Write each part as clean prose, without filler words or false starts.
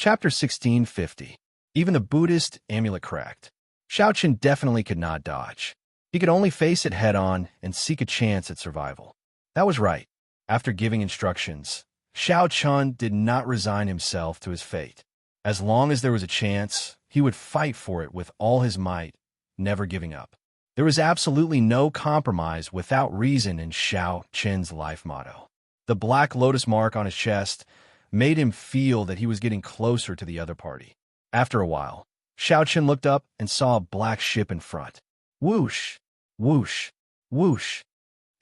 Chapter 1650. Even the Buddhist amulet cracked. Xiao Chen definitely could not dodge. He could only face it head-on and seek a chance at survival. That was right. After giving instructions, Xiao Chen did not resign himself to his fate. As long as there was a chance, he would fight for it with all his might, never giving up. There was absolutely no compromise without reason in Xiao Chen's life motto. The black lotus mark on his chest made him feel that he was getting closer to the other party. After a while, Xiao Chen looked up and saw a black ship in front. Whoosh, whoosh, whoosh.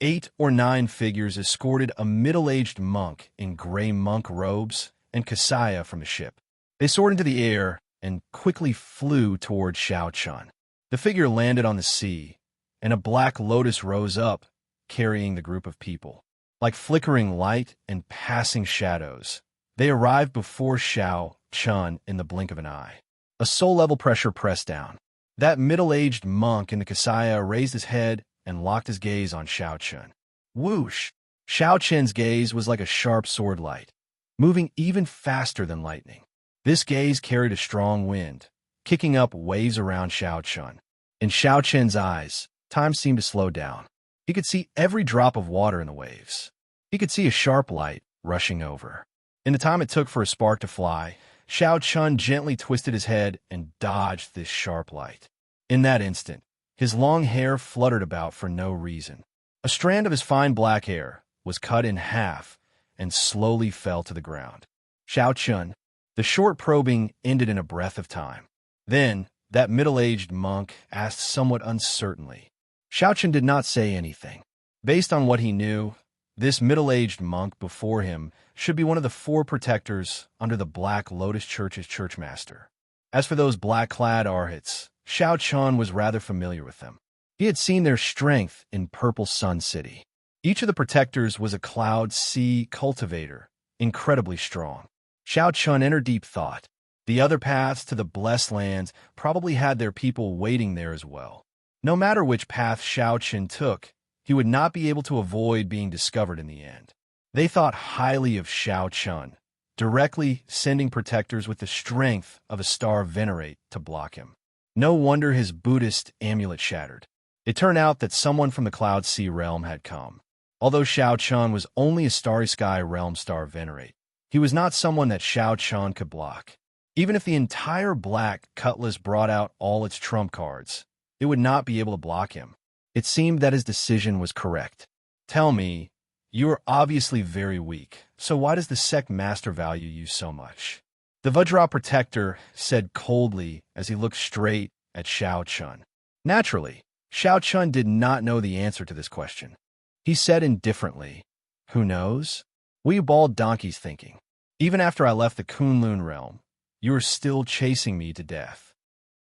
8 or 9 figures escorted a middle-aged monk in gray monk robes and kasaya from the ship. They soared into the air and quickly flew toward Xiao Chen. The figure landed on the sea, and a black lotus rose up, carrying the group of people. Like flickering light and passing shadows, they arrived before Xiao Chen in the blink of an eye. A soul-level pressure pressed down. That middle-aged monk in the kasaya raised his head and locked his gaze on Xiao Chen. Whoosh! Xiao Chen's gaze was like a sharp sword light, moving even faster than lightning. This gaze carried a strong wind, kicking up waves around Xiao Chen. In Xiao Chen's eyes, time seemed to slow down. He could see every drop of water in the waves. He could see a sharp light rushing over. In the time it took for a spark to fly, Xiao Chen gently twisted his head and dodged this sharp light. In that instant, his long hair fluttered about for no reason. A strand of his fine black hair was cut in half and slowly fell to the ground. Xiao Chen, the short probing ended in a breath of time. Then, that middle-aged monk asked somewhat uncertainly. Xiao Chen did not say anything. Based on what he knew, this middle-aged monk before him should be one of the 4 protectors under the Black Lotus Church's churchmaster. As for those black-clad arhats, Xiao Chen was rather familiar with them. He had seen their strength in Purple Sun City. Each of the protectors was a cloud sea cultivator, incredibly strong. Xiao Chen entered deep thought. The other paths to the Blessed Lands probably had their people waiting there as well. No matter which path Xiao Chen took, he would not be able to avoid being discovered in the end. They thought highly of Xiao Chen, directly sending protectors with the strength of a star venerate to block him. No wonder his Buddhist amulet shattered. It turned out that someone from the Cloud Sea realm had come. Although Xiao Chen was only a Starry Sky realm star venerate, he was not someone that Xiao Chen could block. Even if the entire black cutlass brought out all its trump cards, it would not be able to block him. It seemed that his decision was correct. Tell me, you are obviously very weak, so why does the sect master value you so much? The Vajra protector said coldly as he looked straight at Xiao Chen. Naturally, Xiao Chen did not know the answer to this question. He said indifferently, "Who knows? We bald donkeys thinking. Even after I left the Kunlun realm, you are still chasing me to death.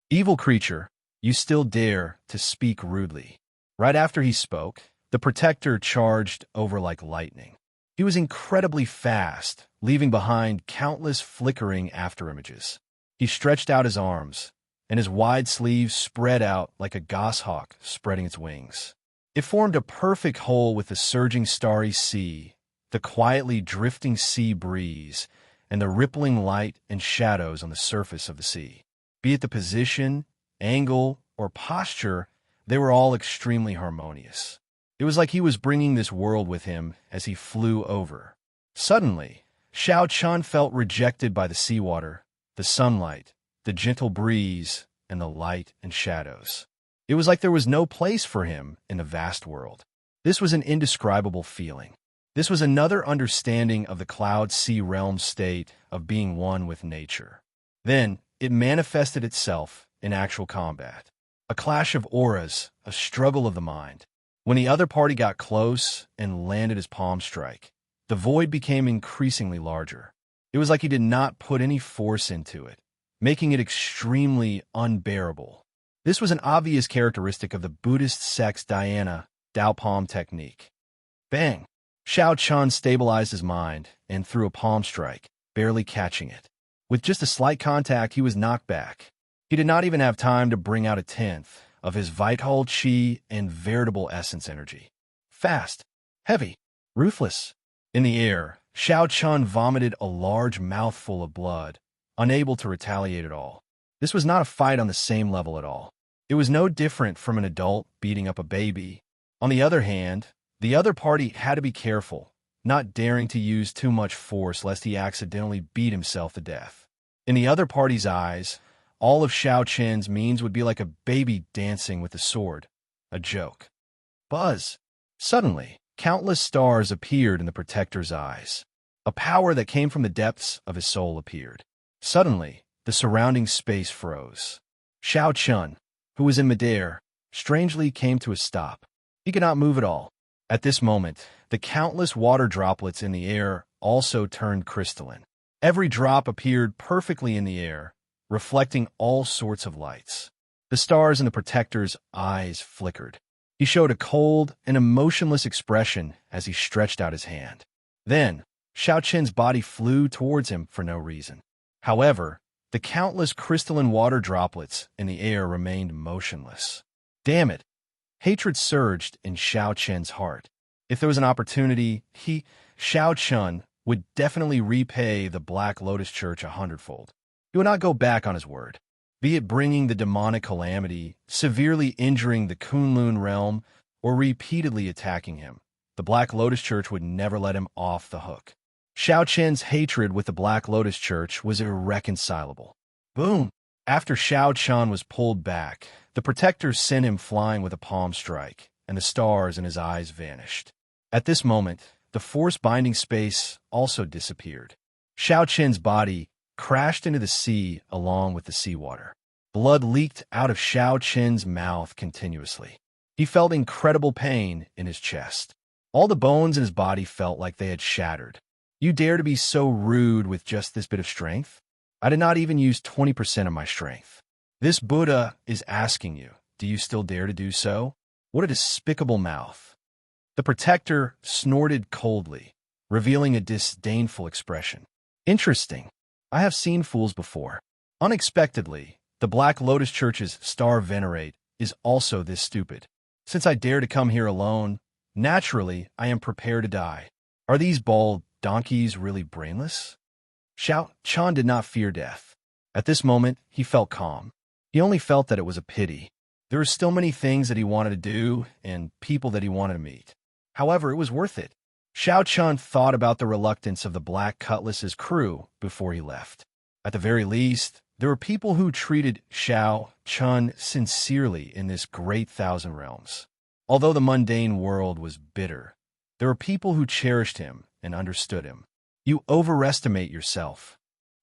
Evil creature, you still dare to speak rudely." Right after he spoke, the protector charged over like lightning. He was incredibly fast, leaving behind countless flickering afterimages. He stretched out his arms, and his wide sleeves spread out like a goshawk spreading its wings. It formed a perfect whole with the surging starry sea, the quietly drifting sea breeze, and the rippling light and shadows on the surface of the sea. Be it the position, angle, or posture, they were all extremely harmonious. It was like he was bringing this world with him as he flew over. Suddenly, Xiao Chen felt rejected by the seawater, the sunlight, the gentle breeze, and the light and shadows. It was like there was no place for him in the vast world. This was an indescribable feeling. This was another understanding of the Cloud Sea realm state of being one with nature. Then, it manifested itself in actual combat. A clash of auras, a struggle of the mind. When the other party got close and landed his palm strike, the void became increasingly larger. It was like he did not put any force into it, making it extremely unbearable. This was an obvious characteristic of the Buddhist sect's dhyana, Dao palm technique. Bang! Xiao Chen stabilized his mind and threw a palm strike, barely catching it. With just a slight contact, he was knocked back. He did not even have time to bring out a tenth of his vital chi and veritable essence energy. Fast, heavy, ruthless. In the air, Xiao Chen vomited a large mouthful of blood, unable to retaliate at all. This was not a fight on the same level at all. It was no different from an adult beating up a baby. On the other hand, the other party had to be careful, not daring to use too much force lest he accidentally beat himself to death. In the other party's eyes, all of Xiao Qian's means would be like a baby dancing with a sword. A joke. Buzz. Suddenly, countless stars appeared in the Protector's eyes. A power that came from the depths of his soul appeared. Suddenly, the surrounding space froze. Xiao Qian, who was in midair, strangely came to a stop. He could not move at all. At this moment, the countless water droplets in the air also turned crystalline. Every drop appeared perfectly in the air, reflecting all sorts of lights. The stars in the Protector's eyes flickered. He showed a cold and emotionless expression as he stretched out his hand. Then, Xiao Qian's body flew towards him for no reason. However, the countless crystalline water droplets in the air remained motionless. Damn it! Hatred surged in Xiao Qian's heart. If there was an opportunity, Xiao Qian, would definitely repay the Black Lotus Church 100-fold. He would not go back on his word. Be it bringing the demonic calamity, severely injuring the Kunlun realm, or repeatedly attacking him, the Black Lotus Church would never let him off the hook. Xiao Qian's hatred with the Black Lotus Church was irreconcilable. Boom! After Xiao Qian was pulled back, the Protector sent him flying with a palm strike, and the stars in his eyes vanished. At this moment, the force-binding space also disappeared. Xiao Qian's body crashed into the sea along with the seawater. Blood leaked out of Xiao Qian's mouth continuously. He felt incredible pain in his chest. All the bones in his body felt like they had shattered. You dare to be so rude with just this bit of strength? I did not even use 20% of my strength. This Buddha is asking you, do you still dare to do so? What a despicable mouth. The Protector snorted coldly, revealing a disdainful expression. Interesting. I have seen fools before. Unexpectedly, the Black Lotus Church's Star Venerate is also this stupid. Since I dare to come here alone, naturally I am prepared to die. Are these bald donkeys really brainless? Xiao Qian did not fear death. At this moment, he felt calm. He only felt that it was a pity. There were still many things that he wanted to do and people that he wanted to meet. However, it was worth it. Xiao Qian thought about the reluctance of the Black Cutlass's crew before he left. At the very least, there were people who treated Xiao Qian sincerely in this great thousand realms. Although the mundane world was bitter, there were people who cherished him and understood him. You overestimate yourself.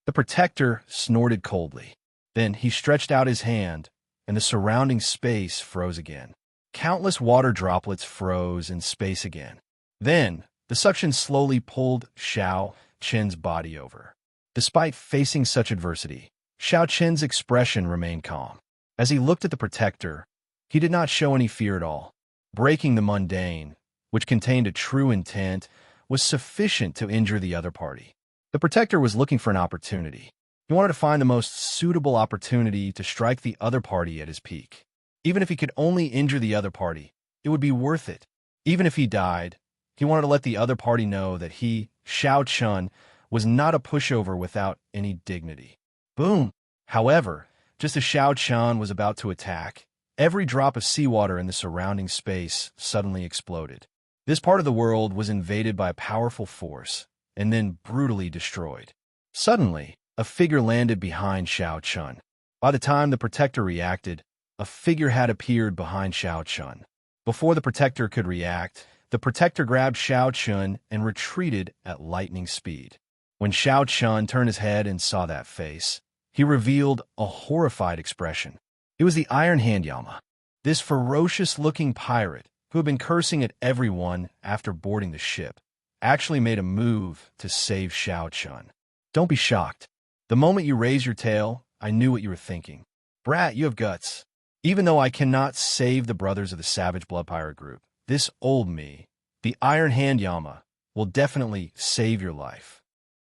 The Protector snorted coldly. Then he stretched out his hand, and the surrounding space froze again. Countless water droplets froze in space again. Then, the suction slowly pulled Xiao Qian's body over. Despite facing such adversity, Xiao Qian's expression remained calm. As he looked at the Protector, he did not show any fear at all. Breaking the mundane, which contained a true intent, was sufficient to injure the other party. The Protector was looking for an opportunity. He wanted to find the most suitable opportunity to strike the other party at his peak. Even if he could only injure the other party, it would be worth it. Even if he died, he wanted to let the other party know that he, Xiao Qian, was not a pushover without any dignity. Boom! However, just as Xiao Qian was about to attack, every drop of seawater in the surrounding space suddenly exploded. This part of the world was invaded by a powerful force, and then brutally destroyed. Suddenly, a figure landed behind Xiao Qian. By the time the Protector reacted, a figure had appeared behind Xiao Qian. Before the Protector could react, the Protector grabbed Xiao Qian and retreated at lightning speed. When Xiao Qian turned his head and saw that face, he revealed a horrified expression. It was the Iron Hand Yama, this ferocious-looking pirate who had been cursing at everyone after boarding the ship, actually made a move to save Xiao Qian. Don't be shocked. The moment you raised your tail, I knew what you were thinking. Brat, you have guts. Even though I cannot save the brothers of the Savage Blood Pirate group, this old me, the Iron Hand Yama, will definitely save your life.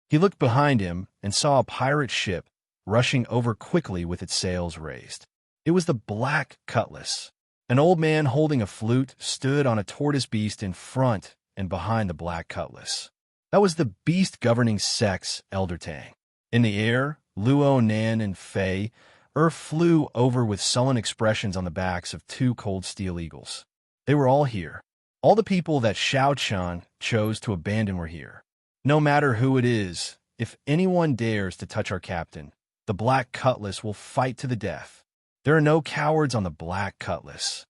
He looked behind him and saw a pirate ship rushing over quickly with its sails raised. It was the Black Cutlass. An old man holding a flute stood on a tortoise beast in front and behind the Black Cutlass. That was the beast governing sex, Elder Tang. In the air, Luo, Nan, and Fei, flew over with sullen expressions on the backs of two cold steel eagles. They were all here. All the people that Xiao Chun chose to abandon were here. No matter who it is, if anyone dares to touch our captain, the Black Cutlass will fight to the death. There are no cowards on the Black Cutlass.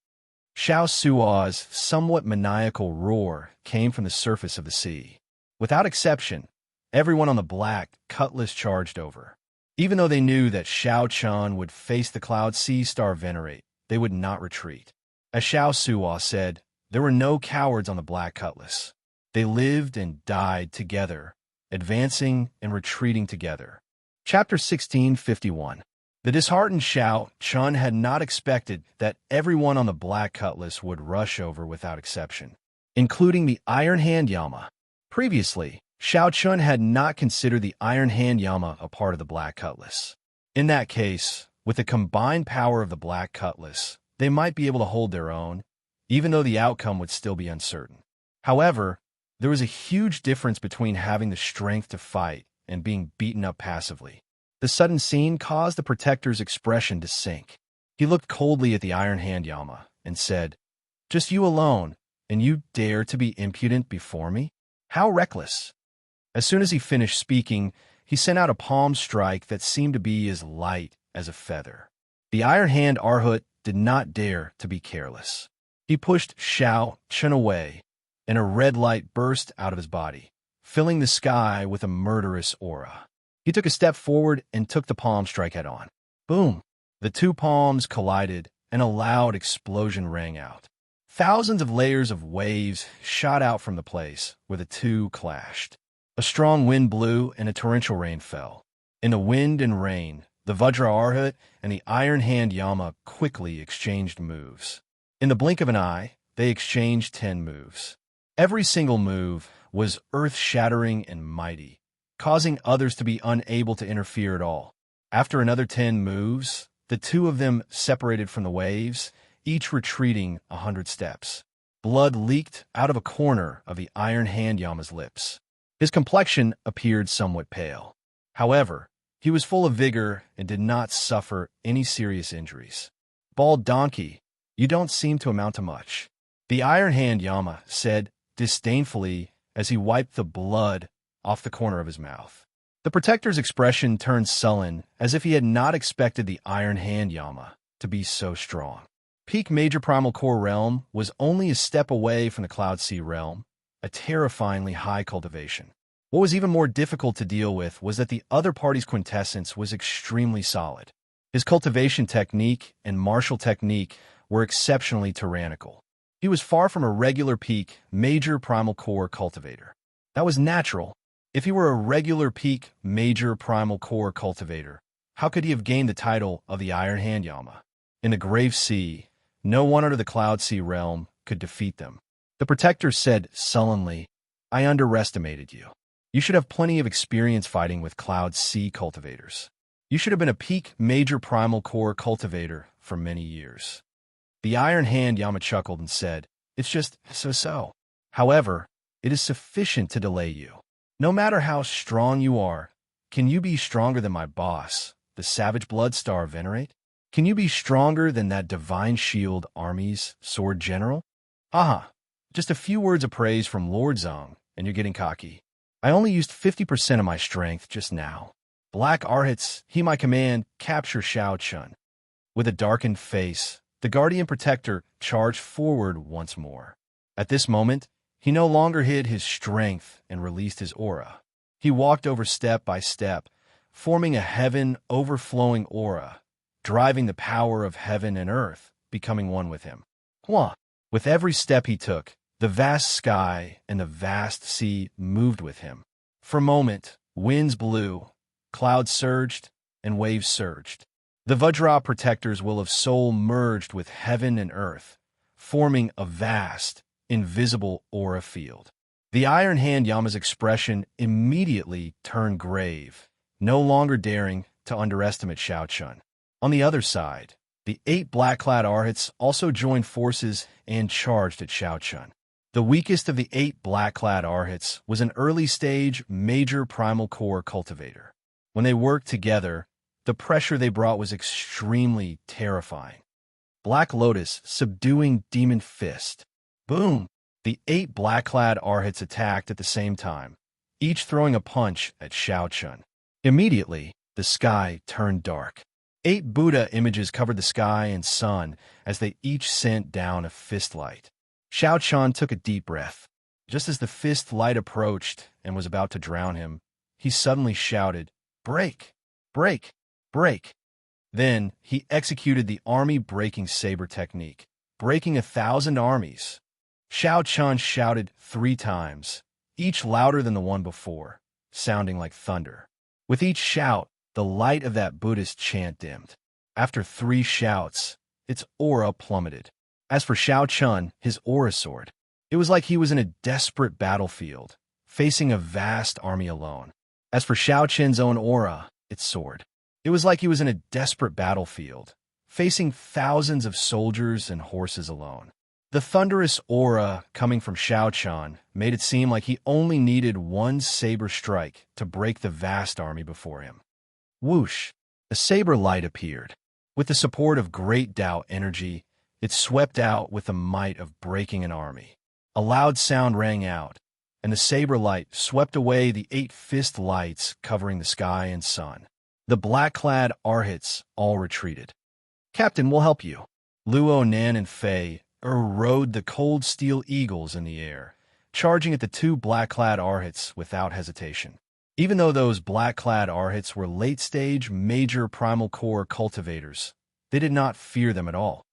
Xiao Sua's somewhat maniacal roar came from the surface of the sea. Without exception, everyone on the Black Cutlass charged over. Even though they knew that Xiao Chun would face the Cloud Sea Star Venerate, they would not retreat. As Xiao Sua said, there were no cowards on the Black Cutlass. They lived and died together, advancing and retreating together. Chapter 1651. The disheartened Xiao Chun had not expected that everyone on the Black Cutlass would rush over without exception, including the Iron Hand Yama. Previously, Xiao Chun had not considered the Iron Hand Yama a part of the Black Cutlass. In that case, with the combined power of the Black Cutlass, they might be able to hold their own, even though the outcome would still be uncertain. However, there was a huge difference between having the strength to fight and being beaten up passively. The sudden scene caused the Protector's expression to sink. He looked coldly at the Iron Hand Yama and said, "Just you alone, and you dare to be impudent before me? How reckless!" As soon as he finished speaking, he sent out a palm strike that seemed to be as light as a feather. The Iron Hand Arhut did not dare to be careless. He pushed Xiao Chun away, and a red light burst out of his body, filling the sky with a murderous aura. He took a step forward and took the palm strike head-on. Boom! The two palms collided, and a loud explosion rang out. Thousands of layers of waves shot out from the place where the two clashed. A strong wind blew, and a torrential rain fell. In the wind and rain, the Vajra Arhut and the Iron Hand Yama quickly exchanged moves. In the blink of an eye, they exchanged 10 moves. Every single move was earth-shattering and mighty, causing others to be unable to interfere at all. After another 10 moves, the two of them separated from the waves, each retreating 100 steps. Blood leaked out of a corner of the Iron Hand Yama's lips. His complexion appeared somewhat pale. However, he was full of vigor and did not suffer any serious injuries. "Bald donkey, you don't seem to amount to much," the Iron Hand Yama said disdainfully as he wiped the blood off the corner of his mouth. The Protector's expression turned sullen, as if he had not expected the Iron Hand Yama to be so strong. Peak Major Primal Core Realm was only a step away from the Cloud Sea Realm, a terrifyingly high cultivation. What was even more difficult to deal with was that the other party's quintessence was extremely solid. His cultivation technique and martial technique were exceptionally tyrannical. He was far from a regular peak Major Primal Core cultivator. That was natural. If he were a regular peak Major Primal Core cultivator, how could he have gained the title of the Iron Hand Yama? In the Grave Sea, no one under the Cloud Sea Realm could defeat them. The Protector said sullenly, "I underestimated you. You should have plenty of experience fighting with Cloud Sea cultivators. You should have been a peak Major Primal Core cultivator for many years." The Iron Hand Yama chuckled and said, "It's just so-so. However, it is sufficient to delay you. No matter how strong you are, can you be stronger than my boss, the Savage Bloodstar Venerate? Can you be stronger than that Divine Shield Army's Sword General? Aha, just a few words of praise from Lord Zong, and you're getting cocky. I only used 50% of my strength just now. Black Arhats, he my command, capture Xiao Chun." With a darkened face, the Guardian Protector charged forward once more. At this moment, he no longer hid his strength and released his aura. He walked over step by step, forming a heaven-overflowing aura, driving the power of heaven and earth, becoming one with him. With every step he took, the vast sky and the vast sea moved with him. For a moment, winds blew, clouds surged, and waves surged. The Vajra Protector's will of soul merged with heaven and earth, forming a vast, invisible aura field. The Iron Hand Yama's expression immediately turned grave, no longer daring to underestimate Xiao Chun. On the other side, the 8 black-clad Arhats also joined forces and charged at Xiao Chun. The weakest of the 8 black-clad Arhats was an early-stage Major Primal Core cultivator. When they worked together, the pressure they brought was extremely terrifying. Black Lotus subduing Demon Fist. Boom! The 8 black-clad Arhats attacked at the same time, each throwing a punch at Shao Chun. Immediately, the sky turned dark. 8 Buddha images covered the sky and sun as they each sent down a fist light. Shao Chun took a deep breath. Just as the fist light approached and was about to drown him, he suddenly shouted, "Break! Break! Break!" Then he executed the army-breaking saber technique, breaking 1,000 armies. Shao Chun shouted 3 times, each louder than the one before, sounding like thunder. With each shout, the light of that Buddhist chant dimmed. After 3 shouts, its aura plummeted. As for Shao Chun, his aura soared. It was like he was in a desperate battlefield, facing a vast army alone. As for Shao Chun's own aura, it soared. It was like he was in a desperate battlefield, facing thousands of soldiers and horses alone. The thunderous aura coming from Shao Chun made it seem like he only needed one saber strike to break the vast army before him. Whoosh! A saber light appeared. With the support of great Tao energy, it swept out with the might of breaking an army. A loud sound rang out, and the saber light swept away the 8 fist lights covering the sky and sun. The black-clad Arhats all retreated. "Captain, we'll help you." Luo, Nan, and Fei rode the cold steel eagles in the air, charging at the 2 black-clad Arhats without hesitation. Even though those black-clad Arhats were late-stage major primal core cultivators, they did not fear them at all.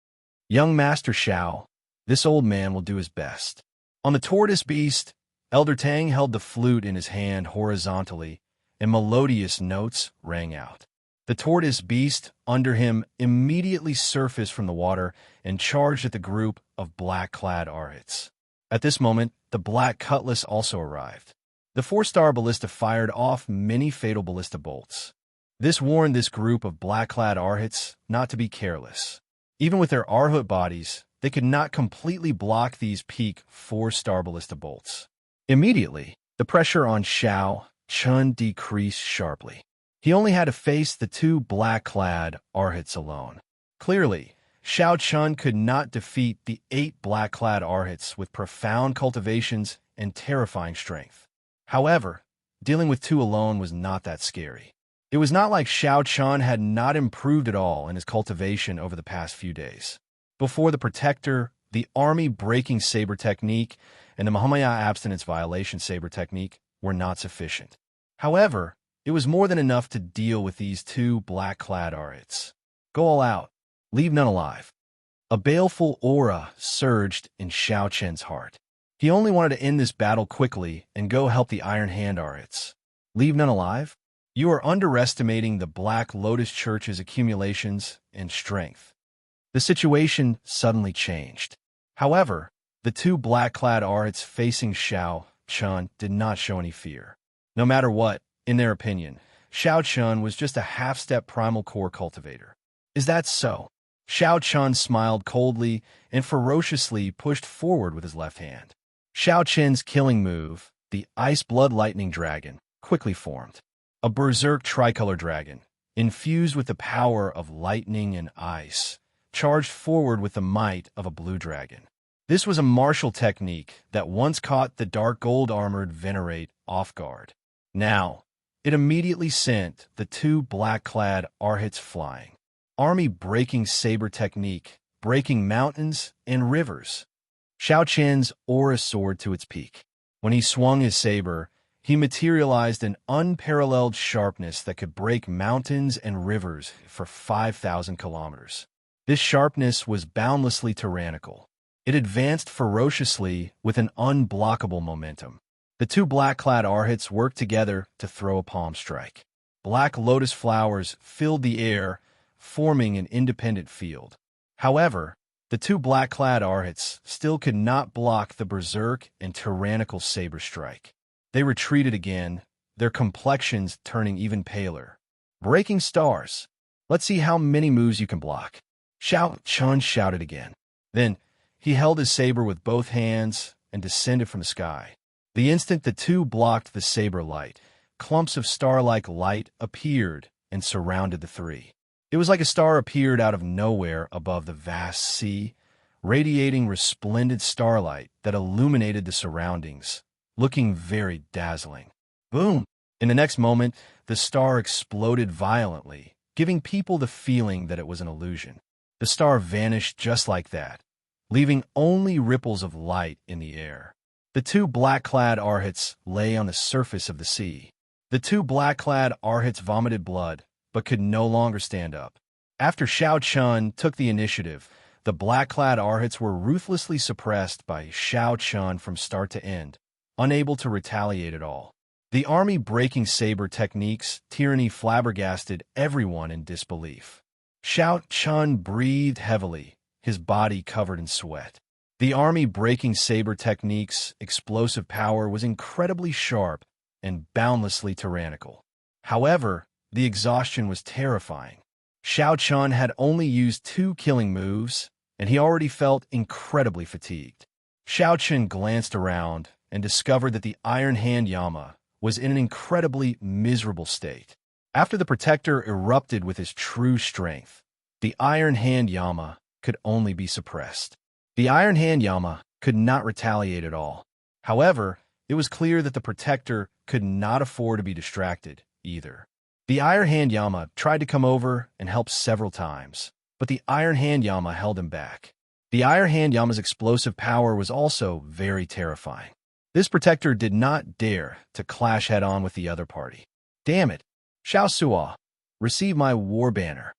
"Young Master Shao, this old man will do his best." On the tortoise beast, Elder Tang held the flute in his hand horizontally, and melodious notes rang out. The tortoise beast under him immediately surfaced from the water and charged at the group of black-clad Arhats. At this moment, the black cutlass also arrived. The 4-star ballista fired off many fatal ballista bolts. This warned this group of black-clad Arhats not to be careless. Even with their Arhat bodies, they could not completely block these peak 4-star ballista bolts. Immediately, the pressure on Shao Chun decreased sharply. He only had to face the 2 black-clad Arhats alone. Clearly, Shao Chun could not defeat the 8 black-clad Arhats with profound cultivations and terrifying strength. However, dealing with 2 alone was not that scary. It was not like Shao Chun had not improved at all in his cultivation over the past few days. Before the Protector, the army-breaking saber technique and the Mahamaya abstinence violation saber technique were not sufficient. However, it was more than enough to deal with these 2 black-clad Arhats. Go all out. Leave none alive. A baleful aura surged in Shao Chun's heart. He only wanted to end this battle quickly and go help the Iron Hand Arhats. Leave none alive? You are underestimating the Black Lotus Church's accumulations and strength. The situation suddenly changed. However, the 2 black-clad Arhats facing Shao Chun did not show any fear. No matter what, in their opinion, Shao Chun was just a half-step primal core cultivator. Is that so? Shao Chun smiled coldly and ferociously pushed forward with his left hand. Shao Chun's killing move, the Ice Blood Lightning Dragon, quickly formed. A berserk tricolor dragon, infused with the power of lightning and ice, charged forward with the might of a blue dragon. This was a martial technique that once caught the dark gold-armored Venerate off guard. Now, it immediately sent the 2 black-clad Arhats flying. Army-breaking saber technique, breaking mountains and rivers. Shao Chun's aura soared to its peak. When he swung his saber, he materialized an unparalleled sharpness that could break mountains and rivers for 5,000 kilometers. This sharpness was boundlessly tyrannical. It advanced ferociously with an unblockable momentum. The 2 black-clad Arhats worked together to throw a palm strike. Black lotus flowers filled the air, forming an independent field. However, the 2 black-clad Arhats still could not block the berserk and tyrannical saber strike. They retreated again, their complexions turning even paler. Breaking stars. Let's see how many moves you can block. Shao Chun shouted again. Then, he held his saber with both hands and descended from the sky. The instant the 2 blocked the saber light, clumps of star-like light appeared and surrounded the three. It was like a star appeared out of nowhere above the vast sea, radiating resplendent starlight that illuminated the surroundings, looking very dazzling. Boom! In the next moment, the star exploded violently, giving people the feeling that it was an illusion. The star vanished just like that, leaving only ripples of light in the air. The two black-clad Arhats lay on the surface of the sea. The two black-clad Arhats vomited blood, but could no longer stand up. After Shao Chun took the initiative, the black-clad Arhats were ruthlessly suppressed by Shao Chun from start to end, unable to retaliate at all. The army breaking saber techniques tyranny flabbergasted everyone in disbelief. Shao Chun breathed heavily, his body covered in sweat. The army breaking saber techniques' explosive power was incredibly sharp and boundlessly tyrannical. However, the exhaustion was terrifying. Shao Chun had only used 2 killing moves, and he already felt incredibly fatigued. Shao Chun glanced around and discovered that the Iron Hand Yama was in an incredibly miserable state. After the Protector erupted with his true strength, the Iron Hand Yama could only be suppressed. The Iron Hand Yama could not retaliate at all. However, it was clear that the Protector could not afford to be distracted either. The Iron Hand Yama tried to come over and help several times, but the Iron Hand Yama held him back. The Iron Hand Yama's explosive power was also very terrifying. This Protector did not dare to clash head-on with the other party. Damn it! Shao Suo, receive my war banner.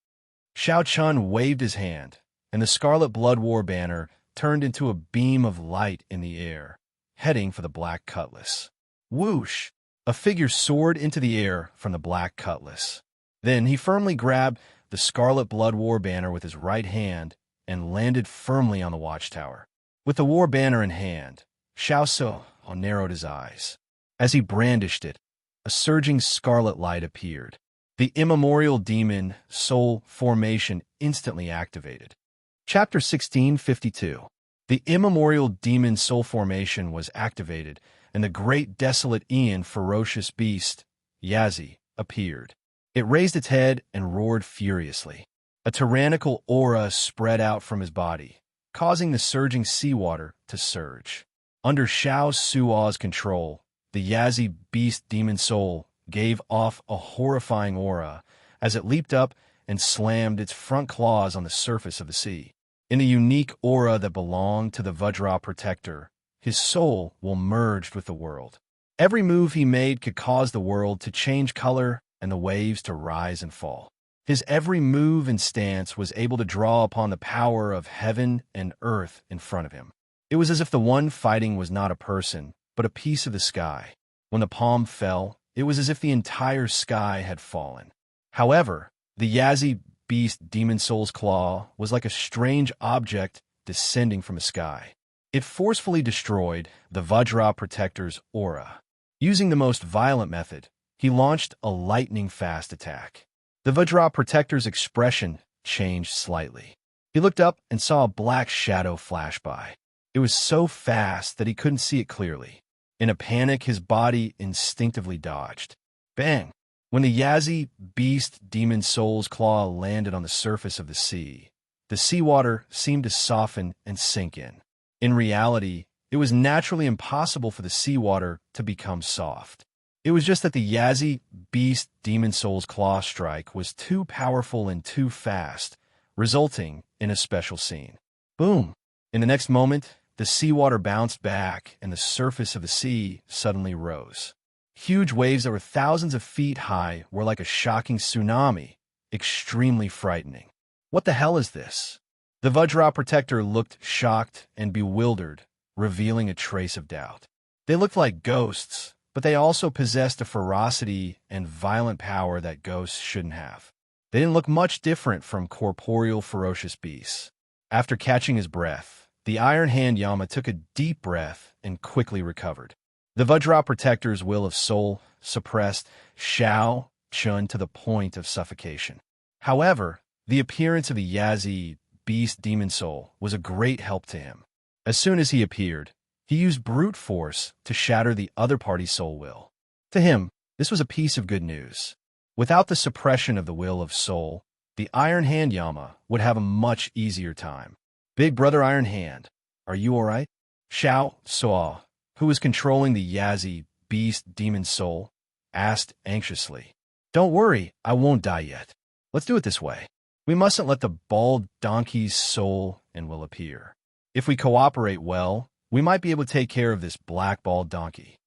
Shao Chun waved his hand, and the Scarlet Blood War banner turned into a beam of light in the air, heading for the Black Cutlass. Whoosh! A figure soared into the air from the Black Cutlass. Then he firmly grabbed the Scarlet Blood War banner with his right hand and landed firmly on the watchtower. With the war banner in hand, Shao Suo narrowed his eyes. As he brandished it, a surging scarlet light appeared. The immemorial demon soul formation instantly activated. Chapter 1652. The immemorial demon soul formation was activated, and the great desolate Aeon ferocious beast, Yazi, appeared. It raised its head and roared furiously. A tyrannical aura spread out from his body, causing the surging seawater to surge. Under Shao Suo's control, the Yazi beast demon soul gave off a horrifying aura as it leaped up and slammed its front claws on the surface of the sea. In the unique aura that belonged to the Vajra Protector, his soul will merged with the world. Every move he made could cause the world to change color and the waves to rise and fall. His every move and stance was able to draw upon the power of heaven and earth in front of him. It was as if the one fighting was not a person, but a piece of the sky. When the palm fell, it was as if the entire sky had fallen. However, the Yazi beast demon soul's claw was like a strange object descending from the sky. It forcefully destroyed the Vajra Protector's aura. Using the most violent method, he launched a lightning-fast attack. The Vajra Protector's expression changed slightly. He looked up and saw a black shadow flash by. It was so fast that he couldn't see it clearly. In a panic, his body instinctively dodged. Bang! When the Yazi beast demon soul's claw landed on the surface of the seawater seemed to soften and sink in. In reality, it was naturally impossible for the seawater to become soft. It was just that the Yazi beast demon soul's claw strike was too powerful and too fast, resulting in a special scene. Boom! In the next moment, the seawater bounced back and the surface of the sea suddenly rose. Huge waves that were thousands of feet high were like a shocking tsunami, extremely frightening. What the hell is this? The Vajra Protector looked shocked and bewildered, revealing a trace of doubt. They looked like ghosts, but they also possessed a ferocity and violent power that ghosts shouldn't have. They didn't look much different from corporeal ferocious beasts. After catching his breath, the Iron Hand Yama took a deep breath and quickly recovered. The Vajra Protector's will of soul suppressed Shao Chun to the point of suffocation. However, the appearance of the Yazi beast demon soul was a great help to him. As soon as he appeared, he used brute force to shatter the other party's soul will. To him, This was a piece of good news. Without the suppression of the will of soul, the Iron Hand Yama would have a much easier time. Big Brother Iron Hand, are you all right? Xiao Suo, who was controlling the Yazi beast demon soul, asked anxiously. Don't worry, I won't die yet. Let's do it this way. We mustn't let the bald donkey's soul and will appear. If we cooperate well, we might be able to take care of this black bald donkey.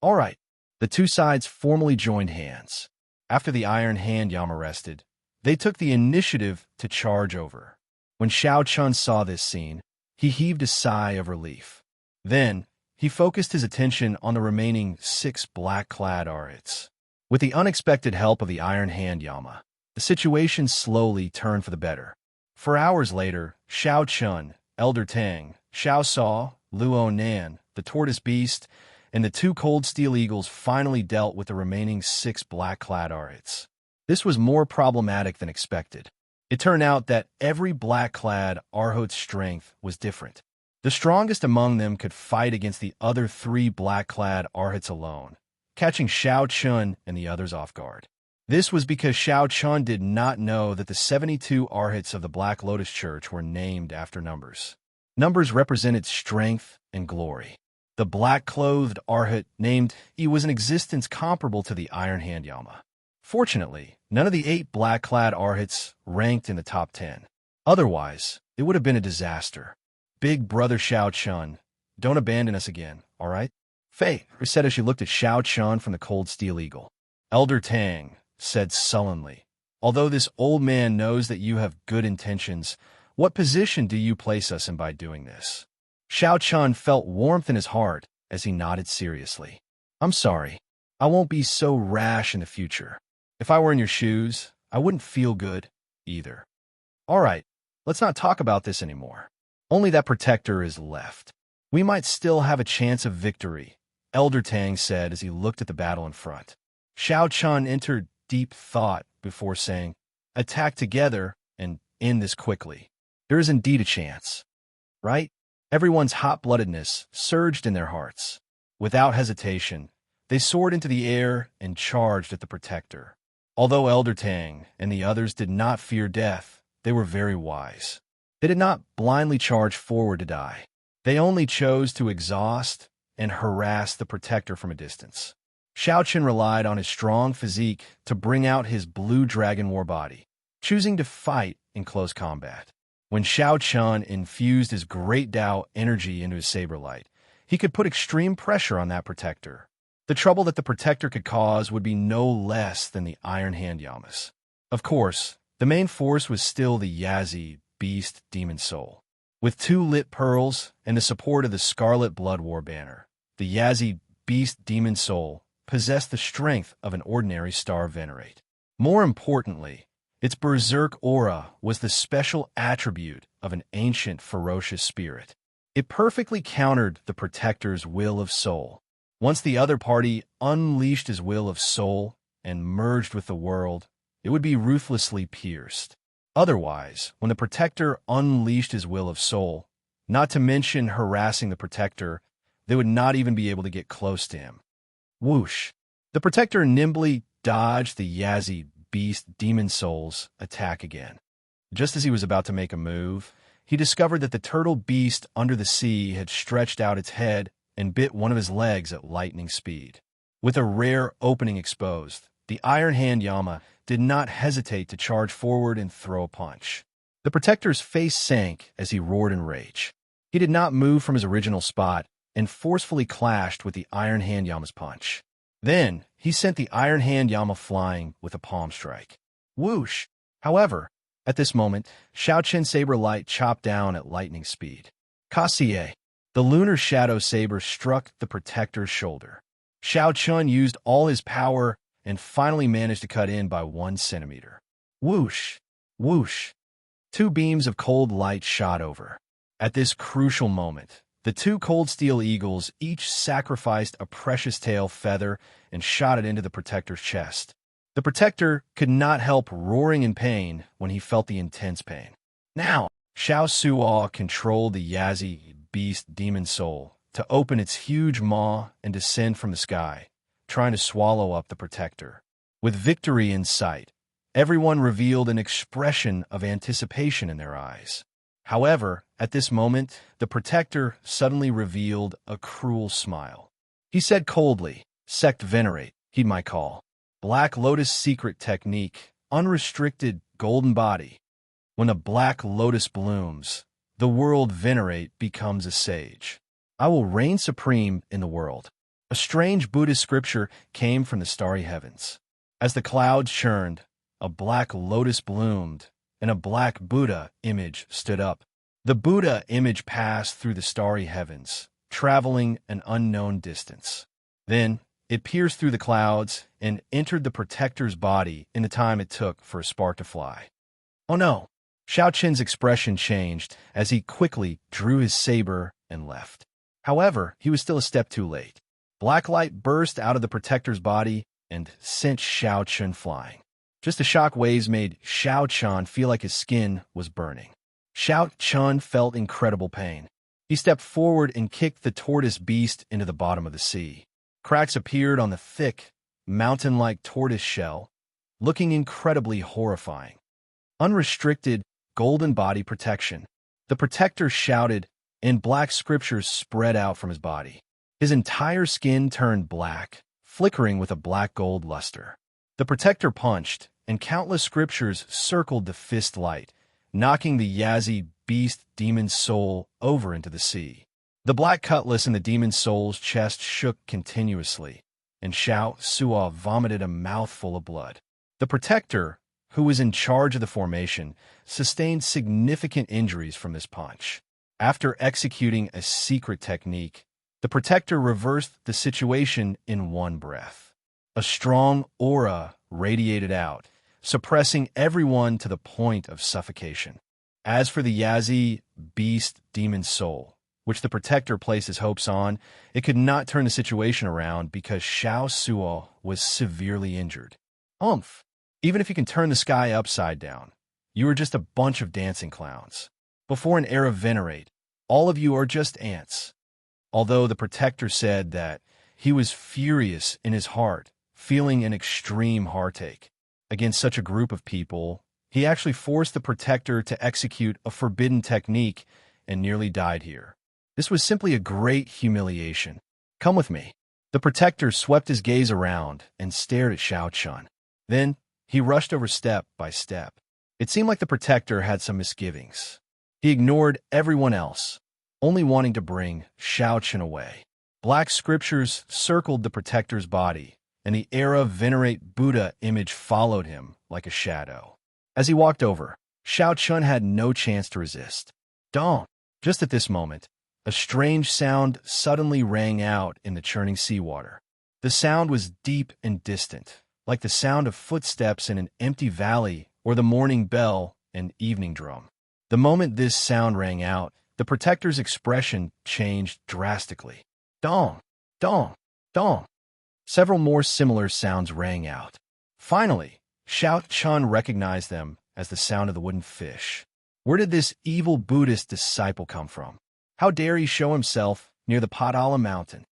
All right. The two sides formally joined hands. After the Iron Hand Yama rested, they took the initiative to charge over. When Xiao Chun saw this scene, he heaved a sigh of relief. Then, he focused his attention on the remaining 6 black-clad Arhats. With the unexpected help of the Iron Hand Yama, the situation slowly turned for the better. 4 hours later, Xiao Chun, Elder Tang, Xiao Saw, Luo Nan, the Tortoise Beast, and the 2 Cold Steel Eagles finally dealt with the remaining 6 black-clad Arhats. This was more problematic than expected. It turned out that every black-clad Arhat's strength was different. The strongest among them could fight against the other 3 black-clad Arhats alone, catching Xiao Chun and the others off guard. This was because Xiao Chun did not know that the 72 Arhats of the Black Lotus Church were named after numbers. Numbers represented strength and glory. The black-clothed Arhat named E was an existence comparable to the Iron Hand Yama. Fortunately, none of the 8 black-clad Arhats ranked in the top 10. Otherwise, it would have been a disaster. Big Brother Xiao Chun, don't abandon us again, all right? Fei said as she looked at Xiao Chun from the Cold Steel Eagle. Elder Tang said sullenly, although this old man knows that you have good intentions, what position do you place us in by doing this? Xiao Chun felt warmth in his heart as he nodded seriously. I'm sorry. I won't be so rash in the future. If I were in your shoes, I wouldn't feel good either. All right, let's not talk about this anymore. Only that protector is left. We might still have a chance of victory, Elder Tang said as he looked at the battle in front. Xiao Chun entered deep thought before saying, attack together and end this quickly. There is indeed a chance. Right? Everyone's hot-bloodedness surged in their hearts. Without hesitation, they soared into the air and charged at the protector. Although Elder Tang and the others did not fear death, they were very wise. They did not blindly charge forward to die. They only chose to exhaust and harass the protector from a distance. Xiao Chun relied on his strong physique to bring out his blue dragon war body, choosing to fight in close combat. When Xiao Chun infused his great Dao energy into his saber light, he could put extreme pressure on that protector. The trouble that the protector could cause would be no less than the Iron Hand Yamas. Of course, the main force was still the Yazi beast demon soul. With 2 lit pearls and the support of the Scarlet Blood War banner, the Yazi beast demon soul possessed the strength of an ordinary star venerate. More importantly, its berserk aura was the special attribute of an ancient ferocious spirit. It perfectly countered the protector's will of soul. Once the other party unleashed his will of soul and merged with the world, it would be ruthlessly pierced. Otherwise, when the protector unleashed his will of soul, not to mention harassing the protector, they would not even be able to get close to him. Whoosh! The protector nimbly dodged the Yazi beast demon soul's attack again. Just as he was about to make a move, he discovered that the turtle beast under the sea had stretched out its head and bit one of his legs at lightning speed. With a rare opening exposed, the Iron Hand Yama did not hesitate to charge forward and throw a punch. The protector's face sank as he roared in rage. He did not move from his original spot and forcefully clashed with the Iron Hand Yama's punch. Then, he sent the Iron Hand Yama flying with a palm strike. Whoosh! However, at this moment, Xiao Chen's saber light chopped down at lightning speed. Kasie! The lunar shadow saber struck the protector's shoulder. Xiao Chun used all his power and finally managed to cut in by 1 centimeter. Whoosh! Whoosh! 2 beams of cold light shot over. At this crucial moment, the 2 Cold Steel Eagles each sacrificed a precious tail feather and shot it into the protector's chest. The protector could not help roaring in pain when he felt the intense pain. Now, Xiao Suo controlled the Yazi beast demon soul to open its huge maw and descend from the sky, trying to swallow up the protector. With victory in sight, everyone revealed an expression of anticipation in their eyes. However, at this moment, the protector suddenly revealed a cruel smile. He said coldly, "Sect venerate, heed my call. Black Lotus secret technique, unrestricted golden body. When a black lotus blooms, the world venerate becomes a sage. I will reign supreme in the world." A strange Buddhist scripture came from the starry heavens. As the clouds churned, a black lotus bloomed, and a black Buddha image stood up. The Buddha image passed through the starry heavens, traveling an unknown distance. Then, it pierced through the clouds and entered the protector's body in the time it took for a spark to fly. Oh no! Xiao Qin's expression changed as he quickly drew his saber and left. However, he was still a step too late. Black light burst out of the protector's body and sent Xiao Qin flying. Just the shock waves made Xiao Qin feel like his skin was burning. Xiao Qin felt incredible pain. He stepped forward and kicked the tortoise beast into the bottom of the sea. Cracks appeared on the thick, mountain-like tortoise shell, looking incredibly horrifying. Unrestricted, golden body protection. The protector shouted, and black scriptures spread out from his body. His entire skin turned black, flickering with a black-gold luster. The protector punched, and countless scriptures circled the fist light, knocking the Yazi beast demon's soul over into the sea. The black cutlass in the demon's soul's chest shook continuously, and Xiao Suo vomited a mouthful of blood. The protector, who was in charge of the formation, sustained significant injuries from this punch. After executing a secret technique, the protector reversed the situation in one breath. A strong aura radiated out, suppressing everyone to the point of suffocation. As for the Yazi beast demon's soul, which the protector placed his hopes on, it could not turn the situation around because Xiao Suo was severely injured. Even if you can turn the sky upside down, you are just a bunch of dancing clowns. Before an era venerate, all of you are just ants. Although the protector said that he was furious in his heart, feeling an extreme heartache. Against such a group of people, he actually forced the protector to execute a forbidden technique and nearly died here. This was simply a great humiliation. Come with me. The protector swept his gaze around and stared at Xiao Qin. Then, he rushed over step by step. It seemed like the protector had some misgivings. He ignored everyone else, only wanting to bring Xiao Qin away. Black scriptures circled the protector's body, and the era venerate Buddha image followed him like a shadow. As he walked over, Xiao Qin had no chance to resist. Don't! Just at this moment, a strange sound suddenly rang out in the churning seawater. The sound was deep and distant, like the sound of footsteps in an empty valley or the morning bell and evening drum. The moment this sound rang out, the protector's expression changed drastically. Dong! Dong! Dong! Several more similar sounds rang out. Finally, Xiao Qin recognized them as the sound of the wooden fish. Where did this evil Buddhist disciple come from? How dare he show himself near the Potala mountain?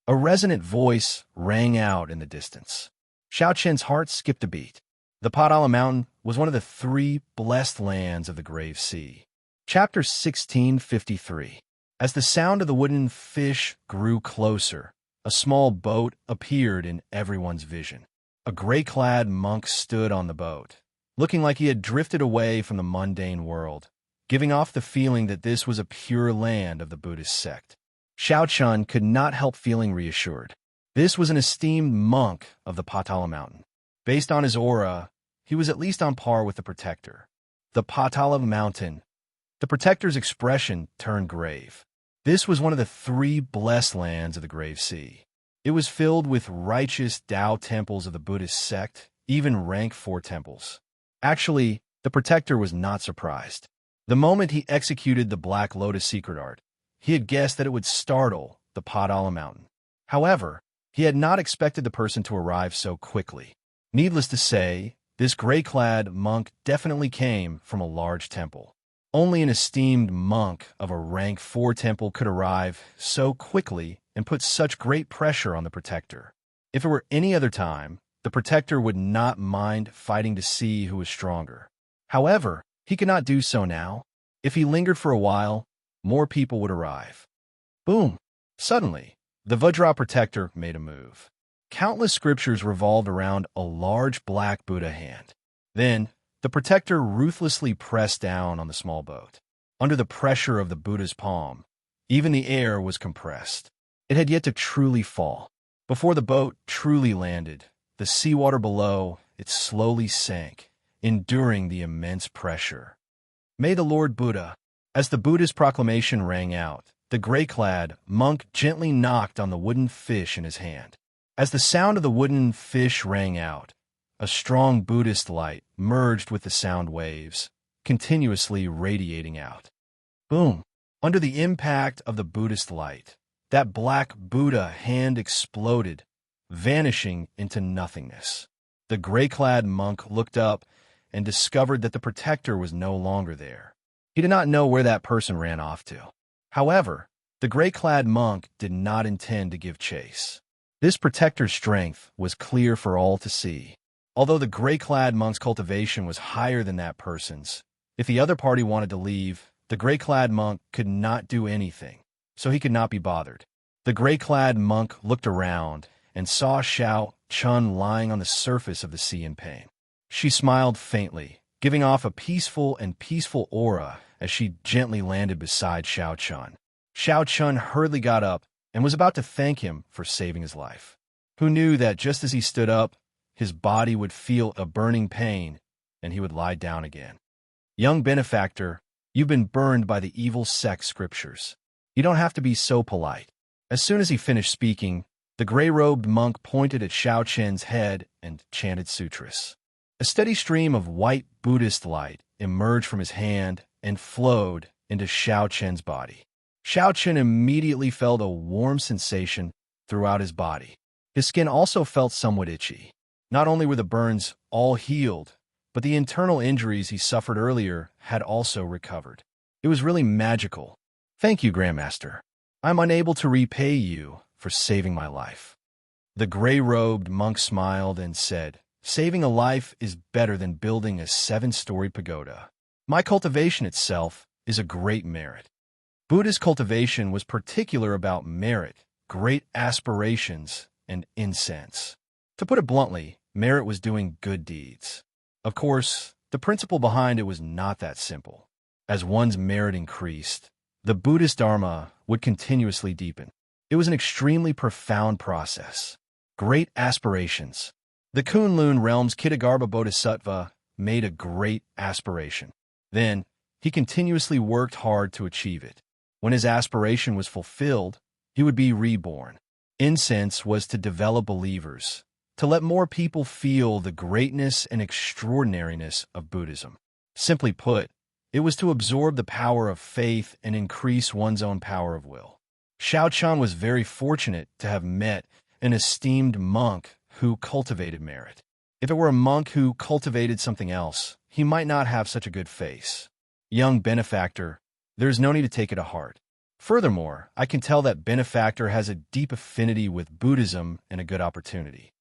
A resonant voice rang out in the distance. Xiao Qin's heart skipped a beat. The Potala mountain was one of the 3 blessed lands of the Grave Sea. Chapter 1653. As the sound of the wooden fish grew closer, a small boat appeared in everyone's vision. A gray-clad monk stood on the boat, looking like he had drifted away from the mundane world, giving off the feeling that this was a pure land of the Buddhist sect. Xiao Qin could not help feeling reassured. This was an esteemed monk of the Potala mountain. Based on his aura, he was at least on par with the protector. The Potala mountain. The protector's expression turned grave. This was one of the 3 blessed lands of the Grave Sea. It was filled with righteous Tao temples of the Buddhist sect, even rank 4 temples. Actually, the protector was not surprised. The moment he executed the Black Lotus secret art, he had guessed that it would startle the Potala mountain. However, he had not expected the person to arrive so quickly. Needless to say, this gray-clad monk definitely came from a large temple. Only an esteemed monk of a rank 4 temple could arrive so quickly and put such great pressure on the protector. If it were any other time, the protector would not mind fighting to see who was stronger. However, he could not do so now. If he lingered for a while, more people would arrive. Boom! Suddenly, the Vajra protector made a move. Countless scriptures revolved around a large black Buddha hand. Then, the protector ruthlessly pressed down on the small boat. Under the pressure of the Buddha's palm, even the air was compressed. It had yet to truly fall. Before the boat truly landed, the seawater below, it slowly sank, enduring the immense pressure. May the Lord Buddha. As the Buddha's proclamation rang out, the gray-clad monk gently knocked on the wooden fish in his hand. As the sound of the wooden fish rang out, a strong Buddhist light merged with the sound waves, continuously radiating out. Boom! Under the impact of the Buddhist light, that black Buddha hand exploded, vanishing into nothingness. The gray-clad monk looked up and discovered that the protector was no longer there. He did not know where that person ran off to. However, the gray-clad monk did not intend to give chase. This protector's strength was clear for all to see. Although the gray-clad monk's cultivation was higher than that person's, if the other party wanted to leave, the gray-clad monk could not do anything, so he could not be bothered. The gray-clad monk looked around and saw Xiao Chun lying on the surface of the sea in pain. She smiled faintly, giving off a peaceful aura as she gently landed beside Xiao Chun. Xiao Chun hurriedly got up and was about to thank him for saving his life. Who knew that just as he stood up, his body would feel a burning pain and he would lie down again. Young benefactor, you've been burned by the evil sect scriptures. You don't have to be so polite. As soon as he finished speaking, the gray-robed monk pointed at Xiao Chen's head and chanted sutras. A steady stream of white Buddhist light emerged from his hand and flowed into Xiao Chen's body. Xiao Chen immediately felt a warm sensation throughout his body. His skin also felt somewhat itchy. Not only were the burns all healed, but the internal injuries he suffered earlier had also recovered. It was really magical. Thank you, Grandmaster. I'm unable to repay you for saving my life. The gray-robed monk smiled and said, saving a life is better than building a 7-story pagoda. My cultivation itself is a great merit. Buddha's cultivation was particular about merit, great aspirations, and incense. To put it bluntly, merit was doing good deeds. Of course, the principle behind it was not that simple. As one's merit increased, the Buddhist Dharma would continuously deepen. It was an extremely profound process. Great aspirations. The Kunlun realm's Kitagarbha Bodhisattva made a great aspiration. Then, he continuously worked hard to achieve it. When his aspiration was fulfilled, he would be reborn. Incense was to develop believers, to let more people feel the greatness and extraordinariness of Buddhism. Simply put, it was to absorb the power of faith and increase one's own power of will. Xiao Chan was very fortunate to have met an esteemed monk who cultivated merit. If it were a monk who cultivated something else, he might not have such a good face. Young benefactor, there's no need to take it to heart. Furthermore, I can tell that benefactor has a deep affinity with Buddhism and a good opportunity.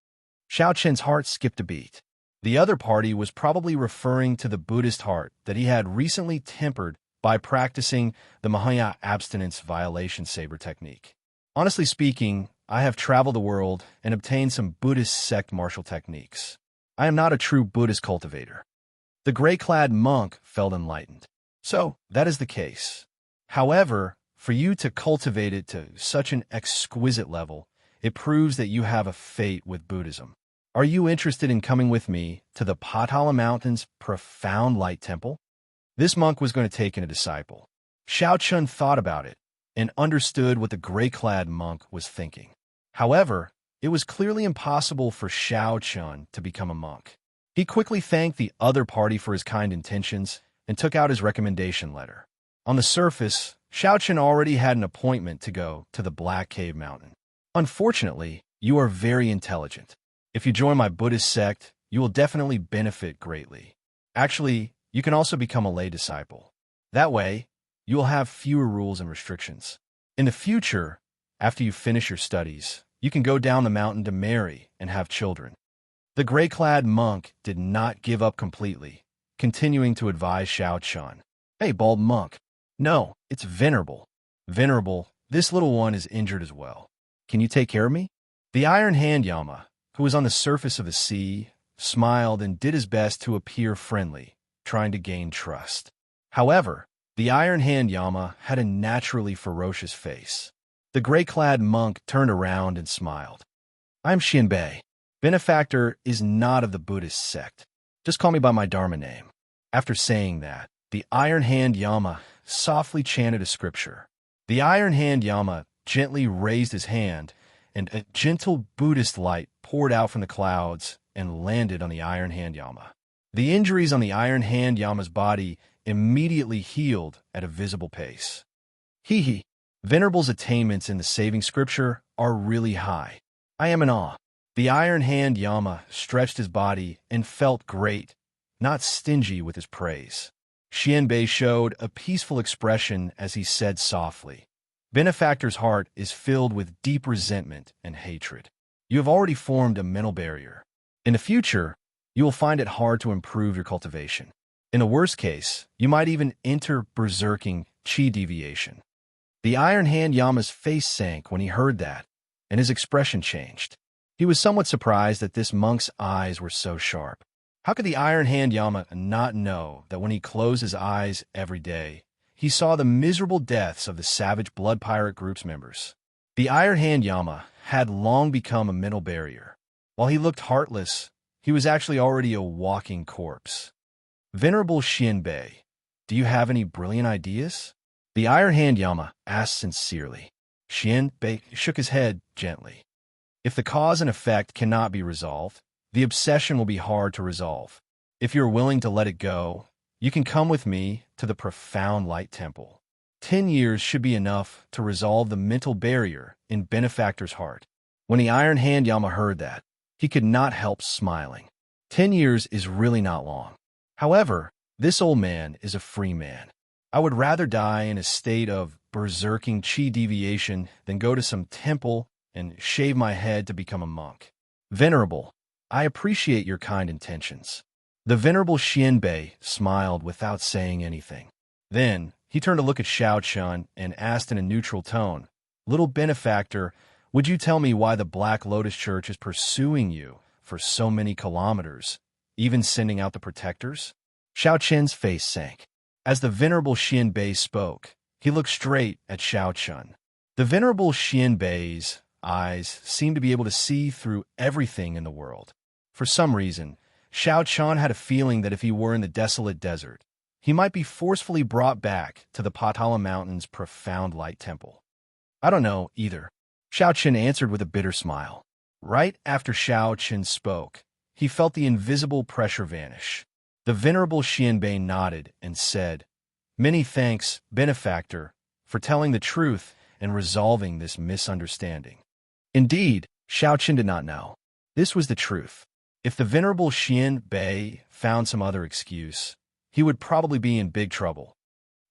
Xiao Chen's heart skipped a beat. The other party was probably referring to the Buddhist heart that he had recently tempered by practicing the Mahayana abstinence violation saber technique. Honestly speaking, I have traveled the world and obtained some Buddhist sect martial techniques. I am not a true Buddhist cultivator. The gray-clad monk felt enlightened. So, that is the case. However, for you to cultivate it to such an exquisite level, it proves that you have a fate with Buddhism. Are you interested in coming with me to the Patala Mountain's profound light temple? This monk was going to take in a disciple. Xiao Chun thought about it and understood what the gray-clad monk was thinking. However, it was clearly impossible for Xiao Chun to become a monk. He quickly thanked the other party for his kind intentions and took out his recommendation letter. On the surface, Xiao Chun already had an appointment to go to the Black Cave Mountain. Unfortunately, you are very intelligent. If you join my Buddhist sect, you will definitely benefit greatly. Actually, you can also become a lay disciple. That way, you will have fewer rules and restrictions. In the future, after you finish your studies, you can go down the mountain to marry and have children. The gray-clad monk did not give up completely, continuing to advise Xiao Chun. Hey, bald monk. No, it's Venerable. Venerable, this little one is injured as well. Can you take care of me? The Iron Hand Yama, who was on the surface of the sea, smiled and did his best to appear friendly, trying to gain trust. However, the Iron Hand Yama had a naturally ferocious face. The gray-clad monk turned around and smiled. I'm Xianbei. Benefactor is not of the Buddhist sect. Just call me by my Dharma name. After saying that, the Iron Hand Yama softly chanted a scripture. The Iron Hand Yama gently raised his hand, and a gentle Buddhist light poured out from the clouds and landed on the Iron Hand Yama. The injuries on the Iron Hand Yama's body immediately healed at a visible pace. Hee. Venerable's attainments in the saving scripture are really high. I am in awe. The Iron Hand Yama stretched his body and felt great, not stingy with his praise. Xianbei showed a peaceful expression as he said softly, Benefactor's heart is filled with deep resentment and hatred. You have already formed a mental barrier. In the future, you will find it hard to improve your cultivation. In the worst case, you might even enter berserking chi deviation. The Iron Hand Yama's face sank when he heard that, and his expression changed. He was somewhat surprised that this monk's eyes were so sharp. How could the Iron Hand Yama not know that when he closed his eyes every day, he saw the miserable deaths of the savage blood pirate group's members? The Iron Hand Yama had long become a mental barrier. While he looked heartless, he was actually already a walking corpse. Venerable Xianbei, do you have any brilliant ideas? The Iron Hand Yama asked sincerely. Xianbei shook his head gently. If the cause and effect cannot be resolved, the obsession will be hard to resolve. If you're willing to let it go, you can come with me to the profound light temple. 10 years should be enough to resolve the mental barrier in Benefactor's heart. When the Iron Hand Yama heard that, he could not help smiling. 10 years is really not long. However, this old man is a free man. I would rather die in a state of berserking chi deviation than go to some temple and shave my head to become a monk. Venerable, I appreciate your kind intentions. The Venerable Xianbei smiled without saying anything. Then, he turned to look at Xiao Chun and asked in a neutral tone, Little Benefactor, would you tell me why the Black Lotus Church is pursuing you for so many kilometers, even sending out the protectors? Xiao Chun's face sank. As the Venerable Xianbei spoke, he looked straight at Xiao Chun. The Venerable Xianbei's eyes seemed to be able to see through everything in the world. For some reason, Xiao Chun had a feeling that if he were in the desolate desert, he might be forcefully brought back to the Patala Mountain's profound light temple. I don't know, either. Xiao Chun answered with a bitter smile. Right after Xiao Chun spoke, he felt the invisible pressure vanish. The Venerable Xianbei nodded and said, Many thanks, Benefactor, for telling the truth and resolving this misunderstanding. Indeed, Xiao Chun did not know. This was the truth. If the Venerable Xianbei found some other excuse, he would probably be in big trouble.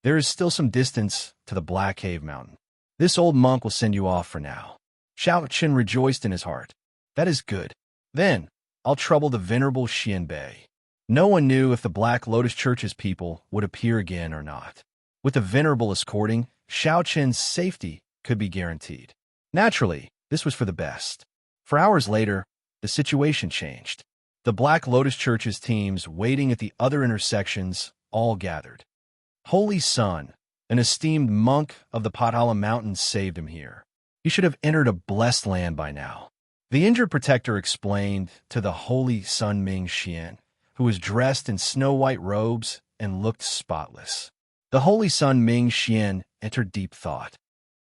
There is still some distance to the Black Cave Mountain. This old monk will send you off for now. Xiao Chun rejoiced in his heart. That is good. Then, I'll trouble the Venerable Xianbei. No one knew if the Black Lotus Church's people would appear again or not. With the Venerable escorting, Xiao Chun's safety could be guaranteed. Naturally, this was for the best. For hours later, the situation changed. The Black Lotus Church's teams waiting at the other intersections all gathered. Holy Sun, an esteemed monk of the Patala Mountains, saved him here. He should have entered a blessed land by now. The injured protector explained to the Holy Sun Ming Xian, who was dressed in snow-white robes and looked spotless. The Holy Sun Ming Xian entered deep thought.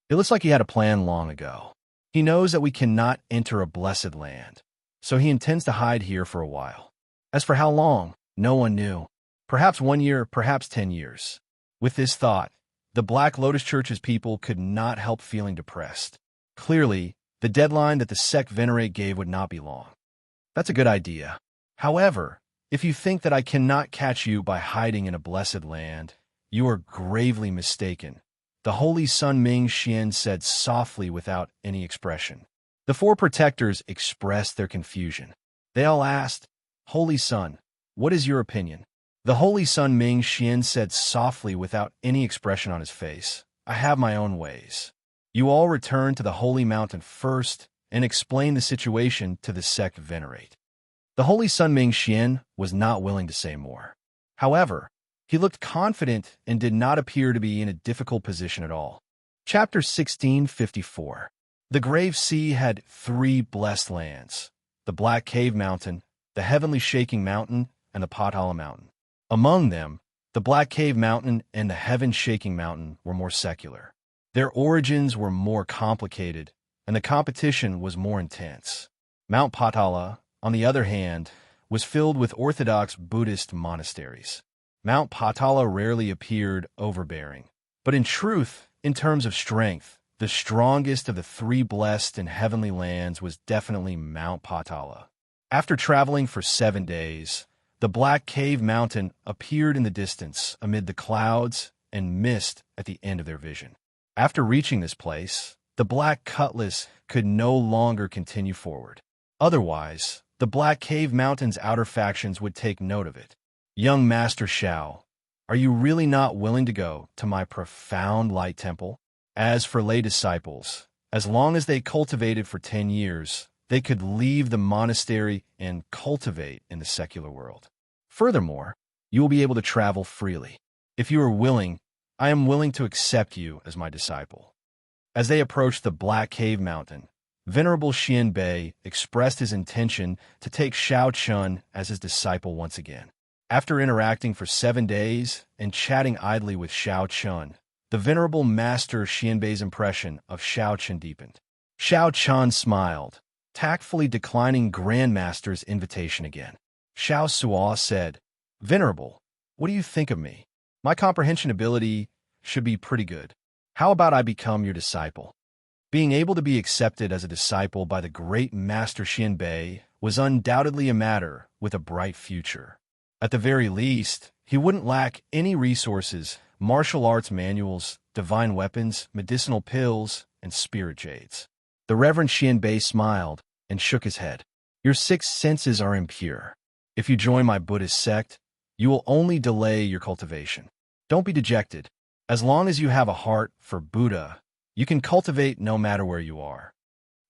It looks like he had a plan long ago. He knows that we cannot enter a blessed land, so he intends to hide here for a while. As for how long, no one knew. Perhaps 1 year, perhaps 10 years. With this thought, the Black Lotus Church's people could not help feeling depressed. Clearly, the deadline that the sect venerate gave would not be long. That's a good idea. However, if you think that I cannot catch you by hiding in a blessed land, you are gravely mistaken, the Holy Sun Ming Xian said softly without any expression. The four protectors expressed their confusion. They all asked, "Holy Sun, what is your opinion?" The Holy Sun Ming Xian said softly without any expression on his face, "I have my own ways. You all return to the Holy Mountain first and explain the situation to the sect venerate." The Holy Sun Ming Xian was not willing to say more. However, he looked confident and did not appear to be in a difficult position at all. Chapter 1654. The Grave Sea had 3 blessed lands: the Black Cave Mountain, the Heavenly Shaking Mountain, and the Potala Mountain. Among them, the Black Cave Mountain and the Heaven Shaking Mountain were more secular. Their origins were more complicated, and the competition was more intense. Mount Potala, on the other hand, was filled with Orthodox Buddhist monasteries. Mount Potala rarely appeared overbearing, but in truth, in terms of strength, the strongest of the 3 blessed and heavenly lands was definitely Mount Potala. After traveling for 7 days, the Black Cave Mountain appeared in the distance amid the clouds and mist at the end of their vision. After reaching this place, the Black Cutlass could no longer continue forward. Otherwise, the Black Cave Mountain's outer factions would take note of it. "Young Master Shao, are you really not willing to go to my profound light temple?" As for lay disciples, as long as they cultivated for 10 years, they could leave the monastery and cultivate in the secular world. Furthermore, you will be able to travel freely. If you are willing, I am willing to accept you as my disciple. As they approached the Black Cave Mountain, Venerable Xian Bei expressed his intention to take Shao Chun as his disciple once again. After interacting for 7 days and chatting idly with Shao Chun, the Venerable Master Xian Bei's impression of Shao Chun deepened. Shao Chun smiled, tactfully declining Grandmaster's invitation again. Shao Suo said, "Venerable, what do you think of me? My comprehension ability should be pretty good. How about I become your disciple?" Being able to be accepted as a disciple by the great Master Xian Bei was undoubtedly a matter with a bright future. At the very least, he wouldn't lack any resources: martial arts manuals, divine weapons, medicinal pills, and spirit jades. The Reverend Xian Bei smiled and shook his head. "Your 6 senses are impure. If you join my Buddhist sect, you will only delay your cultivation. Don't be dejected. As long as you have a heart for Buddha, you can cultivate no matter where you are."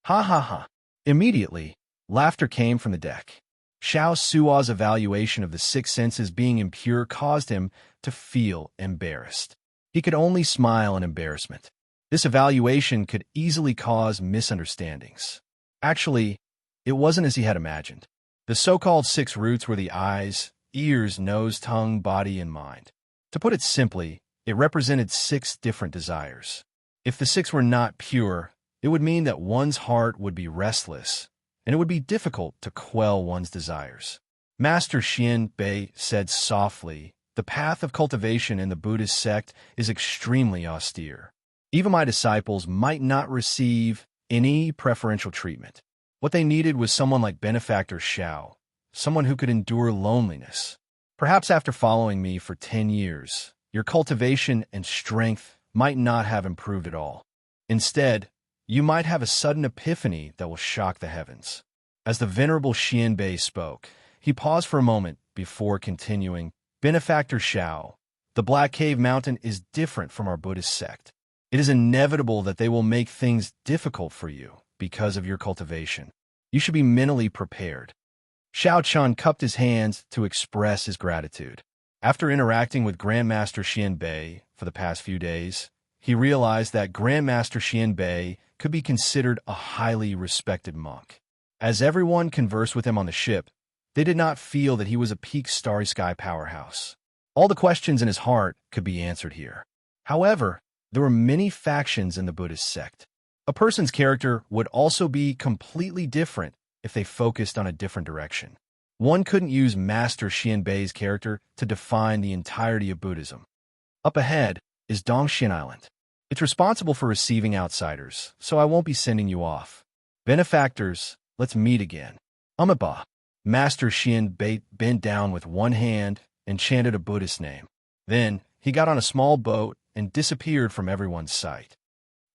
Ha ha ha. Immediately, laughter came from the deck. Shao Suo's evaluation of the 6 senses being impure caused him to feel embarrassed. He could only smile in embarrassment. This evaluation could easily cause misunderstandings. Actually, it wasn't as he had imagined. The so-called 6 roots were the eyes, ears, nose, tongue, body, and mind. To put it simply, it represented 6 different desires. If the 6 were not pure, it would mean that one's heart would be restless, and it would be difficult to quell one's desires. Master Xian Bei said softly, "The path of cultivation in the Buddhist sect is extremely austere. Even my disciples might not receive any preferential treatment. What they needed was someone like Benefactor Shao, someone who could endure loneliness. Perhaps after following me for 10 years, your cultivation and strength might not have improved at all. Instead, you might have a sudden epiphany that will shock the heavens." As the Venerable Xian Bei spoke, he paused for a moment before continuing, "Benefactor Shao, the Black Cave Mountain is different from our Buddhist sect. It is inevitable that they will make things difficult for you because of your cultivation. You should be mentally prepared." Shao Chun cupped his hands to express his gratitude. After interacting with Grandmaster Xian Bei for the past few days, he realized that Grandmaster Xian Bei could be considered a highly respected monk. As everyone conversed with him on the ship, they did not feel that he was a peak Starry Sky powerhouse. All the questions in his heart could be answered here. However, there were many factions in the Buddhist sect. A person's character would also be completely different if they focused on a different direction. One couldn't use Master Xian Bei's character to define the entirety of Buddhism. Up ahead is Dongxian Island. It's responsible for receiving outsiders, so I won't be sending you off. Benefactors, let's meet again. Amitabha. Master Xian Bei bent down with one hand and chanted a Buddhist name. Then he got on a small boat and disappeared from everyone's sight.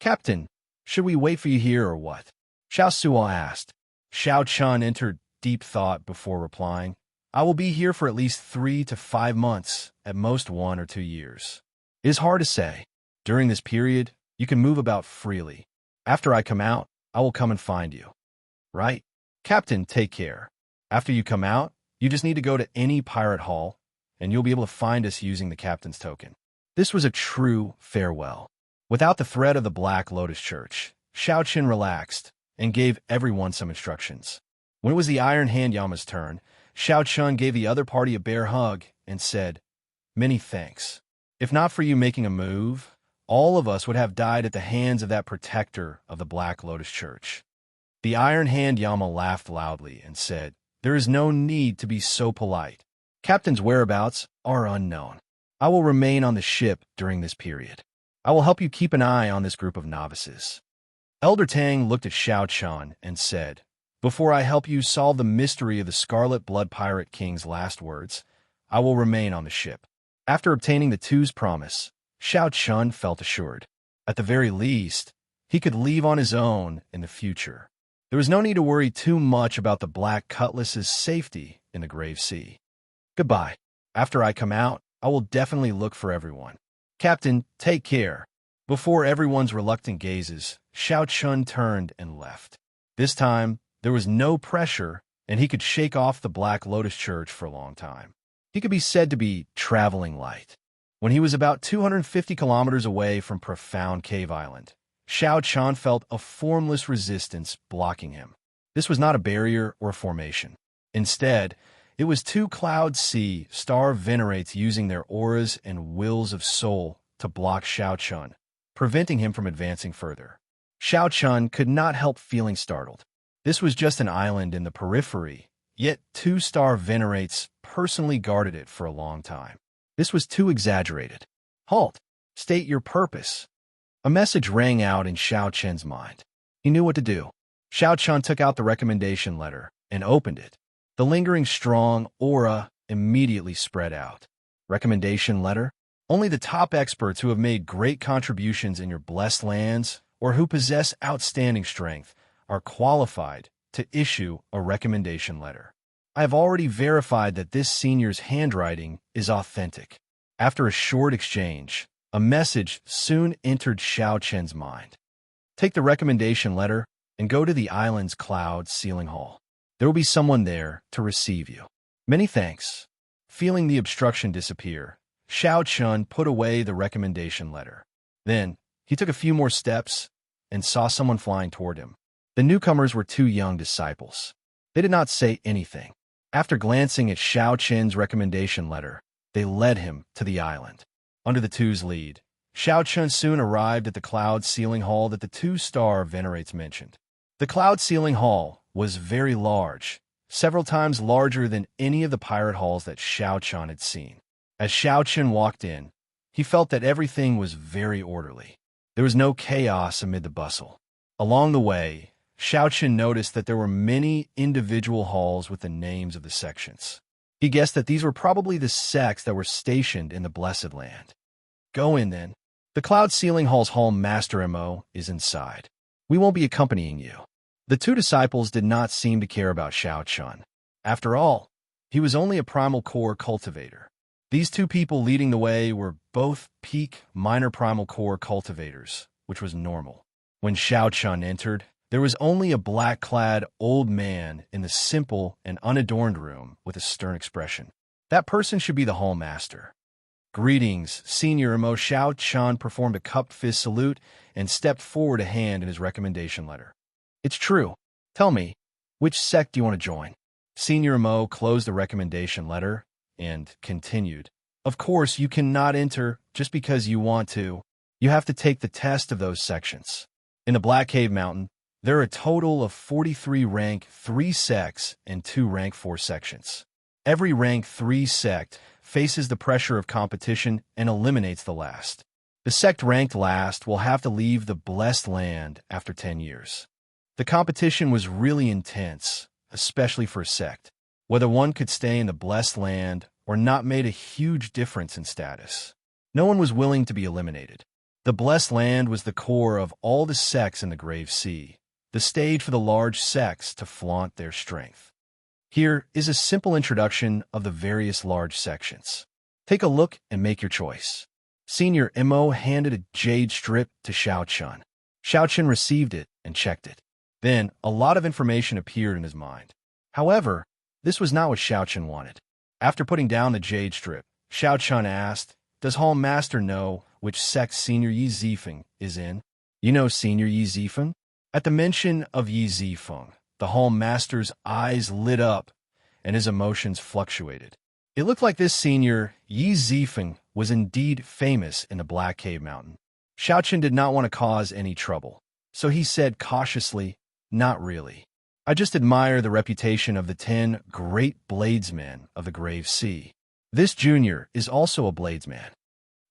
"Captain, should we wait for you here or what?" Xiao Suo asked. Xiao Chun entered deep thought before replying. I will be here for at least 3 to 5 months, at most 1 or 2 years. It is hard to say. During this period, you can move about freely. After I come out, I will come and find you. Right? Captain, take care. After you come out, you just need to go to any pirate hall, and you'll be able to find us using the captain's token. This was a true farewell. Without the threat of the Black Lotus Church, Xiao Qin relaxed and gave everyone some instructions. When it was the Iron Hand Yama's turn, Xiao Chun gave the other party a bear hug and said, "Many thanks. If not for you making a move, all of us would have died at the hands of that protector of the Black Lotus Church." The Iron Hand Yama laughed loudly and said, "There is no need to be so polite. Captain's whereabouts are unknown. I will remain on the ship during this period. I will help you keep an eye on this group of novices." Elder Tang looked at Xiao Chun and said, "Before I help you solve the mystery of the Scarlet Blood Pirate King's last words, I will remain on the ship." After obtaining the two's promise, Xiao Chun felt assured. At the very least, he could leave on his own in the future. There was no need to worry too much about the Black Cutlass's safety in the Grave Sea. Goodbye. After I come out, I will definitely look for everyone. Captain, take care. Before everyone's reluctant gazes, Xiao Chun turned and left. This time, there was no pressure, and he could shake off the Black Lotus Church for a long time. He could be said to be traveling light. When he was about 250 kilometers away from Profound Cave Island, Xiao Chun felt a formless resistance blocking him. This was not a barrier or a formation. Instead, it was two Cloud Sea star venerates using their auras and wills of soul to block Xiao Chun, preventing him from advancing further. Xiao Chun could not help feeling startled. This was just an island in the periphery, yet two star venerates personally guarded it for a long time. This was too exaggerated. Halt! State your purpose. A message rang out in Xiao Chun's mind. He knew what to do. Xiao Chun took out the recommendation letter and opened it. The lingering strong aura immediately spread out. Recommendation letter? Only the top experts who have made great contributions in your blessed lands or who possess outstanding strength are qualified to issue a recommendation letter. I have already verified that this senior's handwriting is authentic. After a short exchange, a message soon entered Xiao Chen's mind. Take the recommendation letter and go to the island's cloud ceiling hall. There will be someone there to receive you. Many thanks. Feeling the obstruction disappear, Xiao Chun put away the recommendation letter. Then, he took a few more steps and saw someone flying toward him. The newcomers were two young disciples. They did not say anything. After glancing at Xiao Chen's recommendation letter, they led him to the island. Under the two's lead, Xiao Chun soon arrived at the cloud ceiling hall that the two-star venerates mentioned. The cloud ceiling hall was very large, several times larger than any of the pirate halls that Xiao Chun had seen. As Xiao Chun walked in, he felt that everything was very orderly. There was no chaos amid the bustle. Along the way, Xiao Chun noticed that there were many individual halls with the names of the sections. He guessed that these were probably the sects that were stationed in the Blessed Land. Go in, then. The Cloud Ceiling Hall's Hall Master MO is inside. We won't be accompanying you. The two disciples did not seem to care about Xiao Chun. After all, he was only a primal core cultivator. These two people leading the way were both peak minor primal core cultivators, which was normal. When Xiao Chun entered, there was only a black-clad old man in the simple and unadorned room with a stern expression. That person should be the Hall Master. Greetings, Senior Mo. Xiao Chun performed a cupped fist salute and stepped forward a hand in his recommendation letter. It's true. Tell me, which sect do you want to join? Senior Mo closed the recommendation letter and continued. Of course, you cannot enter just because you want to. You have to take the test of those sections. In the Black Cave Mountain, there are a total of 43 rank 3 sects and 2 rank 4 sections. Every rank 3 sect faces the pressure of competition and eliminates the last. The sect ranked last will have to leave the Blessed Land after 10 years. The competition was really intense, especially for a sect. Whether one could stay in the Blessed Land or not made a huge difference in status. No one was willing to be eliminated. The Blessed Land was the core of all the sects in the Grave Sea. the stage for the large sects to flaunt their strength. Here is a simple introduction of the various large sections. Take a look and make your choice. Senior Mo handed a jade strip to Xiao Chun. Xiao Chun received it and checked it. Then, a lot of information appeared in his mind. However, this was not what Xiao Chun wanted. After putting down the jade strip, Xiao Chun asked, "Does Hall Master know which sect Senior Yi Zifeng is in?" "You know Senior Yi Zifeng?" At the mention of Yi Zifeng, the Hall Master's eyes lit up and his emotions fluctuated. It looked like this Senior Yi Zifeng was indeed famous in the Black Cave Mountain. Xiao Chun did not want to cause any trouble, so he said cautiously, "Not really. I just admire the reputation of the 10 great bladesmen of the Grave Sea. This junior is also a bladesman."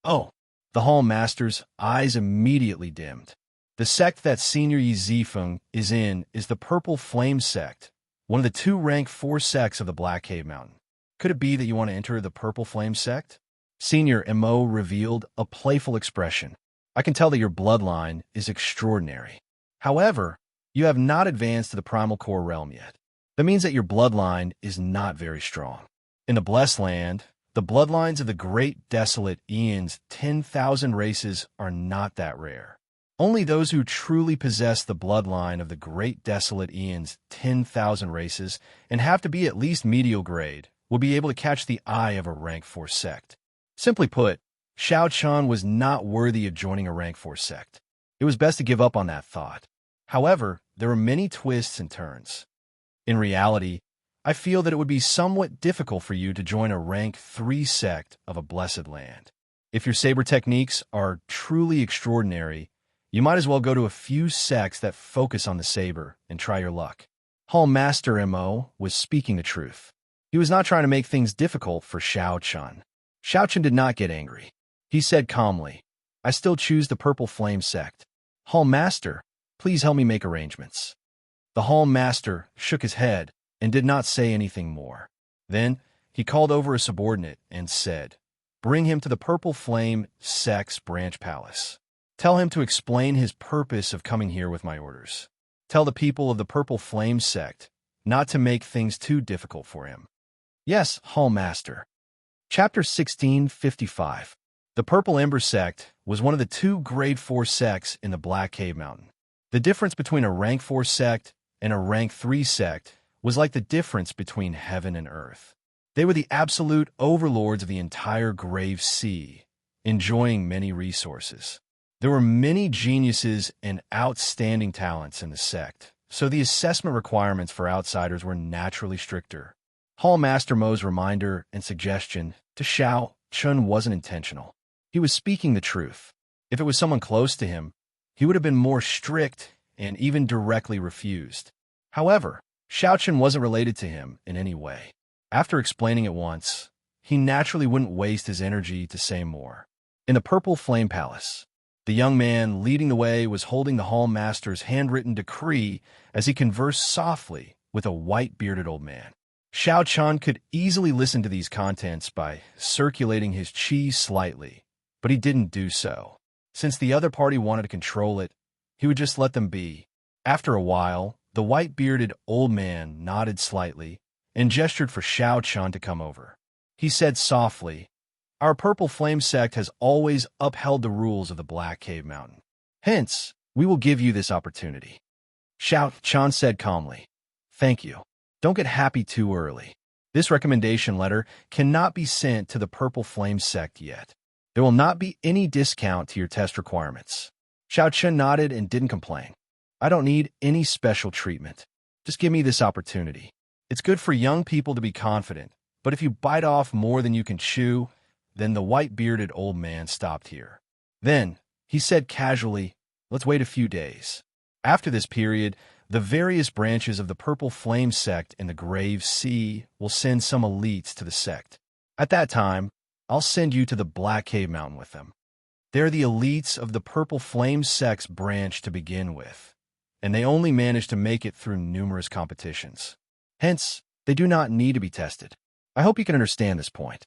"Oh." The Hall Master's eyes immediately dimmed. The sect that Senior Yi Zifeng is in is the Purple Flame sect, one of the 2 rank 4 sects of the Black Cave Mountain. "Could it be that you want to enter the Purple Flame sect?" Senior Mo revealed a playful expression. "I can tell that your bloodline is extraordinary. However, you have not advanced to the Primal Core realm yet. That means that your bloodline is not very strong. In the Blessed Land, the bloodlines of the Great Desolate Eon's 10,000 races are not that rare. Only those who truly possess the bloodline of the Great Desolate Eon's 10,000 races and have to be at least medial grade will be able to catch the eye of a rank 4 sect." Simply put, Xiao Chun was not worthy of joining a rank 4 sect. It was best to give up on that thought. However, there were many twists and turns. In reality, I feel that it would be somewhat difficult for you to join a rank 3 sect of a Blessed Land. If your saber techniques are truly extraordinary, you might as well go to a few sects that focus on the saber and try your luck. Hall Master Mo was speaking the truth. He was not trying to make things difficult for Xiao Chun. Xiao Chun did not get angry. He said calmly, "I still choose the Purple Flame sect. Hall Master, please help me make arrangements." The Hall Master shook his head and did not say anything more. Then he called over a subordinate and said, "Bring him to the Purple Flame sect's branch palace. Tell him to explain his purpose of coming here with my orders. Tell the people of the Purple Flame sect not to make things too difficult for him." "Yes, Hall Master." Chapter 1655. The Purple Ember sect was one of the 2 grade 4 sects in the Black Cave Mountain. The difference between a rank 4 sect and a rank 3 sect was like the difference between heaven and earth. They were the absolute overlords of the entire Grave Sea, enjoying many resources. There were many geniuses and outstanding talents in the sect, so the assessment requirements for outsiders were naturally stricter. Hall Master Mo's reminder and suggestion to Xiao Chun wasn't intentional. He was speaking the truth. If it was someone close to him, he would have been more strict and even directly refused. However, Xiao Chun wasn't related to him in any way. After explaining it once, he naturally wouldn't waste his energy to say more. In the Purple Flame Palace, the young man leading the way was holding the Hall Master's handwritten decree as he conversed softly with a white-bearded old man. Xiao Chun could easily listen to these contents by circulating his chi slightly, but he didn't do so. Since the other party wanted to control it, he would just let them be. After a while, the white-bearded old man nodded slightly and gestured for Xiao Chun to come over. He said softly, "Our Purple Flame sect has always upheld the rules of the Black Cave Mountain. Hence, we will give you this opportunity." Xiao Chun said calmly, "Thank you. Don't get happy too early. This recommendation letter cannot be sent to the Purple Flame sect yet. There will not be any discount to your test requirements." Xiao Chun nodded and didn't complain. "I don't need any special treatment. Just give me this opportunity. It's good for young people to be confident, but if you bite off more than you can chew," then the white-bearded old man stopped here. Then, he said casually, "Let's wait a few days. After this period, the various branches of the Purple Flame sect in the Grave Sea will send some elites to the sect. At that time, I'll send you to the Black Cave Mountain with them. They're the elites of the Purple Flame sect's branch to begin with, and they only manage to make it through numerous competitions. Hence, they do not need to be tested. I hope you can understand this point."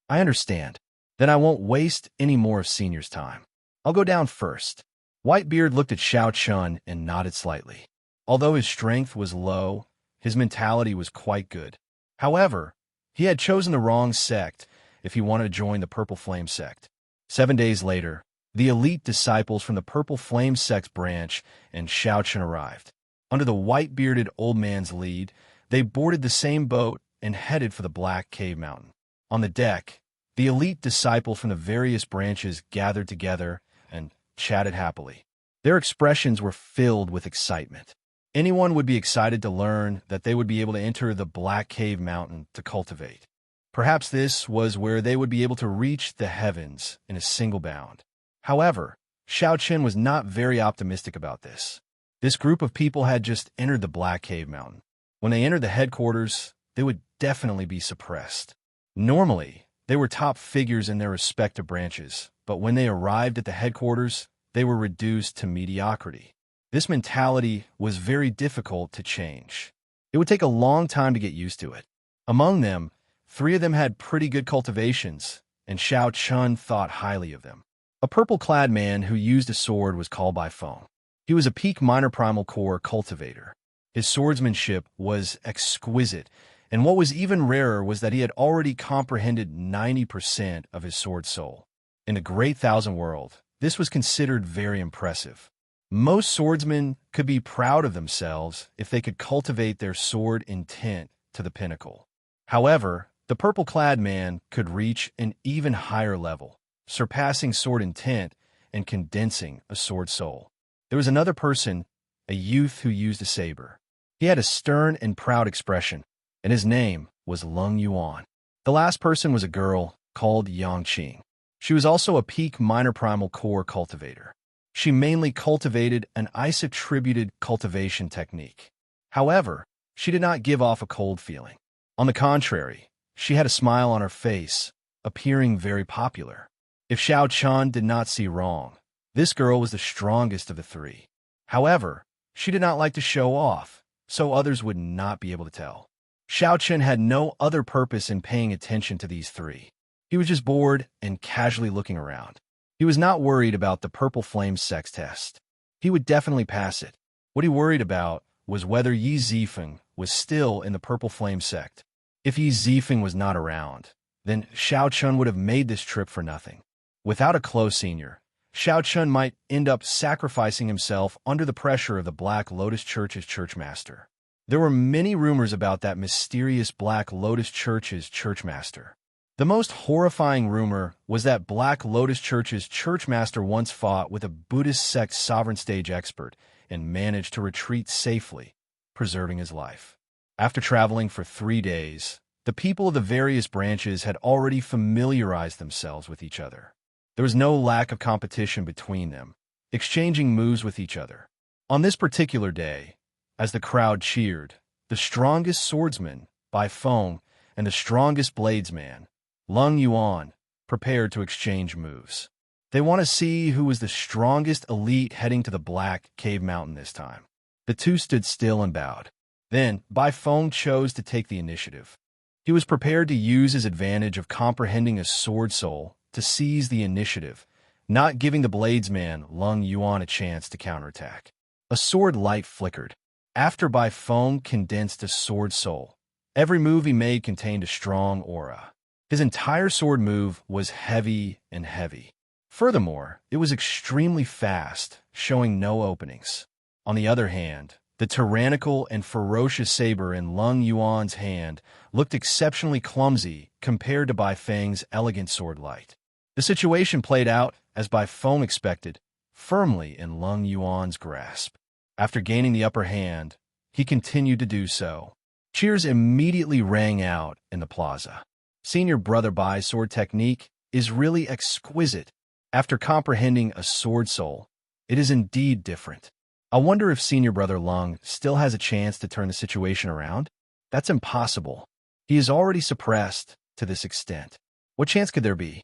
"I understand. Then I won't waste any more of Senior's time. I'll go down first." Whitebeard looked at Xiao Chun and nodded slightly. Although his strength was low, his mentality was quite good. However, he had chosen the wrong sect if he wanted to join the Purple Flame sect. 7 days later, the elite disciples from the Purple Flame sect branch and Shao Chen arrived. Under the white-bearded old man's lead, they boarded the same boat and headed for the Black Cave Mountain. On the deck, the elite disciples from the various branches gathered together and chatted happily. Their expressions were filled with excitement. Anyone would be excited to learn that they would be able to enter the Black Cave Mountain to cultivate. Perhaps this was where they would be able to reach the heavens in a single bound. However, Shao Chen was not very optimistic about this. This group of people had just entered the Black Cave Mountain. When they entered the headquarters, they would definitely be suppressed. Normally, they were top figures in their respective branches, but when they arrived at the headquarters, they were reduced to mediocrity. This mentality was very difficult to change. It would take a long time to get used to it. Among them, 3 of them had pretty good cultivations, and Shao Chen thought highly of them. A purple-clad man who used a sword was called Bai Feng. He was a peak minor primal core cultivator. His swordsmanship was exquisite, and what was even rarer was that he had already comprehended 90% of his sword soul. In the Great Thousand World, this was considered very impressive. Most swordsmen could be proud of themselves if they could cultivate their sword intent to the pinnacle. However, the purple-clad man could reach an even higher level, surpassing sword intent and condensing a sword soul. There was another person, a youth who used a saber. He had a stern and proud expression, and his name was Lung Yuan. The last person was a girl called Yang Qing. She was also a peak minor primal core cultivator. She mainly cultivated an ice-attributed cultivation technique. However, she did not give off a cold feeling. On the contrary, she had a smile on her face, appearing very popular. If Shao Chen did not see wrong, this girl was the strongest of the 3. However, she did not like to show off, so others would not be able to tell. Shao Chen had no other purpose in paying attention to these 3. He was just bored and casually looking around. He was not worried about the Purple Flame sex test. He would definitely pass it. What he worried about was whether Yi Zifeng was still in the Purple Flame sect. If Yi Zifeng was not around, then Shao Chen would have made this trip for nothing. Without a close senior, Shao Chen might end up sacrificing himself under the pressure of the Black Lotus Church's churchmaster. There were many rumors about that mysterious Black Lotus Church's churchmaster. The most horrifying rumor was that Black Lotus Church's churchmaster once fought with a Buddhist sect sovereign stage expert and managed to retreat safely, preserving his life. After traveling for 3 days, the people of the various branches had already familiarized themselves with each other. There was no lack of competition between them, exchanging moves with each other. On this particular day, as the crowd cheered, the strongest swordsman, Bai Feng, and the strongest bladesman, Lung Yuan, prepared to exchange moves. They want to see who was the strongest elite heading to the Black Cave Mountain this time. The 2 stood still and bowed. Then, Bai Feng chose to take the initiative. He was prepared to use his advantage of comprehending a sword soul to seize the initiative, not giving the bladesman Lung Yuan a chance to counterattack. A sword light flickered. After Bai Feng condensed a sword soul, every move he made contained a strong aura. His entire sword move was heavy and heavy. Furthermore, it was extremely fast, showing no openings. On the other hand, the tyrannical and ferocious saber in Lung Yuan's hand looked exceptionally clumsy compared to Bai Feng's elegant sword light. The situation played out, as Bai Feng expected, firmly in Lung Yuan's grasp. After gaining the upper hand, he continued to do so. Cheers immediately rang out in the plaza. Senior Brother Bai's sword technique is really exquisite. After comprehending a sword soul, it is indeed different. I wonder if Senior Brother Lung still has a chance to turn the situation around? That's impossible. He is already suppressed to this extent. What chance could there be?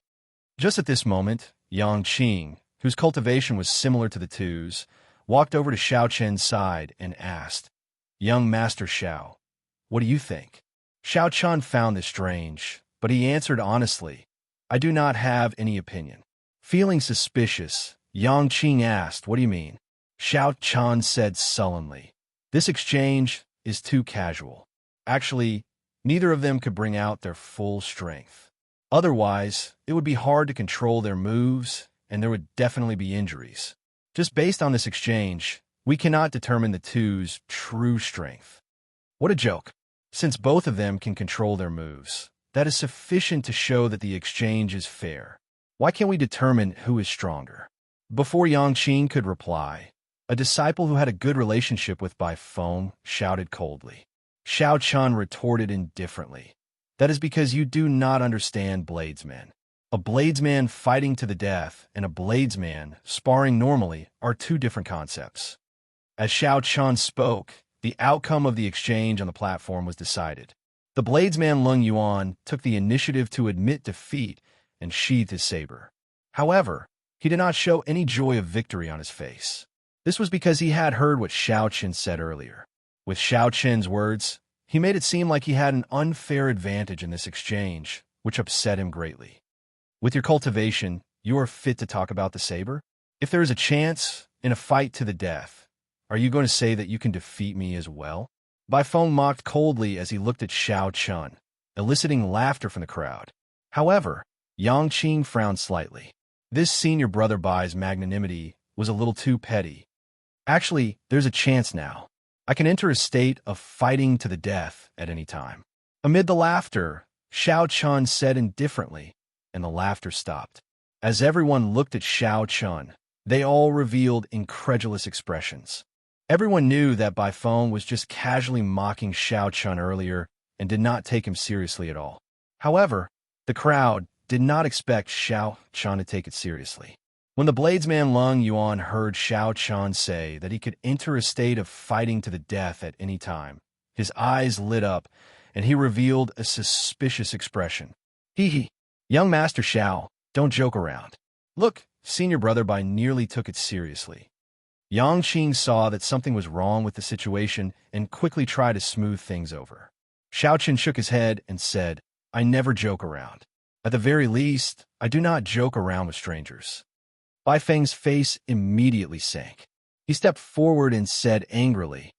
Just at this moment, Yang Qing, whose cultivation was similar to the 2's, walked over to Shao Chen's side and asked, "Young Master Shao, what do you think?" Shao Chen found this strange, but he answered honestly, "I do not have any opinion." Feeling suspicious, Yang Qing asked, "What do you mean?" Shao Chen said sullenly, This exchange is too casual. Actually, neither of them could bring out their full strength. Otherwise, it would be hard to control their moves, and there would definitely be injuries. Just based on this exchange, we cannot determine the two's true strength. What a joke. Since both of them can control their moves, that is sufficient to show that the exchange is fair. Why can't we determine who is stronger? Before Yang Qing could reply, a disciple who had a good relationship with Bai Feng shouted coldly. Xiao Chun retorted indifferently. That is because you do not understand bladesmen. A bladesman fighting to the death and a bladesman sparring normally are two different concepts. As Xiao Chun spoke, the outcome of the exchange on the platform was decided. The bladesman Lung Yuan took the initiative to admit defeat and sheathed his saber. However, he did not show any joy of victory on his face. This was because he had heard what Xiao Qin said earlier. With Xiao Qin's words, he made it seem like he had an unfair advantage in this exchange, which upset him greatly. With your cultivation, you are fit to talk about the saber? If there is a chance, in a fight to the death, are you going to say that you can defeat me as well? Bai Feng mocked coldly as he looked at Xiao Chun, eliciting laughter from the crowd. However, Yang Qing frowned slightly. This senior brother Bai's magnanimity was a little too petty. Actually, there's a chance now. I can enter a state of fighting to the death at any time. Amid the laughter, Xiao Chun said indifferently, and the laughter stopped. As everyone looked at Xiao Chun, they all revealed incredulous expressions. Everyone knew that Bai Feng was just casually mocking Xiao Chun earlier and did not take him seriously at all. However, the crowd did not expect Xiao Chun to take it seriously. When the bladesman Lung Yuan heard Xiao Chun say that he could enter a state of fighting to the death at any time, his eyes lit up and he revealed a suspicious expression. Hee hee, young Master Xiao, don't joke around. Look, senior brother Bai nearly took it seriously. Yang Qing saw that something was wrong with the situation and quickly tried to smooth things over. Xiao Qin shook his head and said, I never joke around. At the very least, I do not joke around with strangers. Bai Feng's face immediately sank. He stepped forward and said angrily,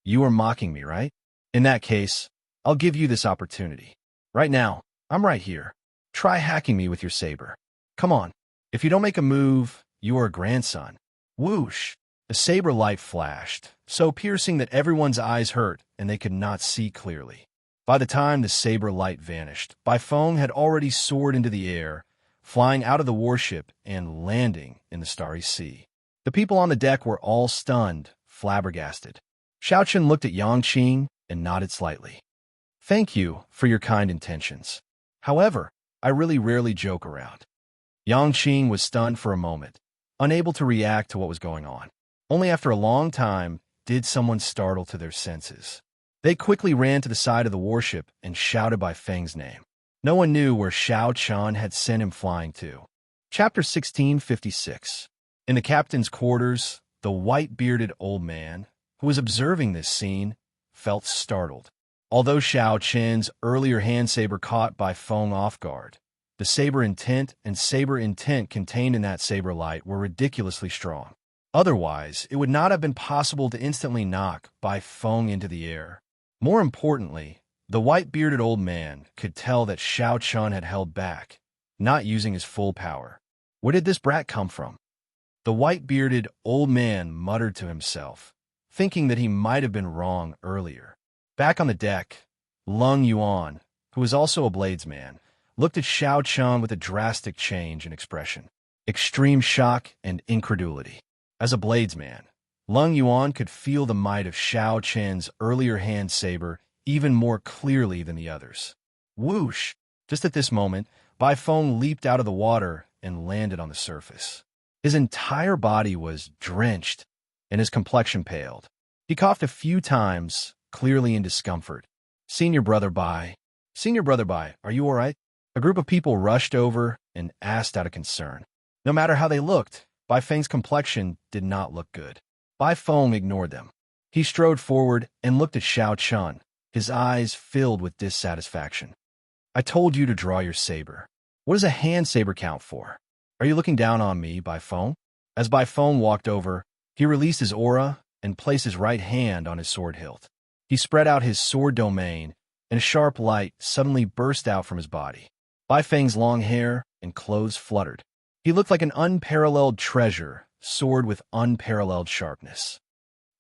You are mocking me, right? In that case, I'll give you this opportunity. Right now, I'm right here. Try hacking me with your saber. Come on. If you don't make a move, you are a grandson. Whoosh! The saber light flashed, so piercing that everyone's eyes hurt and they could not see clearly. By the time the saber light vanished, Bai Feng had already soared into the air, flying out of the warship and landing in the starry sea. The people on the deck were all stunned, flabbergasted. Xiao Qin looked at Yang Qing and nodded slightly. Thank you for your kind intentions. However, I really rarely joke around. Yang Qing was stunned for a moment, unable to react to what was going on. Only after a long time did someone startle to their senses. They quickly ran to the side of the warship and shouted Bai Feng's name. No one knew where Xiao Chun had sent him flying to. Chapter 1656. In the captain's quarters, the white-bearded old man, who was observing this scene, felt startled. Although Xiao Qin's earlier hand saber caught Bai Feng off guard, the saber intent and saber intent contained in that saber light were ridiculously strong. Otherwise, it would not have been possible to instantly knock Bai Feng into the air. More importantly, the white-bearded old man could tell that Xiao Chun had held back, not using his full power. Where did this brat come from? The white-bearded old man muttered to himself, thinking that he might have been wrong earlier. Back on the deck, Lung Yuan, who was also a bladesman, looked at Xiao Chun with a drastic change in expression. Extreme shock and incredulity. As a bladesman, Lung Yuan could feel the might of Xiao Qin's earlier hand saber even more clearly than the others. Whoosh! Just at this moment, Bai Feng leaped out of the water and landed on the surface. His entire body was drenched, and his complexion paled. He coughed a few times, clearly in discomfort. Senior brother Bai, are you all right? A group of people rushed over and asked out of concern. No matter how they looked, Bai Feng's complexion did not look good. Bai Feng ignored them. He strode forward and looked at Xiao Chun, his eyes filled with dissatisfaction. I told you to draw your saber. What does a hand saber count for? Are you looking down on me, Bai Feng? As Bai Feng walked over, he released his aura and placed his right hand on his sword hilt. He spread out his sword domain, and a sharp light suddenly burst out from his body. Bai Feng's long hair and clothes fluttered. He looked like an unparalleled treasure, sword with unparalleled sharpness.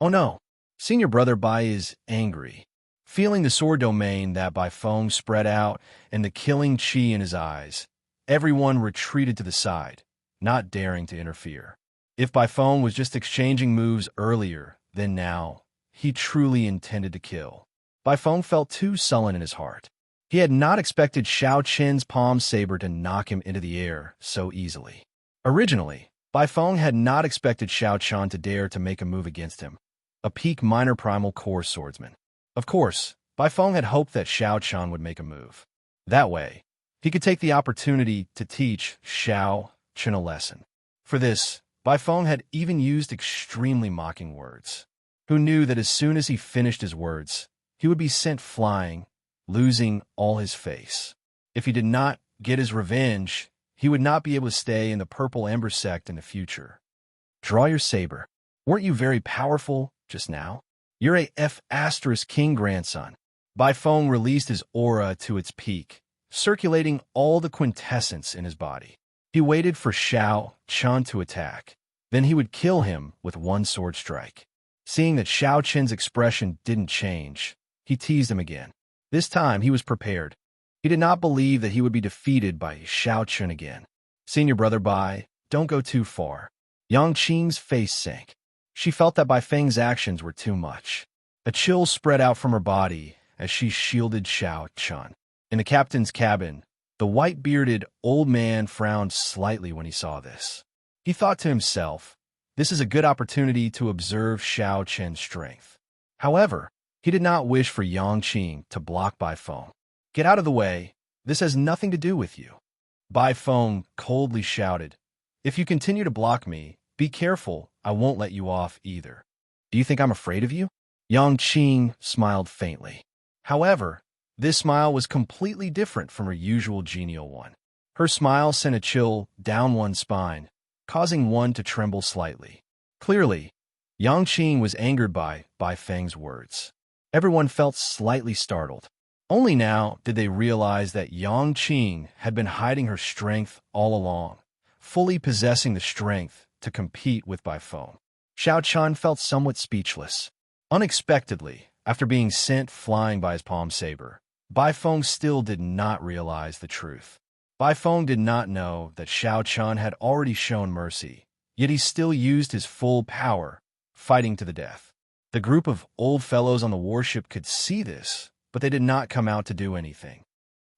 Oh no! Senior brother Bai is angry. Feeling the sword domain that Bai Feng spread out and the killing chi in his eyes, everyone retreated to the side, not daring to interfere. If Bai Feng was just exchanging moves earlier, then now, he truly intended to kill. Bai Feng felt too sullen in his heart. He had not expected Xiao Qin's palm saber to knock him into the air so easily. Originally, Bai Feng had not expected Xiao Qin to dare to make a move against him, a peak minor primal core swordsman. Of course, Bai Feng had hoped that Xiao Qin would make a move. That way, he could take the opportunity to teach Xiao Qin a lesson. For this, Bai Feng had even used extremely mocking words. Who knew that as soon as he finished his words, he would be sent flying, losing all his face. If he did not get his revenge, he would not be able to stay in the Purple Ember sect in the future. Draw your saber. Weren't you very powerful just now? You're a F*** grandson. Bai Feng released his aura to its peak, circulating all the quintessence in his body. He waited for Xiao Qin to attack. Then he would kill him with one sword strike. Seeing that Xiao Qin's expression didn't change, he teased him again. This time, he was prepared. He did not believe that he would be defeated by Xiao Qin again. Senior brother Bai, don't go too far. Yang Qing's face sank. She felt that Bai Feng's actions were too much. A chill spread out from her body as she shielded Xiao Qin. In the captain's cabin, the white-bearded old man frowned slightly when he saw this. He thought to himself, this is a good opportunity to observe Xiao Qin's strength. However, he did not wish for Yang Qing to block Bai Feng. Get out of the way. This has nothing to do with you. Bai Feng coldly shouted, if you continue to block me, be careful, I won't let you off either. Do you think I'm afraid of you? Yang Qing smiled faintly. However, this smile was completely different from her usual genial one. Her smile sent a chill down one's spine, causing one to tremble slightly. Clearly, Yang Qing was angered by Bai Feng's words. Everyone felt slightly startled. Only now did they realize that Yang Qing had been hiding her strength all along, fully possessing the strength to compete with Bai Feng. Xiao Qin felt somewhat speechless. Unexpectedly, after being sent flying by his palm saber, Bai Feng still did not realize the truth. Bai Feng did not know that Xiao Qin had already shown mercy, yet he still used his full power, fighting to the death. The group of old fellows on the warship could see this, but they did not come out to do anything.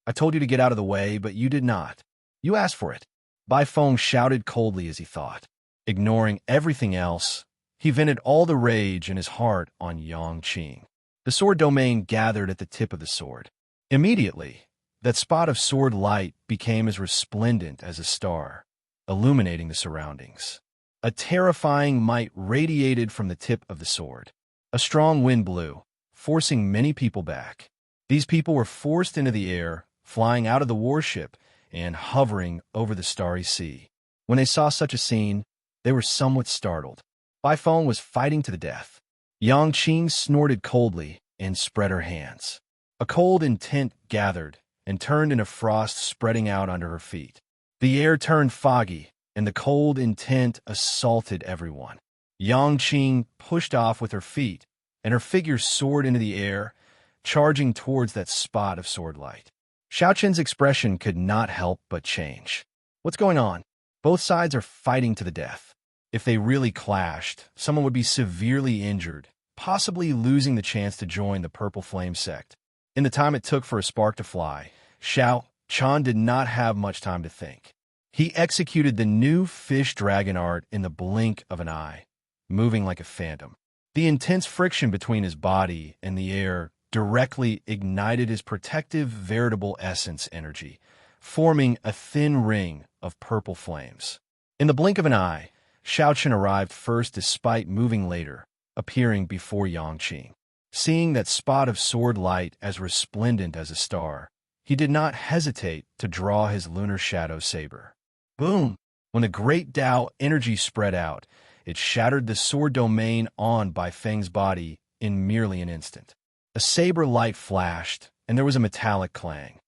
I told you to get out of the way, but you did not. You asked for it. Bai Feng shouted coldly as he thought. Ignoring everything else, he vented all the rage in his heart on Yang Qing. The sword domain gathered at the tip of the sword. Immediately, that spot of sword light became as resplendent as a star, illuminating the surroundings. A terrifying might radiated from the tip of the sword. A strong wind blew, forcing many people back. These people were forced into the air, flying out of the warship and hovering over the starry sea. When they saw such a scene, they were somewhat startled. Bai Feng was fighting to the death. Yang Qing snorted coldly and spread her hands. A cold intent gathered and turned into frost spreading out under her feet. The air turned foggy, and the cold intent assaulted everyone. Yang Qing pushed off with her feet, and her figure soared into the air, charging towards that spot of sword light. Xiao Qin's expression could not help but change. What's going on? Both sides are fighting to the death. If they really clashed, someone would be severely injured, possibly losing the chance to join the Purple Flame sect. In the time it took for a spark to fly, Xiao Qin did not have much time to think. He executed the new fish dragon art in the blink of an eye, moving like a phantom. The intense friction between his body and the air directly ignited his protective veritable essence energy, forming a thin ring of purple flames. In the blink of an eye, Xiao Qin arrived first despite moving later, appearing before Yang Qing. Seeing that spot of sword light as resplendent as a star, he did not hesitate to draw his lunar shadow saber. Boom! When the great Tao energy spread out, It shattered the sword domain on Bai Feng's body in merely an instant. A saber light flashed, and there was a metallic clang.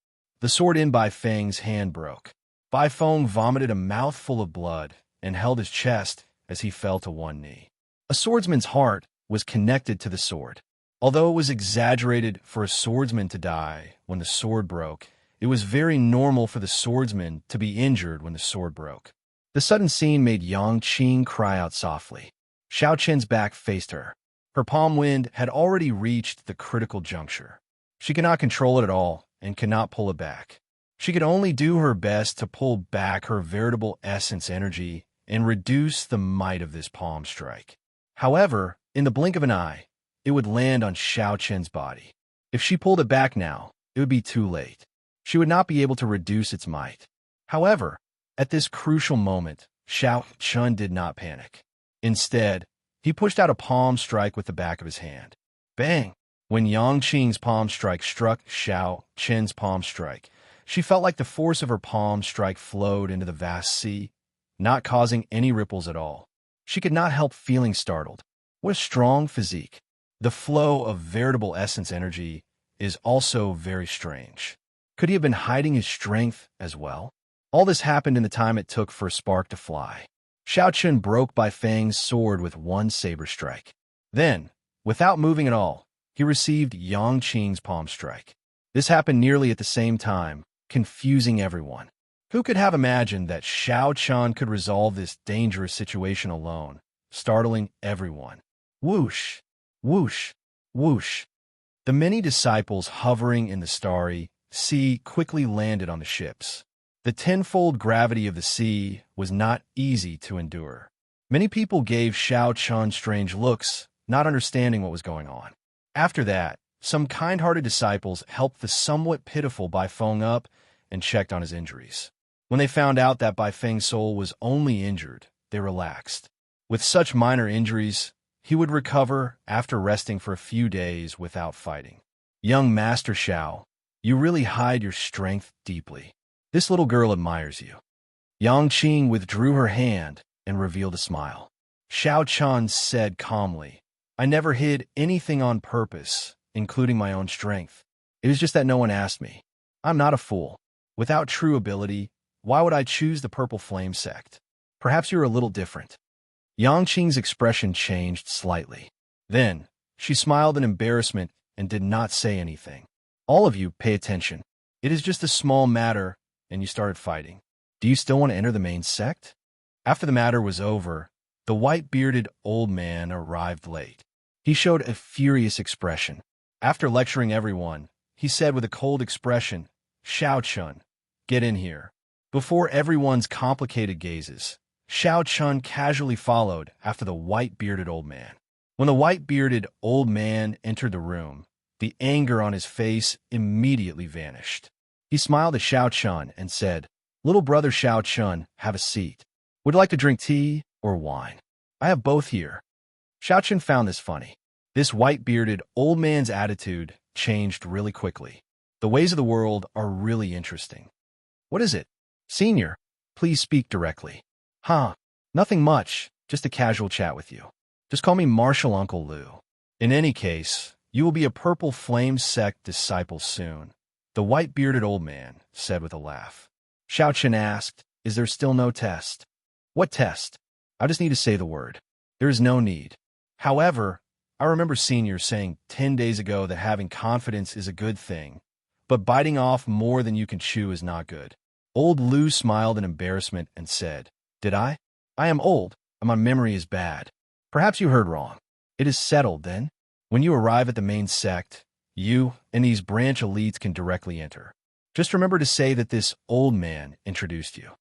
The sword in Bai Feng's hand broke. Bai Feng vomited a mouthful of blood and held his chest as he fell to one knee. A swordsman's heart was connected to the sword. Although it was exaggerated for a swordsman to die when the sword broke, it was very normal for the swordsman to be injured when the sword broke. The sudden scene made Yang Qing cry out softly. Xiao Chen's back faced her. Her palm wind had already reached the critical juncture. She could not control it at all and could not pull it back. She could only do her best to pull back her veritable essence energy and reduce the might of this palm strike. However, in the blink of an eye, it would land on Xiao Chen's body. If she pulled it back now, it would be too late. She would not be able to reduce its might. However, at this crucial moment, Xiao Chen did not panic. Instead, he pushed out a palm strike with the back of his hand. Bang! When Yang Qing's palm strike struck Xiao Chen's palm strike, she felt like the force of her palm strike flowed into the vast sea, not causing any ripples at all. She could not help feeling startled. What a strong physique. The flow of veritable essence energy is also very strange. Could he have been hiding his strength as well? All this happened in the time it took for a spark to fly. Xiao Chen broke Bai Feng's sword with one saber strike. Then, without moving at all, he received Yang Qing's palm strike. This happened nearly at the same time, confusing everyone. Who could have imagined that Xiao Chen could resolve this dangerous situation alone, startling everyone? Whoosh! Whoosh! Whoosh! The many disciples hovering in the starry sea quickly landed on the ships. The tenfold gravity of the sea was not easy to endure. Many people gave Xiao Chen strange looks, not understanding what was going on. After that, some kind-hearted disciples helped the somewhat pitiful Bai Feng up and checked on his injuries. When they found out that Bai Feng's soul was only injured, they relaxed. With such minor injuries, he would recover after resting for a few days without fighting. Young Master Xiao, you really hide your strength deeply. This little girl admires you. Yang Qing withdrew her hand and revealed a smile. Xiao Chen said calmly, I never hid anything on purpose, including my own strength. It was just that no one asked me. I'm not a fool. Without true ability, why would I choose the Purple Flame sect? Perhaps you're a little different. Yang Qing's expression changed slightly. Then, she smiled in embarrassment and did not say anything. All of you, pay attention. It is just a small matter, and you started fighting. Do you still want to enter the main sect? After the matter was over, the white-bearded old man arrived late. He showed a furious expression. After lecturing everyone, he said with a cold expression, Xiao Chen, get in here. Before everyone's complicated gazes, Xiao Chen casually followed after the white-bearded old man. When the white-bearded old man entered the room, the anger on his face immediately vanished. He smiled at Xiao Chen and said, Little brother Xiao Chen, have a seat. Would you like to drink tea or wine? I have both here. Xiao Chen found this funny. This white-bearded old man's attitude changed really quickly. The ways of the world are really interesting. What is it? Senior, please speak directly. Huh, nothing much, just a casual chat with you. Just call me Martial Uncle Lou. In any case, you will be a Purple Flame sect disciple soon, the white-bearded old man said with a laugh. Xiao Chen asked, Is there still no test? What test? I just need to say the word. There is no need. However, I remember Senior saying 10 days ago that having confidence is a good thing, but biting off more than you can chew is not good. Old Lou smiled in embarrassment and said, Did I? I am old, and my memory is bad. Perhaps you heard wrong. It is settled, then. When you arrive at the main sect, you and these branch elites can directly enter. Just remember to say that this old man introduced you.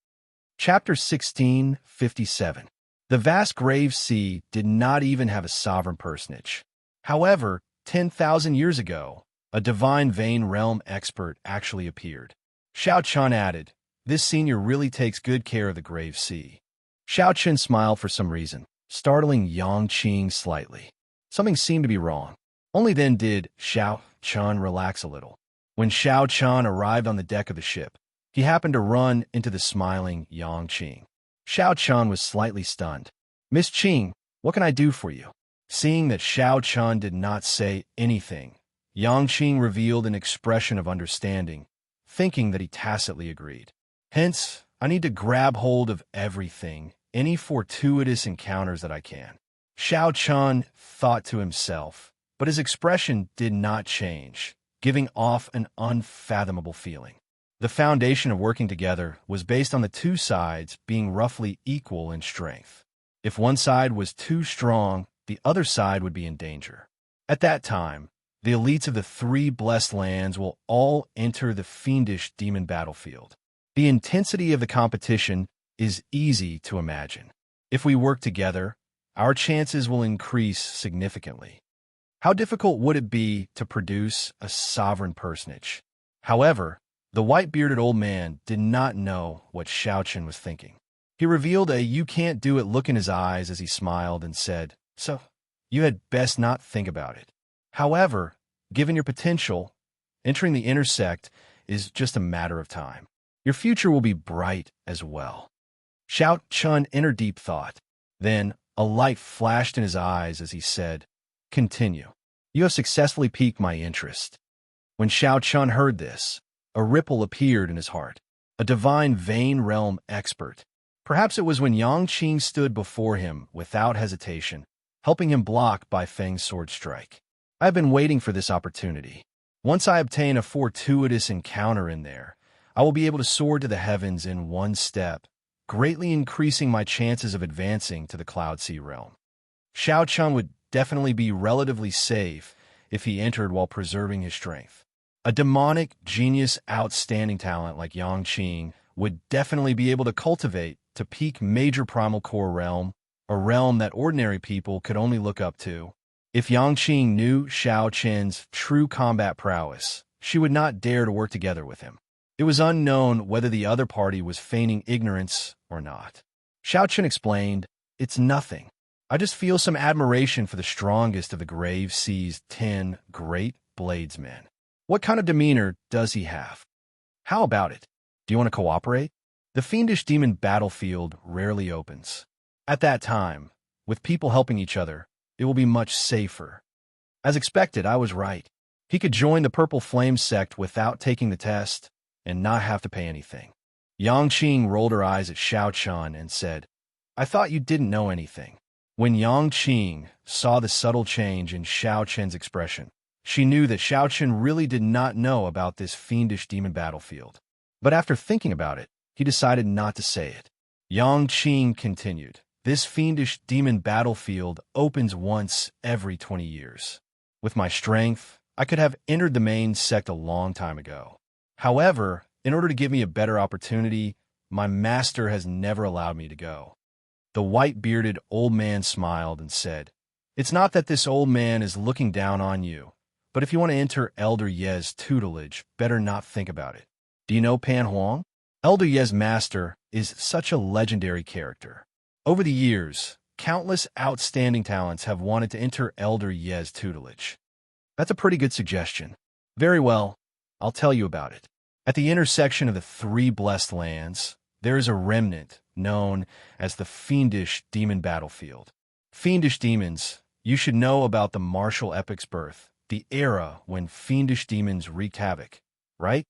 Chapter 1657. The vast grave sea did not even have a sovereign personage. However, 10,000 years ago, a divine vein realm expert actually appeared. Xiao Chen added, This senior really takes good care of the grave sea. Xiao Chen smiled for some reason, startling Yang Qing slightly. Something seemed to be wrong. Only then did Xiao Chen relax a little. When Xiao Chen arrived on the deck of the ship, he happened to run into the smiling Yang Qing. Xiao Chen was slightly stunned. Miss Qing, what can I do for you? Seeing that Xiao Chun did not say anything, Yang Qing revealed an expression of understanding, thinking that he tacitly agreed. Hence, I need to grab hold of everything, any fortuitous encounters that I can. Xiao Chun thought to himself, but his expression did not change, giving off an unfathomable feeling. The foundation of working together was based on the two sides being roughly equal in strength. If one side was too strong, the other side would be in danger. At that time, the elites of the three blessed lands will all enter the fiendish demon battlefield. The intensity of the competition is easy to imagine. If we work together, our chances will increase significantly. How difficult would it be to produce a sovereign personage? However, the white-bearded old man did not know what Xiao Chen was thinking. He revealed a you-can't-do-it look in his eyes as he smiled and said, "So, you had best not think about it. However, given your potential, entering the intersect is just a matter of time. Your future will be bright as well." Xiao Chun entered deep thought. Then, a light flashed in his eyes as he said, "Continue. You have successfully piqued my interest." When Xiao Chun heard this, a ripple appeared in his heart. A divine vein realm expert. Perhaps it was when Yang Qing stood before him without hesitation, helping him block Bai Feng's sword strike. I have been waiting for this opportunity. Once I obtain a fortuitous encounter in there, I will be able to soar to the heavens in one step, greatly increasing my chances of advancing to the Cloud Sea realm. Xiao Chun would definitely be relatively safe if he entered while preserving his strength. A demonic, genius, outstanding talent like Yang Qing would definitely be able to cultivate to peak major primal core realm, a realm that ordinary people could only look up to. If Yang Qing knew Xiao Chen's true combat prowess, she would not dare to work together with him. It was unknown whether the other party was feigning ignorance or not. Xiao Chen explained, "It's nothing. I just feel some admiration for the strongest of the Grave Sea's 10 great bladesmen. What kind of demeanor does he have? How about it? Do you want to cooperate?" The fiendish demon battlefield rarely opens. At that time, with people helping each other, it will be much safer. As expected, I was right. He could join the Purple Flame sect without taking the test and not have to pay anything. Yang Qing rolled her eyes at Xiao Chun and said, "I thought you didn't know anything." When Yang Qing saw the subtle change in Xiao Chen's expression, she knew that Xiao Chen really did not know about this fiendish demon battlefield. But after thinking about it, he decided not to say it. Yang Qing continued, "This fiendish demon battlefield opens once every 20 years. With my strength, I could have entered the main sect a long time ago. However, in order to give me a better opportunity, my master has never allowed me to go." The white-bearded old man smiled and said, "It's not that this old man is looking down on you, but if you want to enter Elder Ye's tutelage, better not think about it. Do you know Pan Huang? Elder Ye's master is such a legendary character. Over the years, countless outstanding talents have wanted to enter Elder Ye's tutelage." "That's a pretty good suggestion. Very well, I'll tell you about it. At the intersection of the three blessed lands, there is a remnant known as the fiendish demon battlefield. Fiendish demons, you should know about the martial epic's birth, the era when fiendish demons wreaked havoc, right?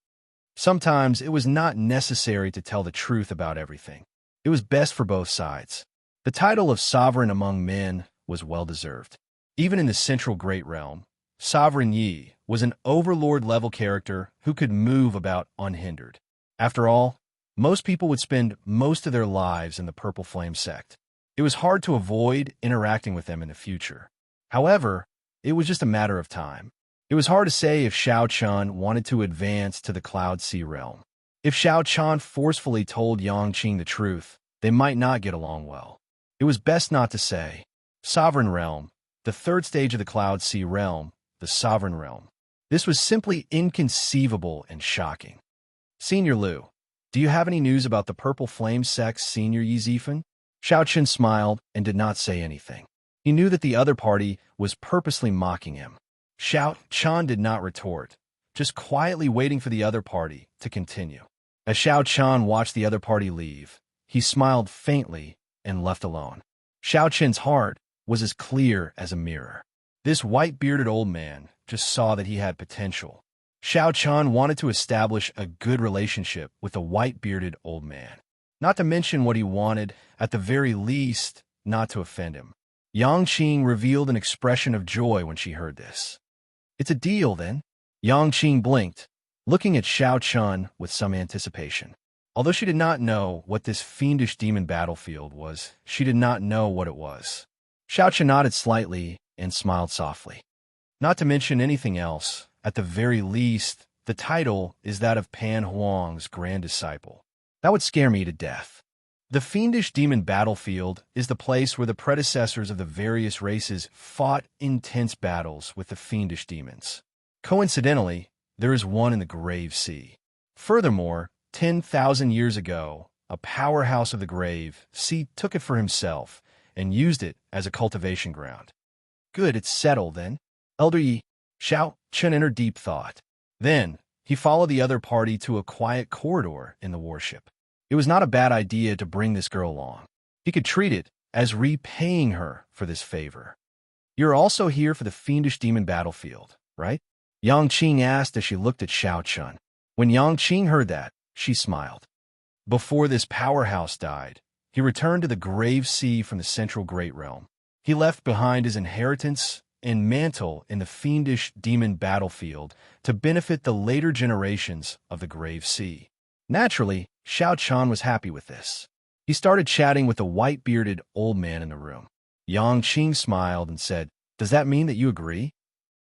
Sometimes it was not necessary to tell the truth about everything. It was best for both sides. The title of sovereign among men was well-deserved. Even in the central great realm, Sovereign Yi was an overlord-level character who could move about unhindered. After all, most people would spend most of their lives in the Purple Flame sect. It was hard to avoid interacting with them in the future. However, it was just a matter of time. It was hard to say if Xiao Chun wanted to advance to the Cloud Sea realm. If Xiao Chun forcefully told Yang Qing the truth, they might not get along well. It was best not to say. Sovereign realm, the third stage of the Cloud Sea realm, the sovereign realm. This was simply inconceivable and shocking. "Senior Liu, do you have any news about the Purple Flame sect's Senior Yi Zifen?" Xiao Chen smiled and did not say anything. He knew that the other party was purposely mocking him. Xiao Chun did not retort, just quietly waiting for the other party to continue. As Xiao Chun watched the other party leave, he smiled faintly and left alone. Xiao Chen's heart was as clear as a mirror. This white-bearded old man just saw that he had potential. Xiao Chen wanted to establish a good relationship with the white-bearded old man. Not to mention what he wanted, at the very least, not to offend him. Yang Qing revealed an expression of joy when she heard this. "It's a deal, then?" Yang Qing blinked, looking at Xiao Chen with some anticipation. Although she did not know what this fiendish demon battlefield was, she did not know what it was. Xiao Chen nodded slightly and smiled softly. "Not to mention anything else, at the very least, the title is that of Pan Huang's grand disciple. That would scare me to death." The fiendish demon battlefield is the place where the predecessors of the various races fought intense battles with the fiendish demons. Coincidentally, there is one in the Grave Sea. Furthermore, 10,000 years ago, a powerhouse of the Grave Sea took it for himself and used it as a cultivation ground. "Good, it's settled, then." Elder Yi, Xiao Chen entered deep thought. Then, he followed the other party to a quiet corridor in the warship. It was not a bad idea to bring this girl along. He could treat it as repaying her for this favor. "You're also here for the fiendish demon battlefield, right?" Yang Qing asked as she looked at Xiao Chen. When Yang Qing heard that, she smiled. Before this powerhouse died, he returned to the Grave Sea from the Central Great Realm. He left behind his inheritance and mantle in the fiendish demon battlefield to benefit the later generations of the Grave Sea. Naturally, Xiao Chen was happy with this. He started chatting with the white-bearded old man in the room. Yang Qing smiled and said, "Does that mean that you agree?"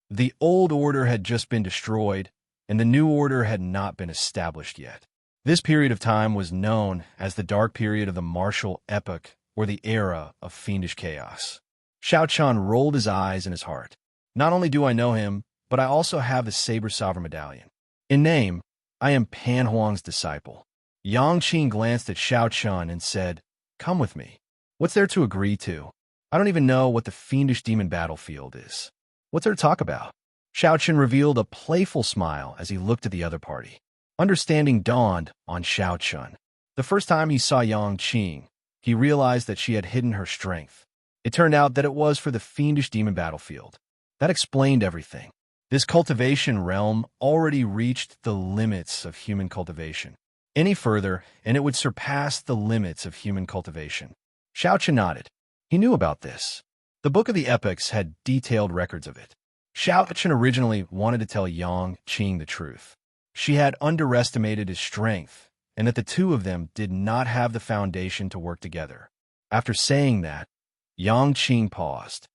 The old order had just been destroyed, and the new order had not been established yet. This period of time was known as the dark period of the martial epoch, or the era of fiendish chaos. Xiao Chen rolled his eyes in his heart. "Not only do I know him, but I also have the Saber Sovereign Medallion. In name, I am Pan Huang's disciple." Yang Qing glanced at Xiao Chen and said, "Come with me." "What's there to agree to? I don't even know what the fiendish demon battlefield is. What's there to talk about?" Xiao Chen revealed a playful smile as he looked at the other party. Understanding dawned on Xiao Chen. The first time he saw Yang Qing, he realized that she had hidden her strength. It turned out that it was for the fiendish demon battlefield. That explained everything. This cultivation realm already reached the limits of human cultivation. Any further, and it would surpass the limits of human cultivation. Xiao Chen nodded. He knew about this. The Book of the Epochs had detailed records of it. Xiao Chen originally wanted to tell Yang Qing the truth. She had underestimated his strength, and that the two of them did not have the foundation to work together. After saying that, Yang Qing paused.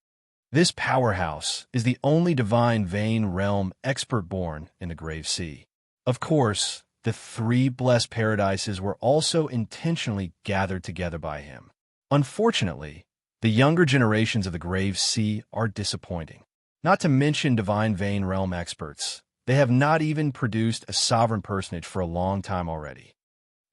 This powerhouse is the only divine vein realm expert born in the Grave Sea. Of course, the three blessed paradises were also intentionally gathered together by him. Unfortunately, the younger generations of the Grave Sea are disappointing. Not to mention divine vein realm experts, they have not even produced a sovereign personage for a long time already.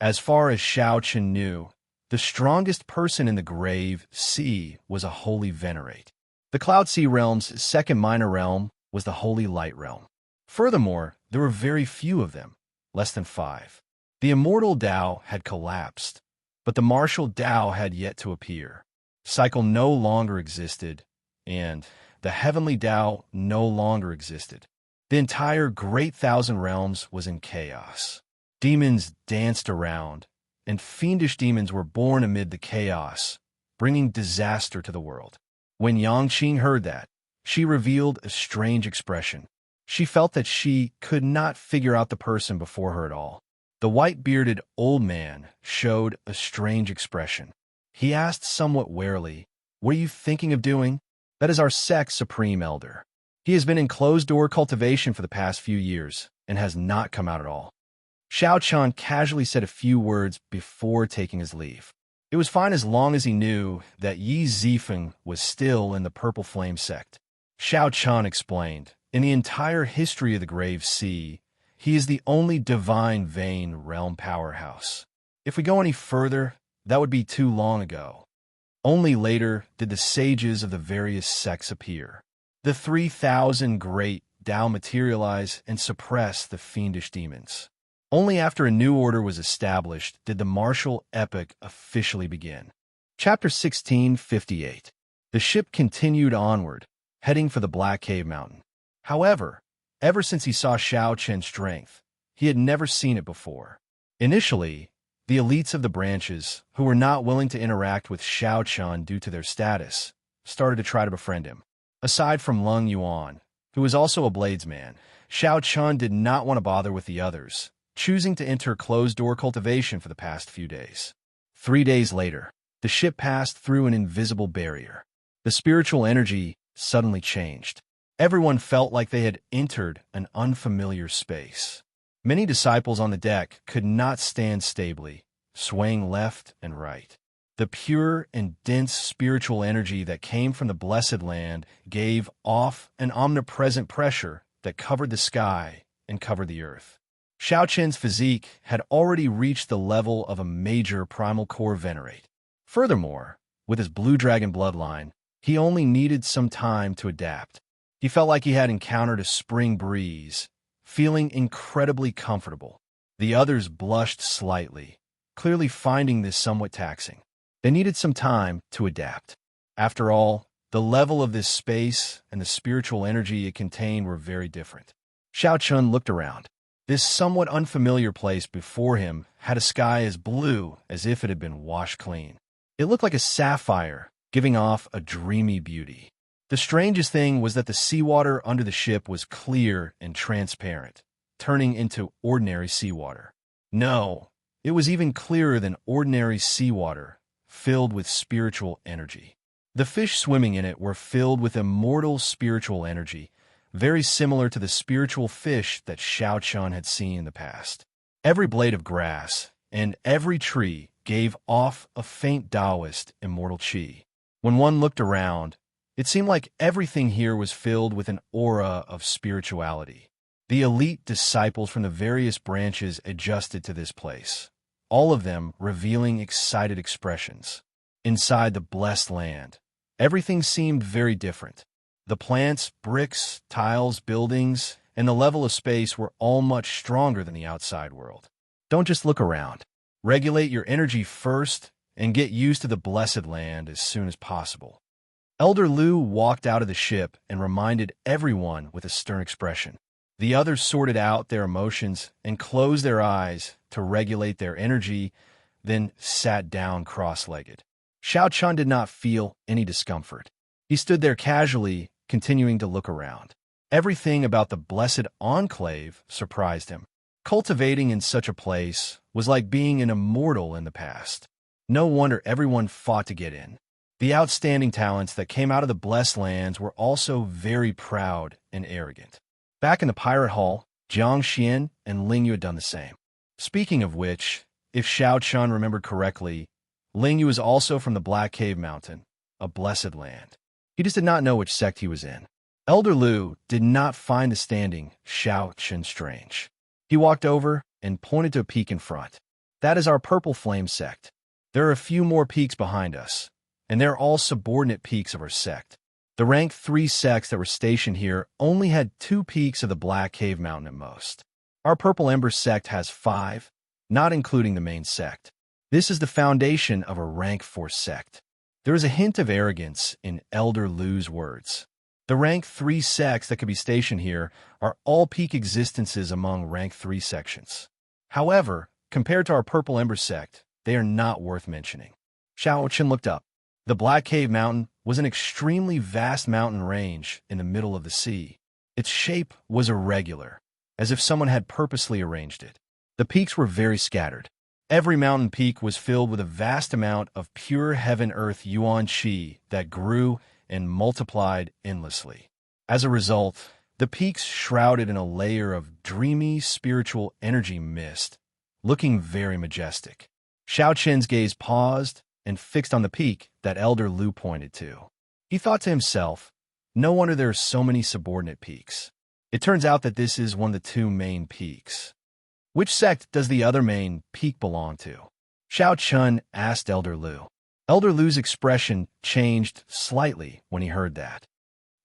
As far as Xiao Chen knew, the strongest person in the Grave Sea was a holy venerate. The Cloud Sea realm's second minor realm was the Holy Light realm. Furthermore, there were very few of them, less than 5. The Immortal Tao had collapsed, but the Martial Tao had yet to appear. Cycle no longer existed, and the Heavenly Tao no longer existed. The entire Great Thousand Realms was in chaos. Demons danced around, and fiendish demons were born amid the chaos, bringing disaster to the world. When Yang Qing heard that, she revealed a strange expression. She felt that she could not figure out the person before her at all. The white-bearded old man showed a strange expression. He asked somewhat warily, "What are you thinking of doing?" "That is our sect's supreme elder. He has been in closed-door cultivation for the past few years and has not come out at all." Xiao Chen casually said a few words before taking his leave. It was fine as long as he knew that Yi Zifeng was still in the Purple Flame sect. Xiao Chen explained, in the entire history of the Grave Sea, he is the only divine vein realm powerhouse. If we go any further, that would be too long ago. Only later did the sages of the various sects appear. The 3,000 great Tao materialize and suppress the fiendish demons. Only after a new order was established did the martial epoch officially begin. Chapter 1658. The ship continued onward, heading for the Black Cave Mountain. However, ever since he saw Xiao Chen's strength, he had never seen it before. Initially, the elites of the branches, who were not willing to interact with Xiao Chen due to their status, started to try to befriend him. Aside from Lung Yuan, who was also a bladesman, Xiao Chen did not want to bother with the others, choosing to enter closed-door cultivation for the past few days. 3 days later, the ship passed through an invisible barrier. The spiritual energy suddenly changed. Everyone felt like they had entered an unfamiliar space. Many disciples on the deck could not stand stably, swaying left and right. The pure and dense spiritual energy that came from the blessed land gave off an omnipresent pressure that covered the sky and covered the earth. Xiao Chen's physique had already reached the level of a major primal core venerate. Furthermore, with his blue dragon bloodline, he only needed some time to adapt. He felt like he had encountered a spring breeze, feeling incredibly comfortable. The others blushed slightly, clearly finding this somewhat taxing. They needed some time to adapt. After all, the level of this space and the spiritual energy it contained were very different. Xiao Chun looked around. This somewhat unfamiliar place before him had a sky as blue as if it had been washed clean. It looked like a sapphire, giving off a dreamy beauty. The strangest thing was that the seawater under the ship was clear and transparent, turning into ordinary seawater. No, it was even clearer than ordinary seawater, filled with spiritual energy. The fish swimming in it were filled with immortal spiritual energy, very similar to the spiritual fish that Xiao Chun had seen in the past. Every blade of grass and every tree gave off a faint Taoist immortal qi. When one looked around, it seemed like everything here was filled with an aura of spirituality. The elite disciples from the various branches adjusted to this place, all of them revealing excited expressions. Inside the blessed land, everything seemed very different. The plants, bricks, tiles, buildings, and the level of space were all much stronger than the outside world. Don't just look around. Regulate your energy first and get used to the blessed land as soon as possible. Elder Lu walked out of the ship and reminded everyone with a stern expression. The others sorted out their emotions and closed their eyes to regulate their energy, then sat down cross-legged. Xiao Chun did not feel any discomfort. He stood there casually, continuing to look around. Everything about the blessed enclave surprised him. Cultivating in such a place was like being an immortal in the past. No wonder everyone fought to get in. The outstanding talents that came out of the blessed lands were also very proud and arrogant. Back in the pirate hall, Jiang Xian and Ling Yu had done the same. Speaking of which, if Xiao Chun remembered correctly, Ling Yu was also from the Black Cave Mountain, a blessed land. He just did not know which sect he was in. Elder Lu did not find the standing Xiao Chun strange. He walked over and pointed to a peak in front. That is our Purple Flame sect. There are a few more peaks behind us, and they're all subordinate peaks of our sect. The rank 3 sects that were stationed here only had 2 peaks of the Black Cave Mountain at most. Our Purple Ember sect has 5, not including the main sect. This is the foundation of a rank 4 sect. There is a hint of arrogance in Elder Lu's words. The rank 3 sects that could be stationed here are all peak existences among rank 3 sections. However, compared to our Purple Ember sect, they are not worth mentioning. Xiao Chen looked up. The Black Cave Mountain was an extremely vast mountain range in the middle of the sea. Its shape was irregular, as if someone had purposely arranged it. The peaks were very scattered. Every mountain peak was filled with a vast amount of pure heaven-earth yuan qi that grew and multiplied endlessly. As a result, the peaks shrouded in a layer of dreamy spiritual energy mist, looking very majestic. Xiao Chen's gaze paused and fixed on the peak that Elder Lu pointed to. He thought to himself, no wonder there are so many subordinate peaks. It turns out that this is one of the 2 main peaks. Which sect does the other main peak belong to? Xiao Chun asked Elder Lu. Elder Lu's expression changed slightly when he heard that.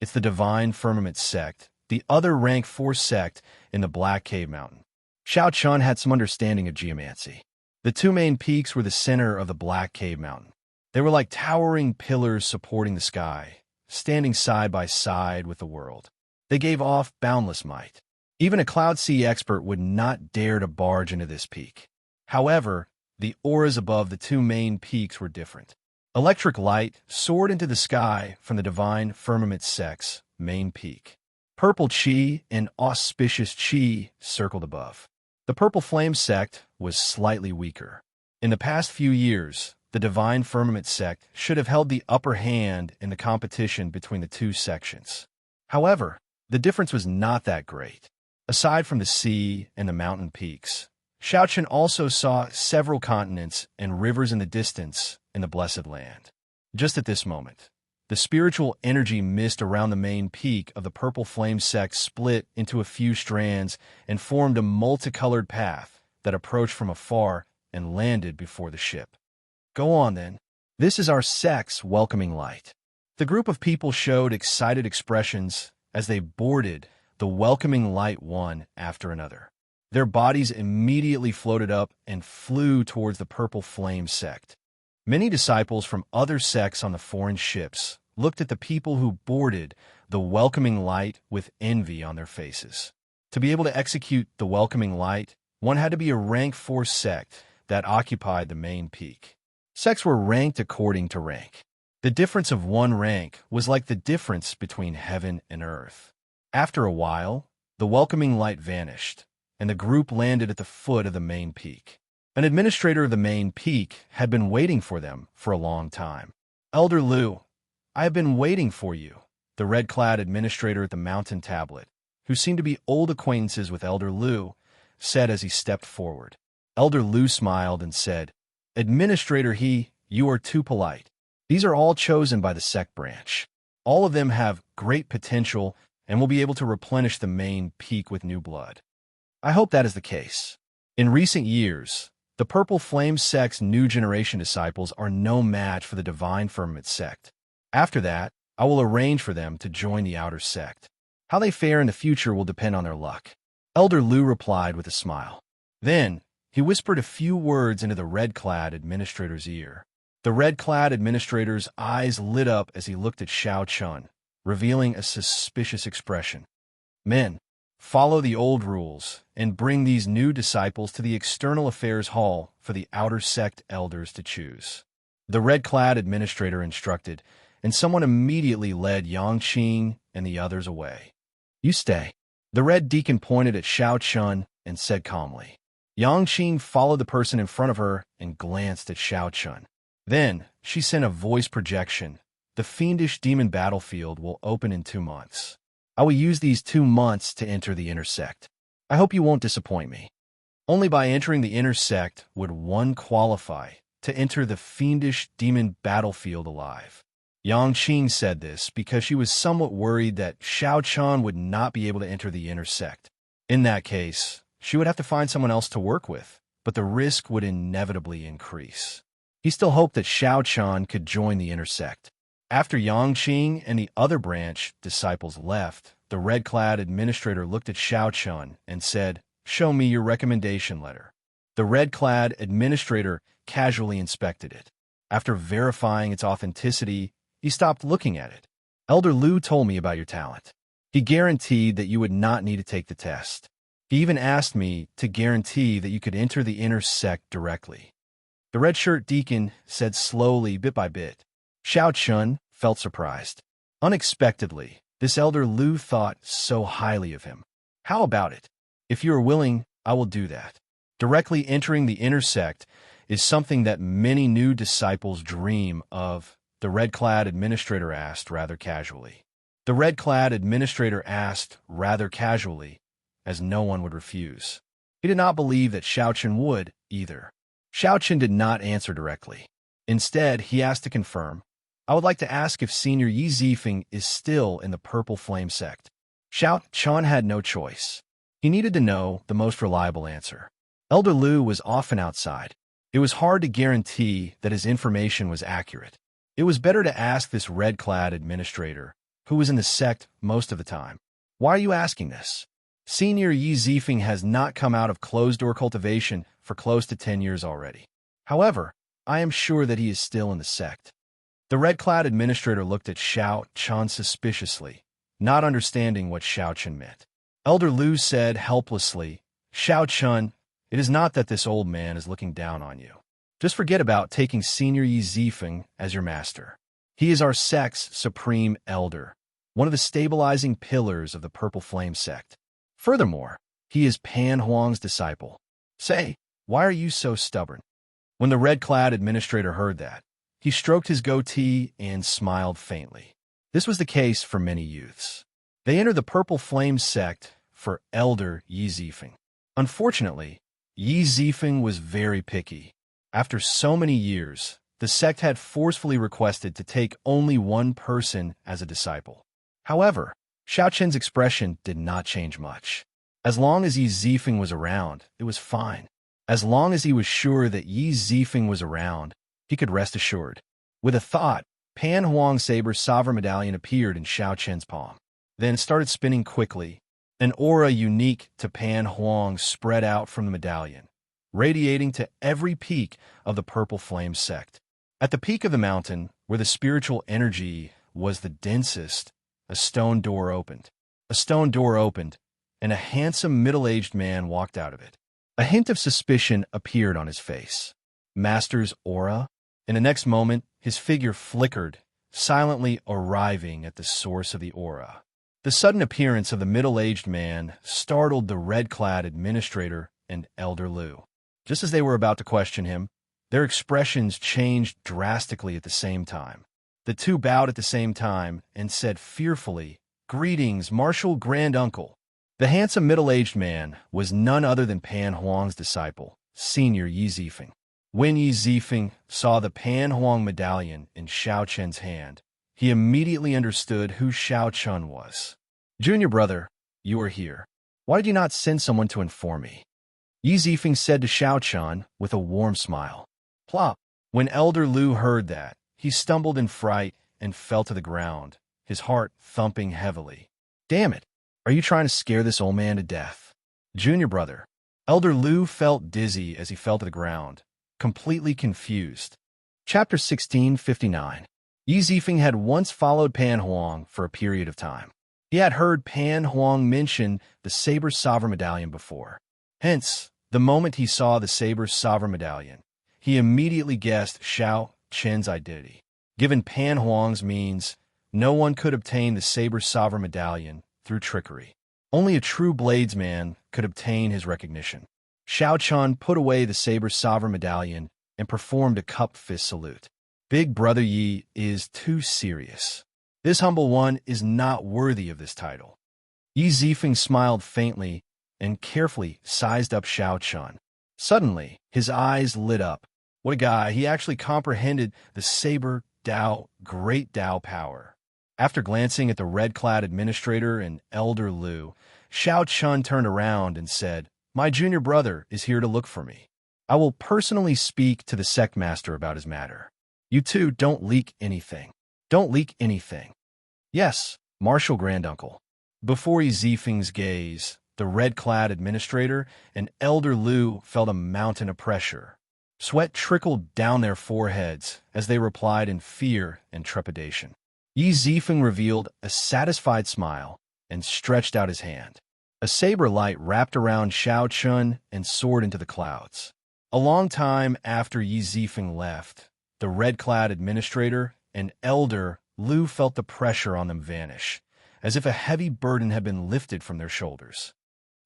It's the Divine Firmament sect, the other rank 4 sect in the Black Cave Mountain. Xiao Chun had some understanding of geomancy. The 2 main peaks were the center of the Black Cave Mountain. They were like towering pillars supporting the sky, standing side by side with the world. They gave off boundless might. Even a cloud sea expert would not dare to barge into this peak. However, the auras above the two main peaks were different. Electric light soared into the sky from the divine firmament sect's main peak. Purple chi and auspicious chi circled above. The purple flame sect was slightly weaker. In the past few years, the divine firmament sect should have held the upper hand in the competition between the two sections. However, the difference was not that great. Aside from the sea and the mountain peaks, Shaochen also saw several continents and rivers in the distance in the Blessed Land. Just at this moment, the spiritual energy mist around the main peak of the purple flame sect split into a few strands and formed a multicolored path that approached from afar and landed before the ship. Go on, then. This is our sect's welcoming light. The group of people showed excited expressions as they boarded the welcoming light one after another. Their bodies immediately floated up and flew towards the purple flame sect. Many disciples from other sects on the foreign ships looked at the people who boarded the welcoming light with envy on their faces. To be able to execute the welcoming light, one had to be a rank 4 sect that occupied the main peak. Sects were ranked according to rank. The difference of one rank was like the difference between heaven and earth. After a while, the welcoming light vanished, and the group landed at the foot of the main peak. An administrator of the main peak had been waiting for them for a long time. Elder Lu, I have been waiting for you, the red-clad administrator at the mountain tablet, who seemed to be old acquaintances with Elder Lu, said as he stepped forward. Elder Lu smiled and said, Administrator He, you are too polite. These are all chosen by the sect branch. All of them have great potential and will be able to replenish the main peak with new blood. I hope that is the case. In recent years, the Purple Flame sect's new generation disciples are no match for the Divine Firmament sect. After that, I will arrange for them to join the outer sect. How they fare in the future will depend on their luck. Elder Lu replied with a smile. Then, he whispered a few words into the red-clad administrator's ear. The red-clad administrator's eyes lit up as he looked at Xiao Chun, revealing a suspicious expression. Men, follow the old rules and bring these new disciples to the External Affairs Hall for the outer sect elders to choose. The red-clad administrator instructed, and someone immediately led Yang Qing and the others away. You stay. The red deacon pointed at Xiao Chun and said calmly. Yang Qing followed the person in front of her and glanced at Xiao Chun. Then, she sent a voice projection. The fiendish demon battlefield will open in 2 months. I will use these 2 months to enter the inner sect. I hope you won't disappoint me. Only by entering the inner sect would one qualify to enter the fiendish demon battlefield alive. Yang Qing said this because she was somewhat worried that Xiao Chun would not be able to enter the inner sect. In that case, she would have to find someone else to work with, but the risk would inevitably increase. He still hoped that Xiao Chun could join the inner sect. After Yang Qing and the other branch disciples left, the red-clad administrator looked at Xiao Chun and said, Show me your recommendation letter. The red-clad administrator casually inspected it. After verifying its authenticity, he stopped looking at it. Elder Lu told me about your talent. He guaranteed that you would not need to take the test. He even asked me to guarantee that you could enter the inner sect directly. The red-shirt deacon said slowly, bit by bit. Xiao Chun felt surprised. Unexpectedly, this Elder Lu thought so highly of him. How about it? If you are willing, I will do that. Directly entering the inner sect is something that many new disciples dream of, the red-clad administrator asked rather casually. The red-clad administrator asked rather casually, as no one would refuse. He did not believe that Xiao Chun would, either. Xiao Chun did not answer directly. Instead, he asked to confirm, I would like to ask if Senior Yi Zifeng is still in the Purple Flame sect. Xiao Chun had no choice. He needed to know the most reliable answer. Elder Lu was often outside. It was hard to guarantee that his information was accurate. It was better to ask this red-clad administrator, who was in the sect most of the time. Why are you asking this? Senior Yi Zifeng has not come out of closed-door cultivation for close to 10 years already. However, I am sure that he is still in the sect. The red-clad administrator looked at Xiao Chun suspiciously, not understanding what Xiao Chun meant. Elder Lu said helplessly, Xiao Chun, it is not that this old man is looking down on you. Just forget about taking Senior Yi Zifeng as your master. He is our sect's supreme elder, one of the stabilizing pillars of the Purple Flame sect. Furthermore, he is Pan Huang's disciple. Say, why are you so stubborn? When the red-clad administrator heard that, he stroked his goatee and smiled faintly. This was the case for many youths. They entered the Purple Flame sect for Elder Yi Zifeng. Unfortunately, Yi Zifeng was very picky. After so many years, the sect had forcefully requested to take only one person as a disciple. However, Xiao Chen's expression did not change much. As long as Yi Zifeng was around, it was fine. As long as he was sure that Yi Zifeng was around, he could rest assured. With a thought, Pan Huang's saber's sovereign medallion appeared in Xiao Chen's palm, then started spinning quickly. An aura unique to Pan Huang spread out from the medallion, radiating to every peak of the Purple Flame sect. At the peak of the mountain, where the spiritual energy was the densest, a stone door opened. A stone door opened, and a handsome middle-aged man walked out of it. A hint of suspicion appeared on his face. Master's aura? In the next moment, his figure flickered, silently arriving at the source of the aura. The sudden appearance of the middle-aged man startled the red-clad administrator and Elder Lu. Just as they were about to question him, their expressions changed drastically at the same time. The two bowed at the same time and said fearfully, "Greetings, Martial Grand Uncle." The handsome middle-aged man was none other than Pan Huang's disciple, Senior Yi Zifeng. When Yi Zifeng saw the Pan Huang medallion in Xiao Chen's hand, he immediately understood who Xiao Chun was. "Junior brother, you are here. Why did you not send someone to inform me?" Yi Zifeng said to Xiao Chun with a warm smile. Plop! When Elder Lu heard that, he stumbled in fright and fell to the ground, his heart thumping heavily. Damn it! Are you trying to scare this old man to death? Junior brother. Elder Lu felt dizzy as he fell to the ground, completely confused. Chapter 1659. Yi Zifeng had once followed Pan Huang for a period of time. He had heard Pan Huang mention the saber's sovereign medallion before. Hence, the moment he saw the saber's sovereign medallion, he immediately guessed Xiao Chen's identity. Given Pan Huang's means, no one could obtain the saber's sovereign medallion through trickery. Only a true bladesman could obtain his recognition. Xiao Chun put away the saber's sovereign medallion and performed a cupped fist salute. Big Brother Yi is too serious. This humble one is not worthy of this title. Yi Zifeng smiled faintly and carefully sized up Xiao Chun. Suddenly, his eyes lit up. What a guy, he actually comprehended the saber Dao, great Dao power. After glancing at the red-clad administrator and Elder Lu, Xiao Chun turned around and said, "My junior brother is here to look for me. I will personally speak to the sect master about his matter. You two don't leak anything. Don't leak anything." "Yes, Martial Granduncle." Before Yi Zifeng's gaze, the red-clad administrator and Elder Lu felt a mountain of pressure. Sweat trickled down their foreheads as they replied in fear and trepidation. Yi Zifeng revealed a satisfied smile and stretched out his hand. A saber light wrapped around Xiao Chun and soared into the clouds. A long time after Yi Zifeng left, the red-clad administrator and Elder Lu felt the pressure on them vanish, as if a heavy burden had been lifted from their shoulders.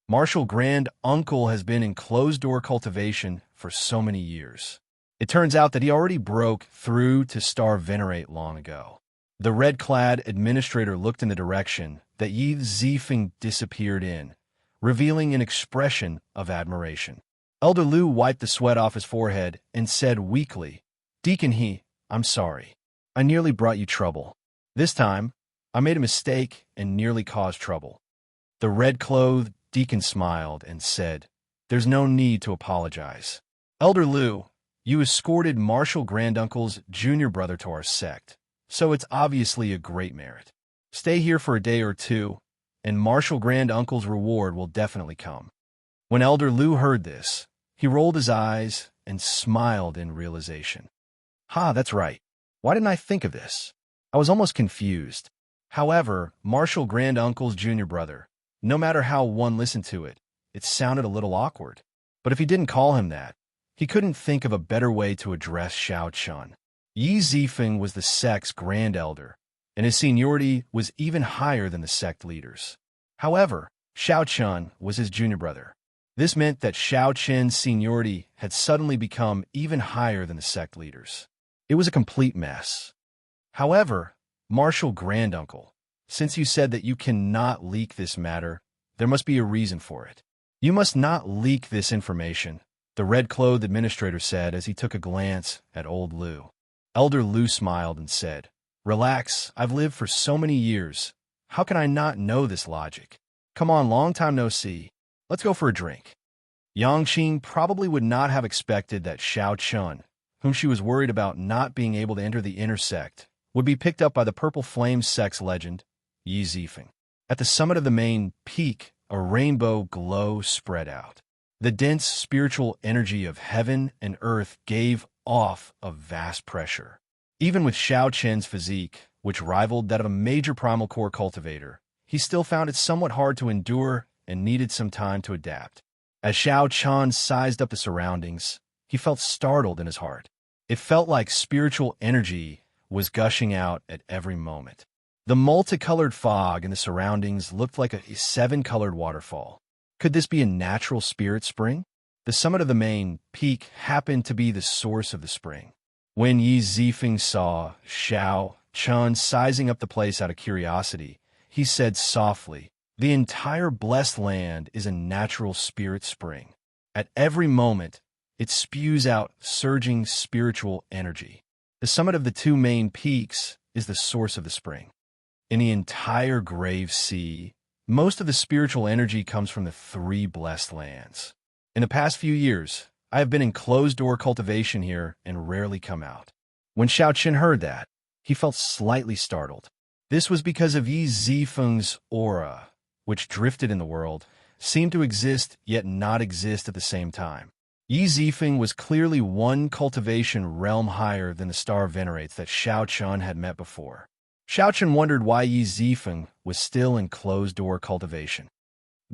Martial Grand Uncle has been in closed-door cultivation for so many years. It turns out that he already broke through to Star Venerate long ago. The red-clad administrator looked in the direction that Yi Zifeng disappeared in, revealing an expression of admiration. Elder Lu wiped the sweat off his forehead and said weakly, "Deacon He, I'm sorry. I nearly brought you trouble. This time, I made a mistake and nearly caused trouble." The red-clothed deacon smiled and said, "There's no need to apologize. Elder Lu, you escorted Martial Granduncle's junior brother to our sect, so it's obviously a great merit. Stay here for a day or two, and Martial Granduncle's reward will definitely come." When Elder Lu heard this, he rolled his eyes and smiled in realization. Ha, that's right. Why didn't I think of this? I was almost confused. However, Marshall Granduncle's junior brother, no matter how one listened to it, it sounded a little awkward. But if he didn't call him that, he couldn't think of a better way to address Xiao Chun. Yi Zifeng was the sect's grand elder, and his seniority was even higher than the sect leaders. However, Xiao Chun was his junior brother. This meant that Xiao Chen's seniority had suddenly become even higher than the sect leaders. It was a complete mess. However, Marshall Granduncle, since you said that you cannot leak this matter, there must be a reason for it. You must not leak this information, the red-clothed administrator said as he took a glance at old Liu. Elder Liu smiled and said, "Relax, I've lived for so many years. How can I not know this logic? Come on, long time no see. Let's go for a drink." Yang Qing probably would not have expected that Xiao Chun, whom she was worried about not being able to enter the inner sect, would be picked up by the Purple Flame sect's legend, Yi Zifeng. At the summit of the main peak, a rainbow glow spread out. The dense spiritual energy of heaven and earth gave off a vast pressure. Even with Xiao Chen's physique, which rivaled that of a major primal core cultivator, he still found it somewhat hard to endure and needed some time to adapt. As Xiao Chen sized up the surroundings, he felt startled in his heart. It felt like spiritual energy was gushing out at every moment. The multicolored fog in the surroundings looked like a seven-colored waterfall. Could this be a natural spirit spring? The summit of the main peak happened to be the source of the spring. When Yi Zifeng saw Xiao Chun sizing up the place out of curiosity, he said softly, "The entire blessed land is a natural spirit spring. At every moment, it spews out surging spiritual energy. The summit of the two main peaks is the source of the spring. In the entire Grave Sea, most of the spiritual energy comes from the three blessed lands. In the past few years, I have been in closed-door cultivation here and rarely come out." When Xiao Chen heard that, he felt slightly startled. This was because of Yi Zifeng's aura, which drifted in the world, seemed to exist yet not exist at the same time. Yi Zifeng was clearly one cultivation realm higher than the star venerates that Xiao Chun had met before. Xiao Chun wondered why Yi Zifeng was still in closed-door cultivation.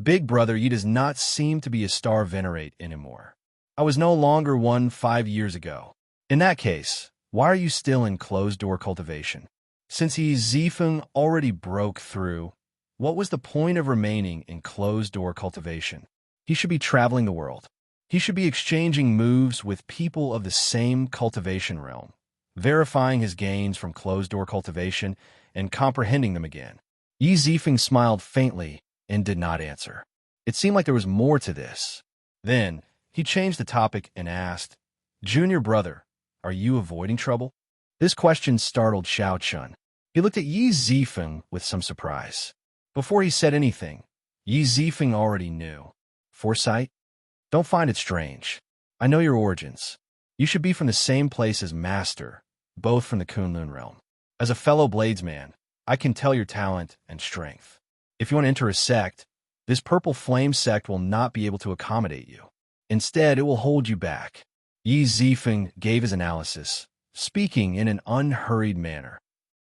"Big brother, Yi does not seem to be a star venerate anymore. I was no longer one 5 years ago. In that case, why are you still in closed-door cultivation? Since Yi Zifeng already broke through, what was the point of remaining in closed-door cultivation? He should be traveling the world. He should be exchanging moves with people of the same cultivation realm, verifying his gains from closed-door cultivation and comprehending them again." Yi Zifeng smiled faintly and did not answer. It seemed like there was more to this. Then, he changed the topic and asked, "Junior brother, are you avoiding trouble?" This question startled Xiao Chun. He looked at Yi Zifeng with some surprise. Before he said anything, Yi Zifeng already knew. "Foresight? Don't find it strange. I know your origins. You should be from the same place as Master, both from the Kunlun realm. As a fellow bladesman, I can tell your talent and strength. If you want to enter a sect, this Purple Flame sect will not be able to accommodate you. Instead, it will hold you back." Yi Zifeng gave his analysis, speaking in an unhurried manner.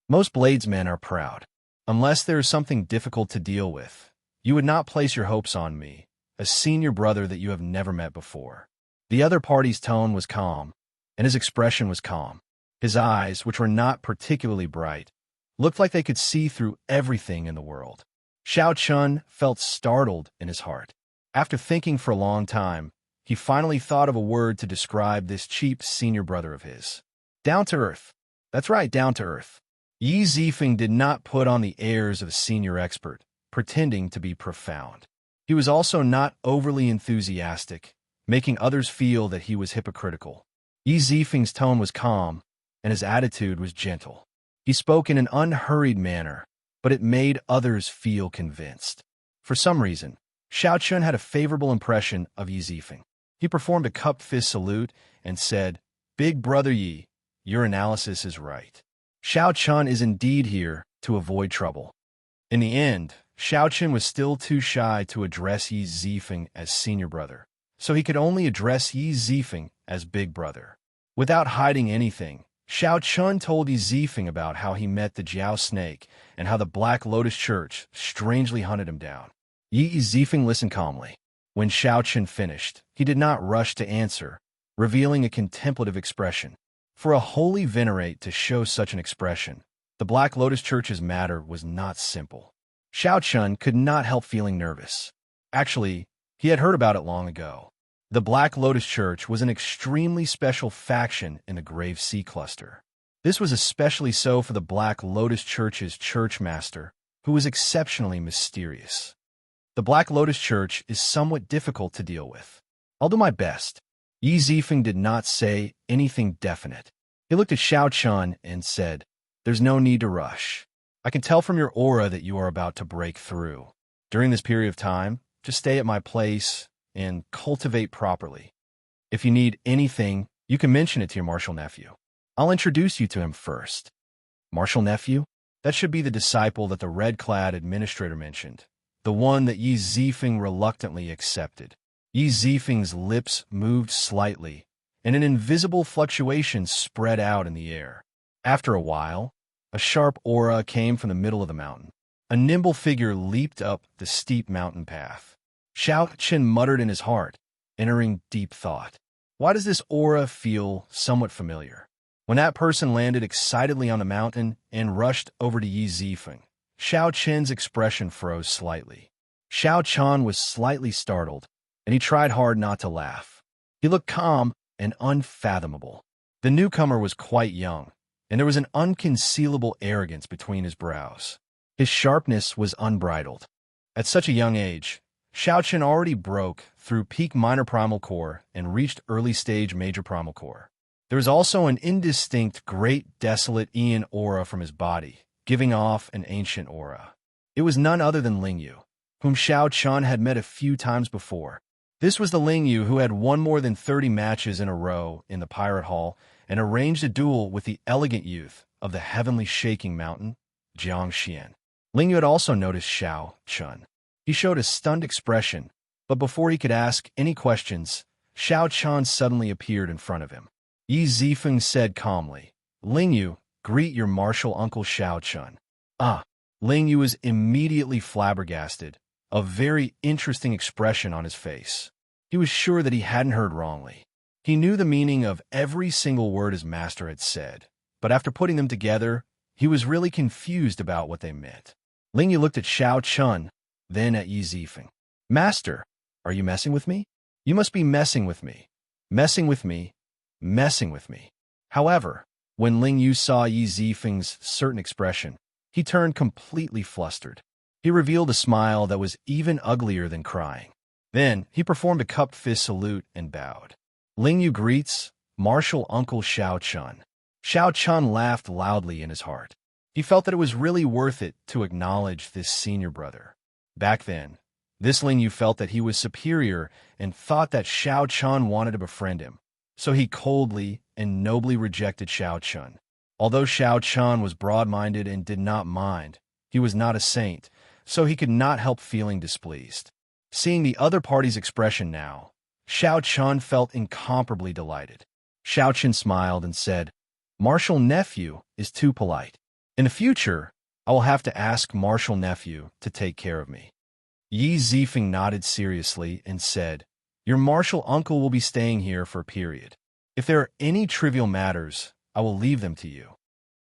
"Most bladesmen are proud. Unless there is something difficult to deal with, you would not place your hopes on me, a senior brother that you have never met before." The other party's tone was calm, and his expression was calm. His eyes, which were not particularly bright, looked like they could see through everything in the world. Xiao Chun felt startled in his heart. After thinking for a long time, he finally thought of a word to describe this cheap senior brother of his. Down to earth. That's right, down to earth. Yi Zifeng did not put on the airs of a senior expert, pretending to be profound. He was also not overly enthusiastic, making others feel that he was hypocritical. Yi Zifeng's tone was calm, and his attitude was gentle. He spoke in an unhurried manner, but it made others feel convinced. For some reason, Xiao Chun had a favorable impression of Yi Zifeng. He performed a cupped fist salute and said, "Big brother Yi, your analysis is right. Xiao Chun is indeed here to avoid trouble." In the end, Xiao Chun was still too shy to address Yi Zifeng as senior brother, so he could only address Yi Zifeng as big brother. Without hiding anything, Xiao Chun told Yi Zifeng about how he met the Jiao snake and how the Black Lotus Church strangely hunted him down. Yi Zifeng listened calmly. When Xiao Chun finished, he did not rush to answer, revealing a contemplative expression. For a holy venerate to show such an expression, the Black Lotus Church's matter was not simple. Xiao Chun could not help feeling nervous. Actually, he had heard about it long ago. The Black Lotus Church was an extremely special faction in the Grave Sea cluster. This was especially so for the Black Lotus Church's church master, who was exceptionally mysterious. The Black Lotus Church is somewhat difficult to deal with. I'll do my best. Yi Zifeng did not say anything definite. He looked at Xiao Chun and said, "There's no need to rush. I can tell from your aura that you are about to break through. During this period of time, just stay at my place and cultivate properly. If you need anything, you can mention it to your martial nephew. I'll introduce you to him first." Martial nephew? That should be the disciple that the red-clad administrator mentioned, the one that Yi Zifeng reluctantly accepted. Yi Zifeng's lips moved slightly, and an invisible fluctuation spread out in the air. After a while, a sharp aura came from the middle of the mountain. A nimble figure leaped up the steep mountain path. Xiao Chun muttered in his heart, entering deep thought. Why does this aura feel somewhat familiar? When that person landed excitedly on the mountain and rushed over to Yi Zifeng, Xiao Chun's expression froze slightly. Xiao Chun was slightly startled, and he tried hard not to laugh. He looked calm and unfathomable. The newcomer was quite young, and there was an unconcealable arrogance between his brows. His sharpness was unbridled. At such a young age, Xiao Chun already broke through peak minor primal core and reached early stage major primal core. There was also an indistinct, great, desolate Aeon aura from his body, giving off an ancient aura. It was none other than Lingyu, whom Xiao Chun had met a few times before. This was the Lingyu who had won more than 30 matches in a row in the Pirate Hall and arranged a duel with the elegant youth of the heavenly shaking mountain, Jiang Xian. Lingyu had also noticed Xiao Chun. He showed a stunned expression, but before he could ask any questions, Xiao Chun suddenly appeared in front of him. Yi Zifeng said calmly, "Lingyu, greet your martial uncle Xiao Chun." Ah! Lingyu was immediately flabbergasted, a very interesting expression on his face. He was sure that he hadn't heard wrongly. He knew the meaning of every single word his master had said, but after putting them together, he was really confused about what they meant. Lingyu looked at Xiao Chun, then at Yi Zifeng. "Master, are you messing with me? You must be messing with me. Messing with me. Messing with me." However, when Lingyu saw Yi Zifeng's certain expression, he turned completely flustered. He revealed a smile that was even uglier than crying. Then he performed a cupped fist salute and bowed. "Lingyu greets martial uncle Xiao Chun." Xiao Chun laughed loudly in his heart. He felt that it was really worth it to acknowledge this senior brother. Back then, this Lingyu felt that he was superior and thought that Xiao Chun wanted to befriend him. So he coldly and nobly rejected Xiao Chun. Although Xiao Chun was broad-minded and did not mind, he was not a saint, so he could not help feeling displeased. Seeing the other party's expression now, Xiao Chun felt incomparably delighted. Xiao Chun smiled and said, "Martial nephew is too polite. In the future, I will have to ask martial nephew to take care of me." Yi Zifeng nodded seriously and said, "Your martial uncle will be staying here for a period. If there are any trivial matters, I will leave them to you."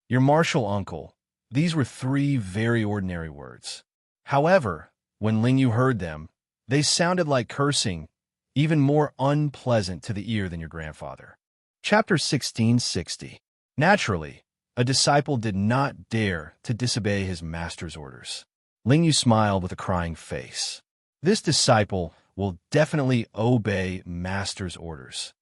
Your martial uncle. These were 3 very ordinary words. However, when Lingyu heard them, they sounded like cursing, even more unpleasant to the ear than your grandfather. Chapter 1660. Naturally, a disciple did not dare to disobey his master's orders. Lingyu smiled with a crying face. This disciple will definitely obey master's orders.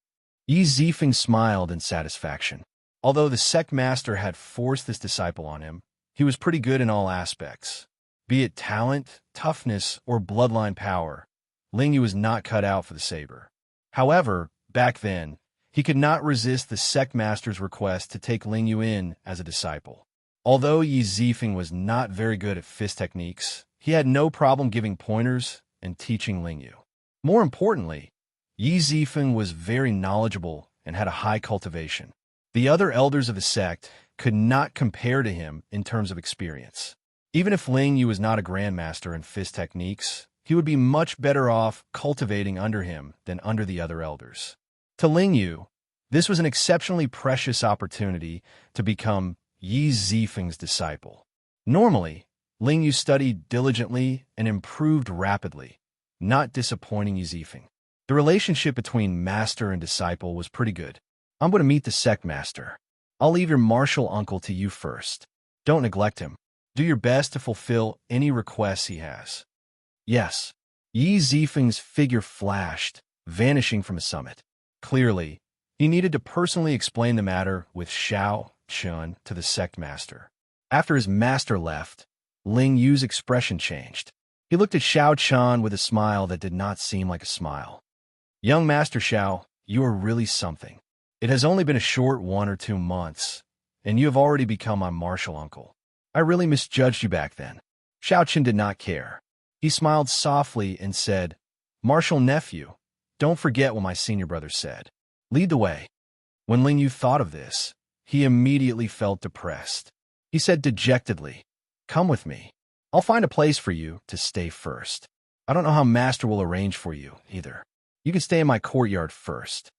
Yi Zifeng smiled in satisfaction. Although the sect master had forced this disciple on him, he was pretty good in all aspects. Be it talent, toughness, or bloodline power, Lingyu was not cut out for the saber. However, back then, he could not resist the sect master's request to take Lingyu in as a disciple. Although Yi Zifeng was not very good at fist techniques, he had no problem giving pointers and teaching Lingyu. More importantly, Yi Zifeng was very knowledgeable and had a high cultivation. The other elders of the sect could not compare to him in terms of experience. Even if Ling Yu was not a grandmaster in fist techniques, he would be much better off cultivating under him than under the other elders. To Ling Yu, this was an exceptionally precious opportunity to become Yi Zifeng's disciple. Normally, Ling Yu studied diligently and improved rapidly, not disappointing Yi Zifeng. The relationship between master and disciple was pretty good. I'm going to meet the sect master. I'll leave your martial uncle to you first. Don't neglect him. Do your best to fulfill any requests he has. Yes. Yi Zifeng's figure flashed, vanishing from a summit. Clearly, he needed to personally explain the matter with Xiao Chun to the sect master. After his master left, Ling Yu's expression changed. He looked at Xiao Chun with a smile that did not seem like a smile. Young Master Xiao, you are really something. It has only been a short 1 or 2 months, and you have already become my martial uncle. I really misjudged you back then. Xiao Chun did not care. He smiled softly and said, Martial nephew, don't forget what my senior brother said. Lead the way. When Ling Yu thought of this, he immediately felt depressed. He said dejectedly, Come with me. I'll find a place for you to stay first. I don't know how Master will arrange for you, either. You can stay in my courtyard first.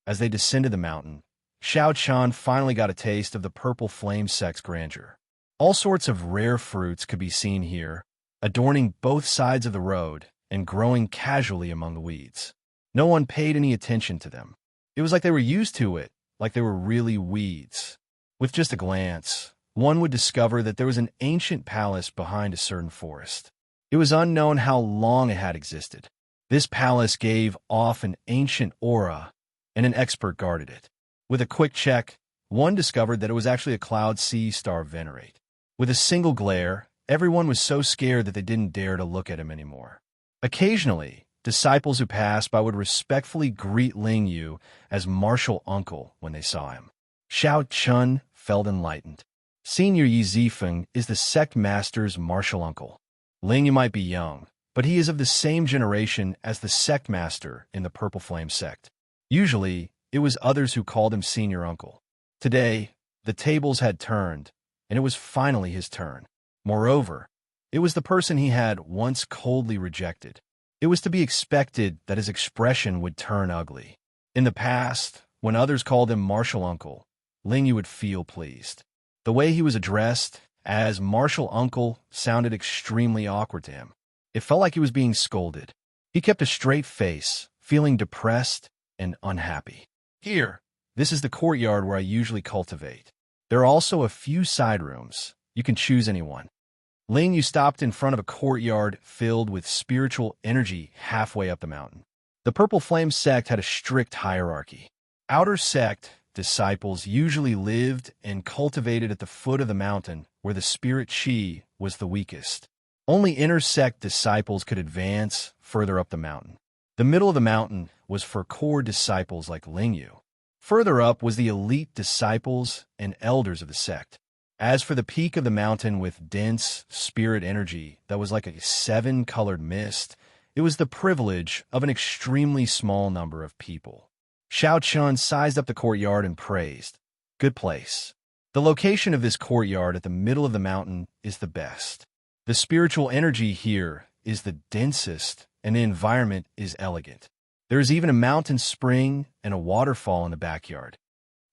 As they descended the mountain, Xiao Chun finally got a taste of the purple flame sect's grandeur. All sorts of rare fruits could be seen here, adorning both sides of the road and growing casually among the weeds. No one paid any attention to them. It was like they were used to it, like they were really weeds. With just a glance, one would discover that there was an ancient palace behind a certain forest. It was unknown how long it had existed. This palace gave off an ancient aura, and an expert guarded it. With a quick check, one discovered that it was actually a cloud sea star venerate. With a single glare, everyone was so scared that they didn't dare to look at him anymore. Occasionally, disciples who passed by would respectfully greet Ling Yu as martial uncle when they saw him. Xiao Chun felt enlightened. Senior Yi Zifeng is the sect master's martial uncle. Ling Yu might be young, but he is of the same generation as the sect master in the Purple Flame sect. Usually, it was others who called him senior uncle. Today, the tables had turned, and it was finally his turn. Moreover, it was the person he had once coldly rejected. It was to be expected that his expression would turn ugly. In the past, when others called him martial uncle, Ling Yu would feel pleased. The way he was addressed as martial uncle sounded extremely awkward to him. It felt like he was being scolded. He kept a straight face, feeling depressed and unhappy. Here, this is the courtyard where I usually cultivate. There are also a few side rooms. You can choose any one. Ling Yu stopped in front of a courtyard filled with spiritual energy halfway up the mountain. The Purple Flame sect had a strict hierarchy. Outer sect disciples usually lived and cultivated at the foot of the mountain where the spirit chi was the weakest. Only inner sect disciples could advance further up the mountain. The middle of the mountain was for core disciples like Ling Yu. Further up was the elite disciples and elders of the sect. As for the peak of the mountain with dense spirit energy that was like a 7-colored mist, it was the privilege of an extremely small number of people. Xiao Chun sized up the courtyard and praised. Good place. The location of this courtyard at the middle of the mountain is the best. The spiritual energy here is the densest, and the environment is elegant. There is even a mountain spring and a waterfall in the backyard.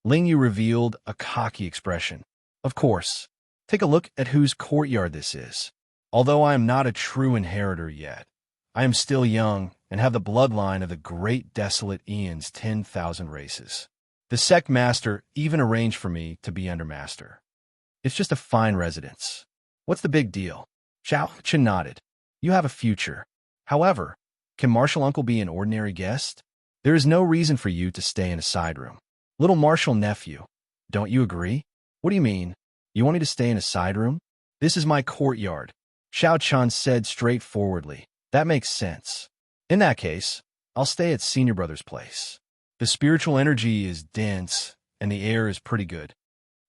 Ling Yu revealed a cocky expression. Of course. Take a look at whose courtyard this is. Although I am not a true inheritor yet, I am still young and have the bloodline of the great desolate Eon's 10,000 races. The sect master even arranged for me to be under master. It's just a fine residence. What's the big deal? Xiao Chun nodded. You have a future. However, can martial uncle be an ordinary guest? There is no reason for you to stay in a side room. Little martial nephew, don't you agree? What do you mean? You want me to stay in a side room? This is my courtyard, Xiao Chun said straightforwardly. That makes sense. In that case, I'll stay at senior brother's place. The spiritual energy is dense, and the air is pretty good.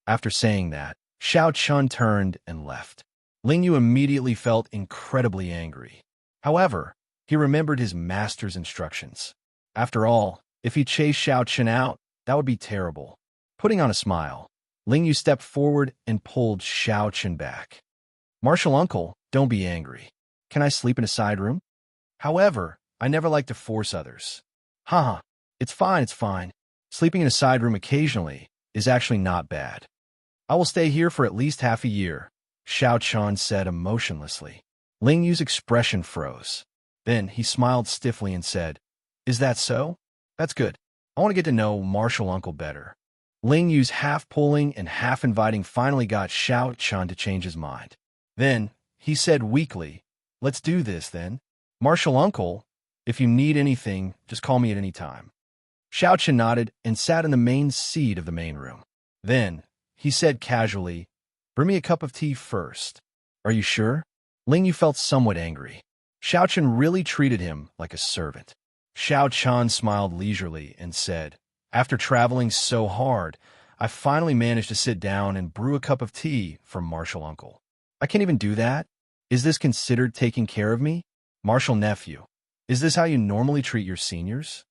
After saying that, Xiao Chun turned and left. Ling Yu immediately felt incredibly angry. However, he remembered his master's instructions. After all, if he chased Xiao Chun out, that would be terrible. Putting on a smile, Ling Yu stepped forward and pulled Xiaochen back. Martial uncle, don't be angry. Can I sleep in a side room? However, I never like to force others. Haha, it's fine, it's fine. Sleeping in a side room occasionally is actually not bad. I will stay here for at least half a year, Xiaochen said emotionlessly. Ling Yu's expression froze. Then he smiled stiffly and said, Is that so? That's good. I want to get to know Martial Uncle better. Ling Yu's half-pulling and half-inviting finally got Xiaochen to change his mind. Then, he said weakly, Let's do this, then. Martial Uncle, if you need anything, just call me at any time. Xiaochen nodded and sat in the main seat of the main room. Then, he said casually, Bring me a cup of tea first. Are you sure? Ling Yu felt somewhat angry. Xiaochen really treated him like a servant. Xiaochen smiled leisurely and said, After traveling so hard, I finally managed to sit down and brew a cup of tea for Martial Uncle. I can't even do that? Is this considered taking care of me? Martial Nephew, is this how you normally treat your seniors?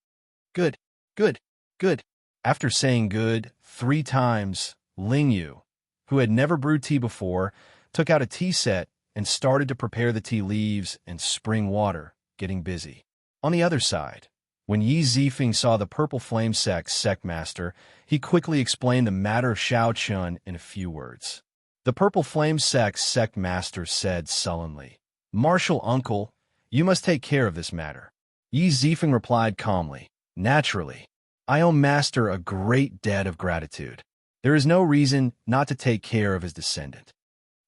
Good, good, good. After saying good 3 times, Ling Yu, who had never brewed tea before, took out a tea set and started to prepare the tea leaves and spring water, getting busy. On the other side, when Yi Zifeng saw the Purple Flame sect master, he quickly explained the matter of Xiaochen in a few words. The Purple Flame sect master said sullenly, Martial Uncle, you must take care of this matter. Yi Zifeng replied calmly, Naturally, I owe Master a great debt of gratitude. There is no reason not to take care of his descendant.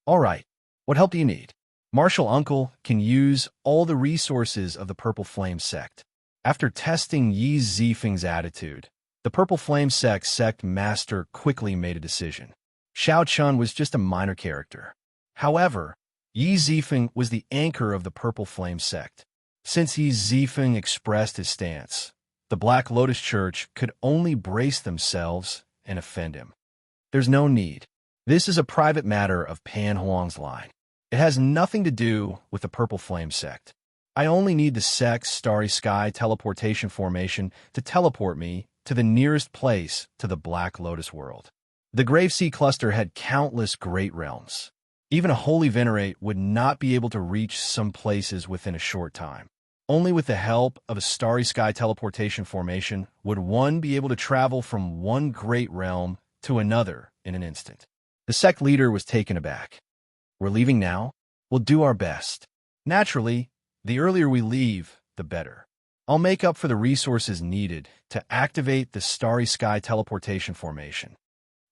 All right, what help do you need? Martial Uncle can use all the resources of the Purple Flame sect. After testing Yi Zifeng's attitude, the Purple Flame sect master quickly made a decision. Xiaochen was just a minor character. However, Yi Zifeng was the anchor of the Purple Flame sect. Since Yi Zifeng expressed his stance, the Black Lotus Church could only brace themselves and offend him. There's no need. This is a private matter of Pan Huang's line. It has nothing to do with the Purple Flame sect. I only need the sect's Starry Sky teleportation formation to teleport me to the nearest place to the Black Lotus world. The Grave Sea Cluster had countless great realms. Even a holy venerate would not be able to reach some places within a short time. Only with the help of a Starry Sky teleportation formation would one be able to travel from one great realm to another in an instant. The sect leader was taken aback. We're leaving now? We'll do our best. Naturally, the earlier we leave, the better. I'll make up for the resources needed to activate the Starry Sky teleportation formation.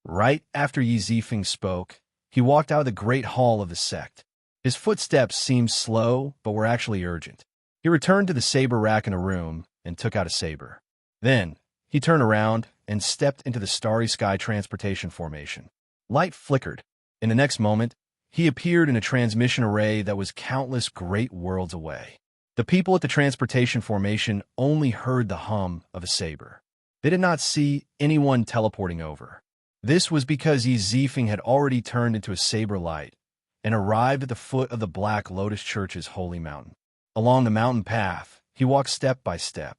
Right after Yi Zifeng spoke, he walked out of the great hall of the sect. His footsteps seemed slow, but were actually urgent. He returned to the saber rack in a room and took out a saber. Then, he turned around and stepped into the Starry Sky transportation formation. Light flickered. In the next moment, he appeared in a transmission array that was countless great worlds away. The people at the transportation formation only heard the hum of a saber. They did not see anyone teleporting over. This was because Yi Zifeng had already turned into a saber light and arrived at the foot of the Black Lotus Church's holy mountain. Along the mountain path, he walked step by step.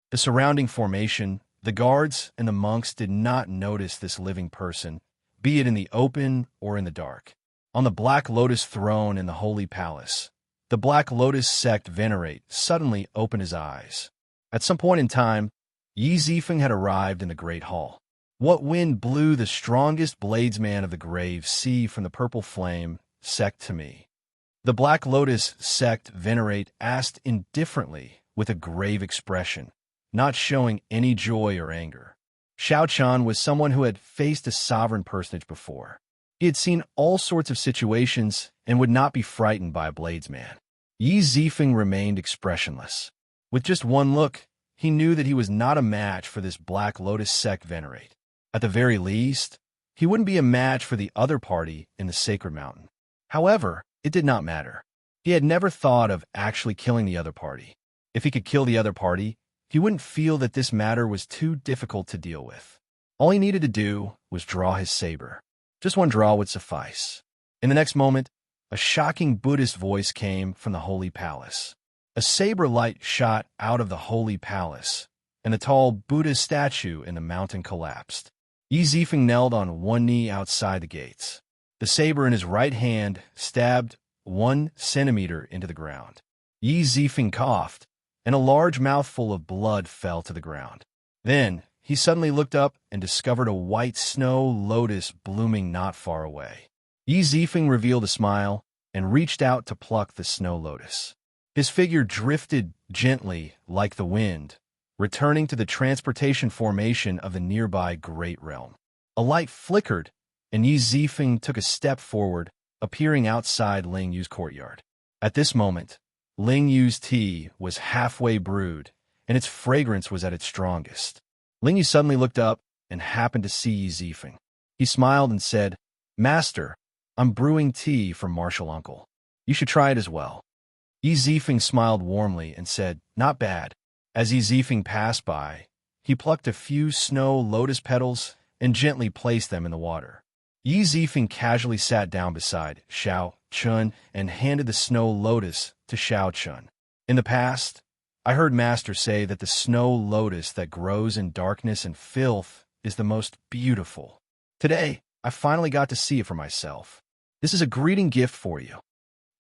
The surrounding formation, the guards, and the monks did not notice this living person, be it in the open or in the dark. On the Black Lotus throne in the Holy Palace, the Black Lotus sect venerate suddenly opened his eyes. At some point in time, Yi Zifeng had arrived in the Great Hall. What wind blew the strongest bladesman of the Grave Sea from the Purple Flame sect to me? The Black Lotus sect venerate asked indifferently with a grave expression, not showing any joy or anger. Xiaochen was someone who had faced a sovereign personage before. He had seen all sorts of situations and would not be frightened by a bladesman. Yi Zifeng remained expressionless. With just one look, he knew that he was not a match for this Black Lotus sect venerate. At the very least, he wouldn't be a match for the other party in the Sacred Mountain. However, it did not matter. He had never thought of actually killing the other party. If he could kill the other party, he wouldn't feel that this matter was too difficult to deal with. All he needed to do was draw his saber. Just one draw would suffice. In the next moment, a shocking Buddhist voice came from the Holy Palace. A saber light shot out of the Holy Palace, and the tall Buddha statue in the mountain collapsed. Yi Zifeng knelt on one knee outside the gates. The saber in his right hand stabbed 1 centimeter into the ground. Yi Zifeng coughed, and a large mouthful of blood fell to the ground. Then, he suddenly looked up and discovered a white snow lotus blooming not far away. Yi Zifeng revealed a smile and reached out to pluck the snow lotus. His figure drifted gently like the wind, returning to the transportation formation of the nearby Great Realm. A light flickered, and Yi Zifeng took a step forward, appearing outside Ling Yu's courtyard. At this moment, Ling Yu's tea was halfway brewed, and its fragrance was at its strongest. Ling Yu suddenly looked up and happened to see Yi Zifeng. He smiled and said, "Master, I'm brewing tea for Martial Uncle. You should try it as well." Yi Zifeng smiled warmly and said, "Not bad." As Yi Zifeng passed by, he plucked a few snow lotus petals and gently placed them in the water. Yi Zifeng casually sat down beside Xiao Chun and handed the snow lotus to Xiao Chun. "In the past, I heard Master say that the snow lotus that grows in darkness and filth is the most beautiful. Today, I finally got to see it for myself. This is a greeting gift for you."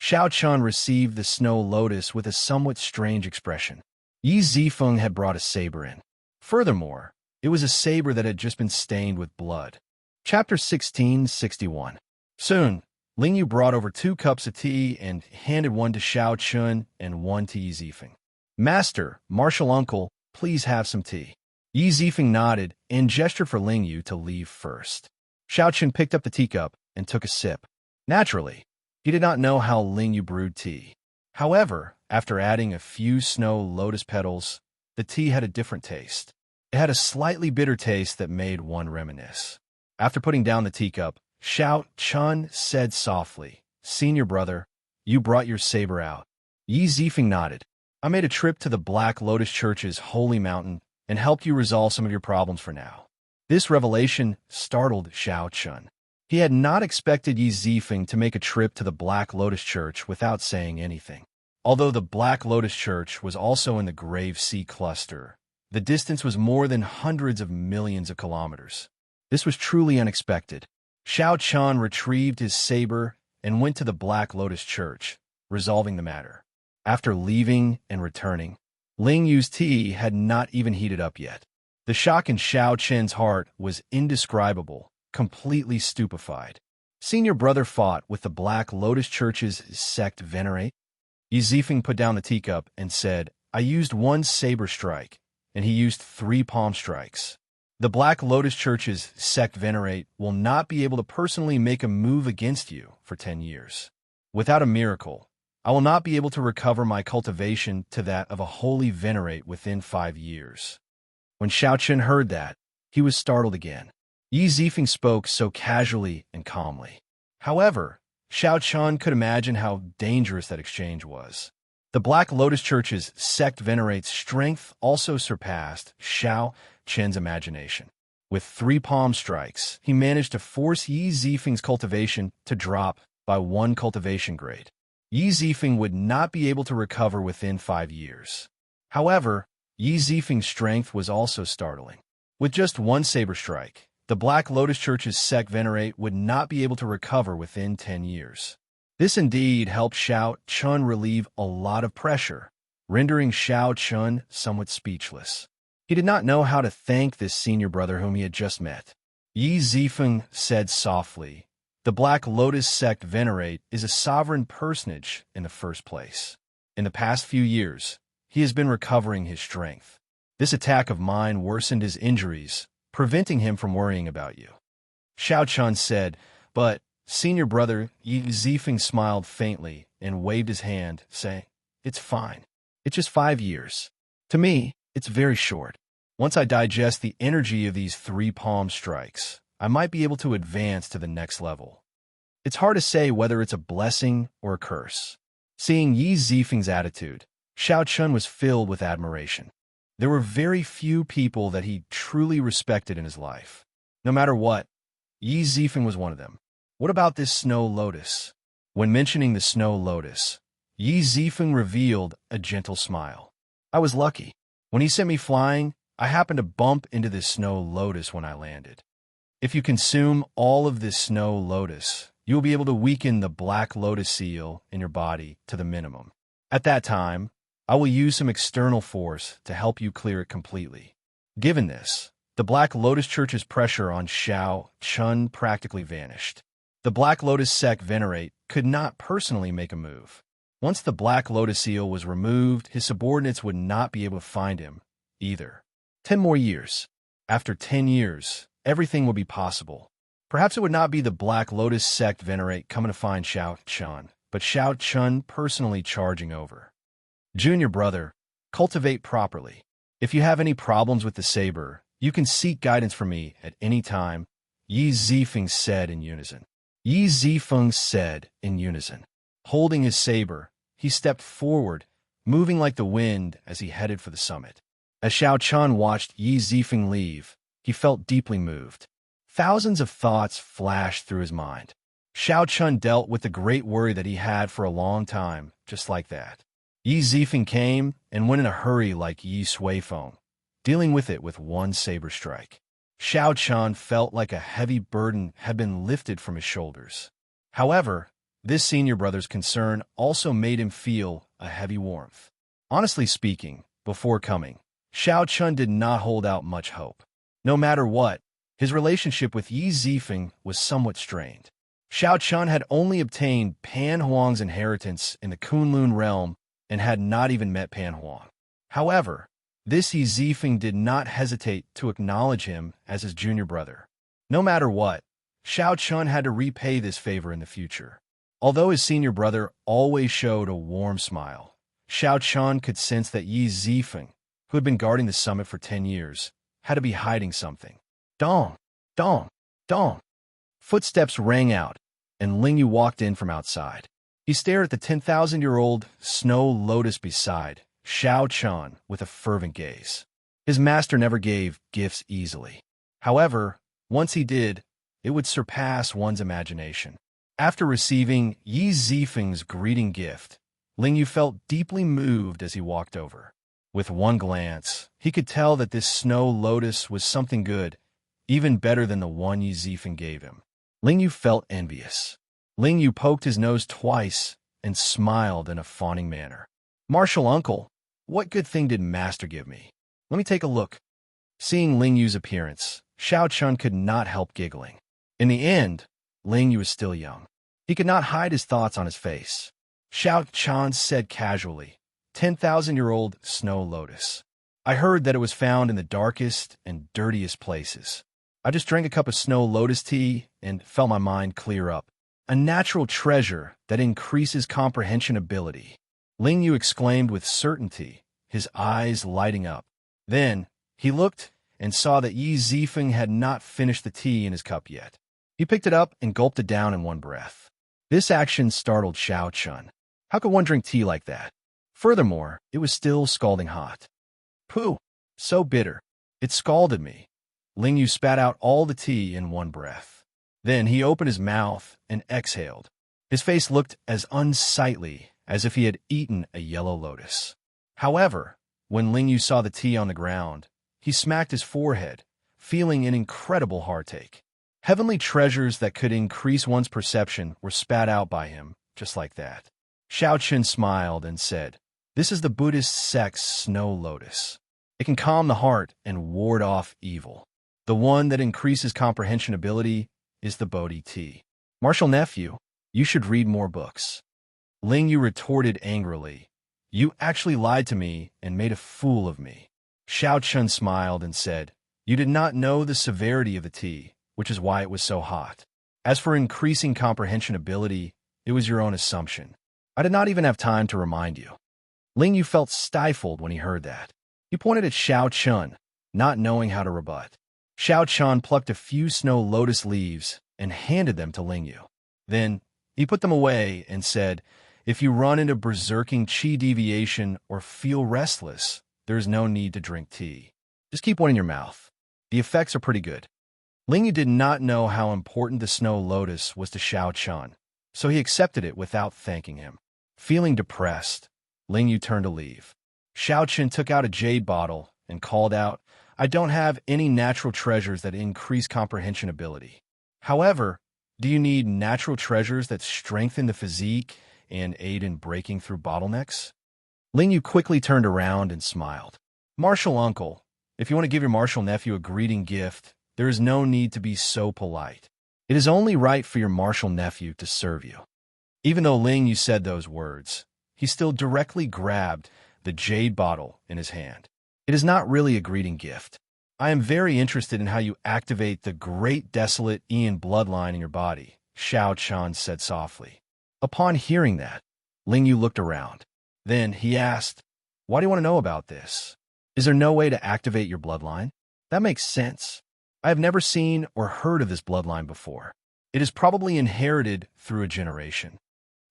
Xiao Chun received the snow lotus with a somewhat strange expression. Yi Zifeng had brought a saber in. Furthermore, it was a saber that had just been stained with blood. Chapter 1661. Soon, Ling Yu brought over 2 cups of tea and handed one to Xiao Chun and one to Yi Zifeng. "Master, Martial Uncle, please have some tea." Yi Zifeng nodded and gestured for Ling Yu to leave first. Xiao Chun picked up the teacup and took a sip. Naturally, he did not know how Ling Yu brewed tea. However, after adding a few snow lotus petals, the tea had a different taste. It had a slightly bitter taste that made one reminisce. After putting down the teacup, Xiao Chun said softly, "Senior brother, you brought your saber out." Yi Zifeng nodded. "I made a trip to the Black Lotus Church's holy mountain and helped you resolve some of your problems for now." This revelation startled Xiao Chun. He had not expected Yi Zifeng to make a trip to the Black Lotus Church without saying anything. Although the Black Lotus Church was also in the Grave Sea Cluster, the distance was more than hundreds of millions of kilometers. This was truly unexpected. Xiao Chun retrieved his saber and went to the Black Lotus Church, resolving the matter. After leaving and returning, Ling Yu's tea had not even heated up yet. The shock in Xiao Chun's heart was indescribable, completely stupefied. Senior brother fought with the Black Lotus Church's sect venerate? Yi Zifeng put down the teacup and said, "I used 1 saber strike, and he used 3 palm strikes. The Black Lotus Church's sect venerate will not be able to personally make a move against you for 10 years. Without a miracle, I will not be able to recover my cultivation to that of a holy venerate within 5 years." When Xiao Chun heard that, he was startled again. Yi Zifeng spoke so casually and calmly. However, Xiao Chun could imagine how dangerous that exchange was. The Black Lotus Church's sect venerate's strength also surpassed Xiao Chun's imagination. With 3 palm strikes, he managed to force Yi Zifeng's cultivation to drop by 1 cultivation grade. Yi Zifeng would not be able to recover within 5 years. However, Yi Zifeng's strength was also startling. With just 1 saber strike, the Black Lotus Church's sect venerate would not be able to recover within 10 years. This indeed helped Xiao Chun relieve a lot of pressure, rendering Xiao Chun somewhat speechless. He did not know how to thank this senior brother whom he had just met. Yi Zifeng said softly, "The Black Lotus sect venerate is a sovereign personage in the first place. In the past few years, he has been recovering his strength. This attack of mine worsened his injuries, preventing him from worrying about you." Xiao Chun said, "But, senior brother," Yi Zifeng smiled faintly and waved his hand, saying, "It's fine. It's just 5 years. To me, it's very short. Once I digest the energy of these 3 palm strikes, I might be able to advance to the next level." It's hard to say whether it's a blessing or a curse. Seeing Yi Zifeng's attitude, Xiao Chun was filled with admiration. There were very few people that he truly respected in his life. No matter what, Yi Zifeng was one of them. What about this snow lotus? When mentioning the snow lotus, Yi Zifeng revealed a gentle smile. "I was lucky. When he sent me flying, I happened to bump into this snow lotus when I landed. If you consume all of this snow lotus, you will be able to weaken the black lotus seal in your body to the minimum. At that time, I will use some external force to help you clear it completely. Given this, the Black Lotus Church's pressure on Xiao Chun practically vanished. The Black Lotus sect venerate could not personally make a move. Once the Black Lotus seal was removed, his subordinates would not be able to find him either. 10 more years. After 10 years, everything would be possible. Perhaps it would not be the Black Lotus sect venerate coming to find Xiao Chun, but Xiao Chun personally charging over. Junior brother, cultivate properly. If you have any problems with the saber, you can seek guidance from me at any time, Yi Zifeng said in unison. Yi Zifeng said in unison. Holding his saber, he stepped forward, moving like the wind as he headed for the summit. As Xiao Chun watched Yi Zifeng leave, he felt deeply moved. Thousands of thoughts flashed through his mind. Xiao Chun dealt with the great worry that he had for a long time, just like that. Yi Zifeng came and went in a hurry like Yi Suifeng, dealing with it with one saber strike. Xiao Chun felt like a heavy burden had been lifted from his shoulders. However, this senior brother's concern also made him feel a heavy warmth. Honestly speaking, before coming, Xiao Chun did not hold out much hope. No matter what, his relationship with Yi Zifeng was somewhat strained. Xiao Chun had only obtained Pan Huang's inheritance in the Kunlun realm and had not even met Pan Huang. However, this Yi Zifeng did not hesitate to acknowledge him as his junior brother. No matter what, Xiao Chun had to repay this favor in the future. Although his senior brother always showed a warm smile, Xiao Chun could sense that Yi Zifeng, who had been guarding the summit for 10 years, had to be hiding something. Dong, dong, dong. Footsteps rang out, and Ling Yu walked in from outside. He stared at the 10,000-year-old snow lotus beside Xiao Chun with a fervent gaze. His master never gave gifts easily. However, once he did, it would surpass one's imagination. After receiving Yi Zifeng's greeting gift, Ling Yu felt deeply moved as he walked over. With one glance, he could tell that this snow lotus was something good, even better than the one Yi Zifeng gave him. Ling Yu felt envious. Ling Yu poked his nose twice and smiled in a fawning manner. Martial uncle, what good thing did master give me? Let me take a look. Seeing Ling Yu's appearance, Xiao Chun could not help giggling. In the end, Ling Yu was still young. He could not hide his thoughts on his face. Xiao Chun said casually, 10,000-year-old snow lotus. I heard that it was found in the darkest and dirtiest places. I just drank a cup of snow lotus tea and felt my mind clear up. A natural treasure that increases comprehension ability. Ling Yu exclaimed with certainty, his eyes lighting up. Then, he looked and saw that Yi Zifeng had not finished the tea in his cup yet. He picked it up and gulped it down in one breath. This action startled Xiao Chun. How could one drink tea like that? Furthermore, it was still scalding hot. Pooh! So bitter. It scalded me. Ling Yu spat out all the tea in one breath. Then he opened his mouth and exhaled. His face looked as unsightly as if he had eaten a yellow lotus. However, when Ling Yu saw the tea on the ground, he smacked his forehead, feeling an incredible heartache. Heavenly treasures that could increase one's perception were spat out by him, just like that. Xiao Chun smiled and said, This is the Buddhist sect's snow lotus. It can calm the heart and ward off evil. The one that increases comprehension ability is the Bodhi tea. Martial nephew, you should read more books. Ling Yu retorted angrily, You actually lied to me and made a fool of me. Xiao Chun smiled and said, You did not know the severity of the tea, which is why it was so hot. As for increasing comprehension ability, it was your own assumption. I did not even have time to remind you. Ling Yu felt stifled when he heard that. He pointed at Xiao Chun, not knowing how to rebut. Xiao Chun plucked a few snow lotus leaves and handed them to Ling Yu. Then, he put them away and said, If you run into berserking qi deviation or feel restless, there is no need to drink tea. Just keep one in your mouth. The effects are pretty good. Ling Yu did not know how important the snow lotus was to Xiao Chun, so he accepted it without thanking him. Feeling depressed, Ling Yu turned to leave. Xiao Chun took out a jade bottle and called out, I don't have any natural treasures that increase comprehension ability. However, do you need natural treasures that strengthen the physique and aid in breaking through bottlenecks? Ling Yu quickly turned around and smiled. Martial uncle, if you want to give your martial nephew a greeting gift, there is no need to be so polite. It is only right for your martial nephew to serve you. Even though Ling Yu said those words, he still directly grabbed the jade bottle in his hand. It is not really a greeting gift. I am very interested in how you activate the great desolate Ian bloodline in your body, Xiao Chan said softly. Upon hearing that, Ling Yu looked around. Then he asked, why do you want to know about this? Is there no way to activate your bloodline? That makes sense. I have never seen or heard of this bloodline before. It is probably inherited through a generation.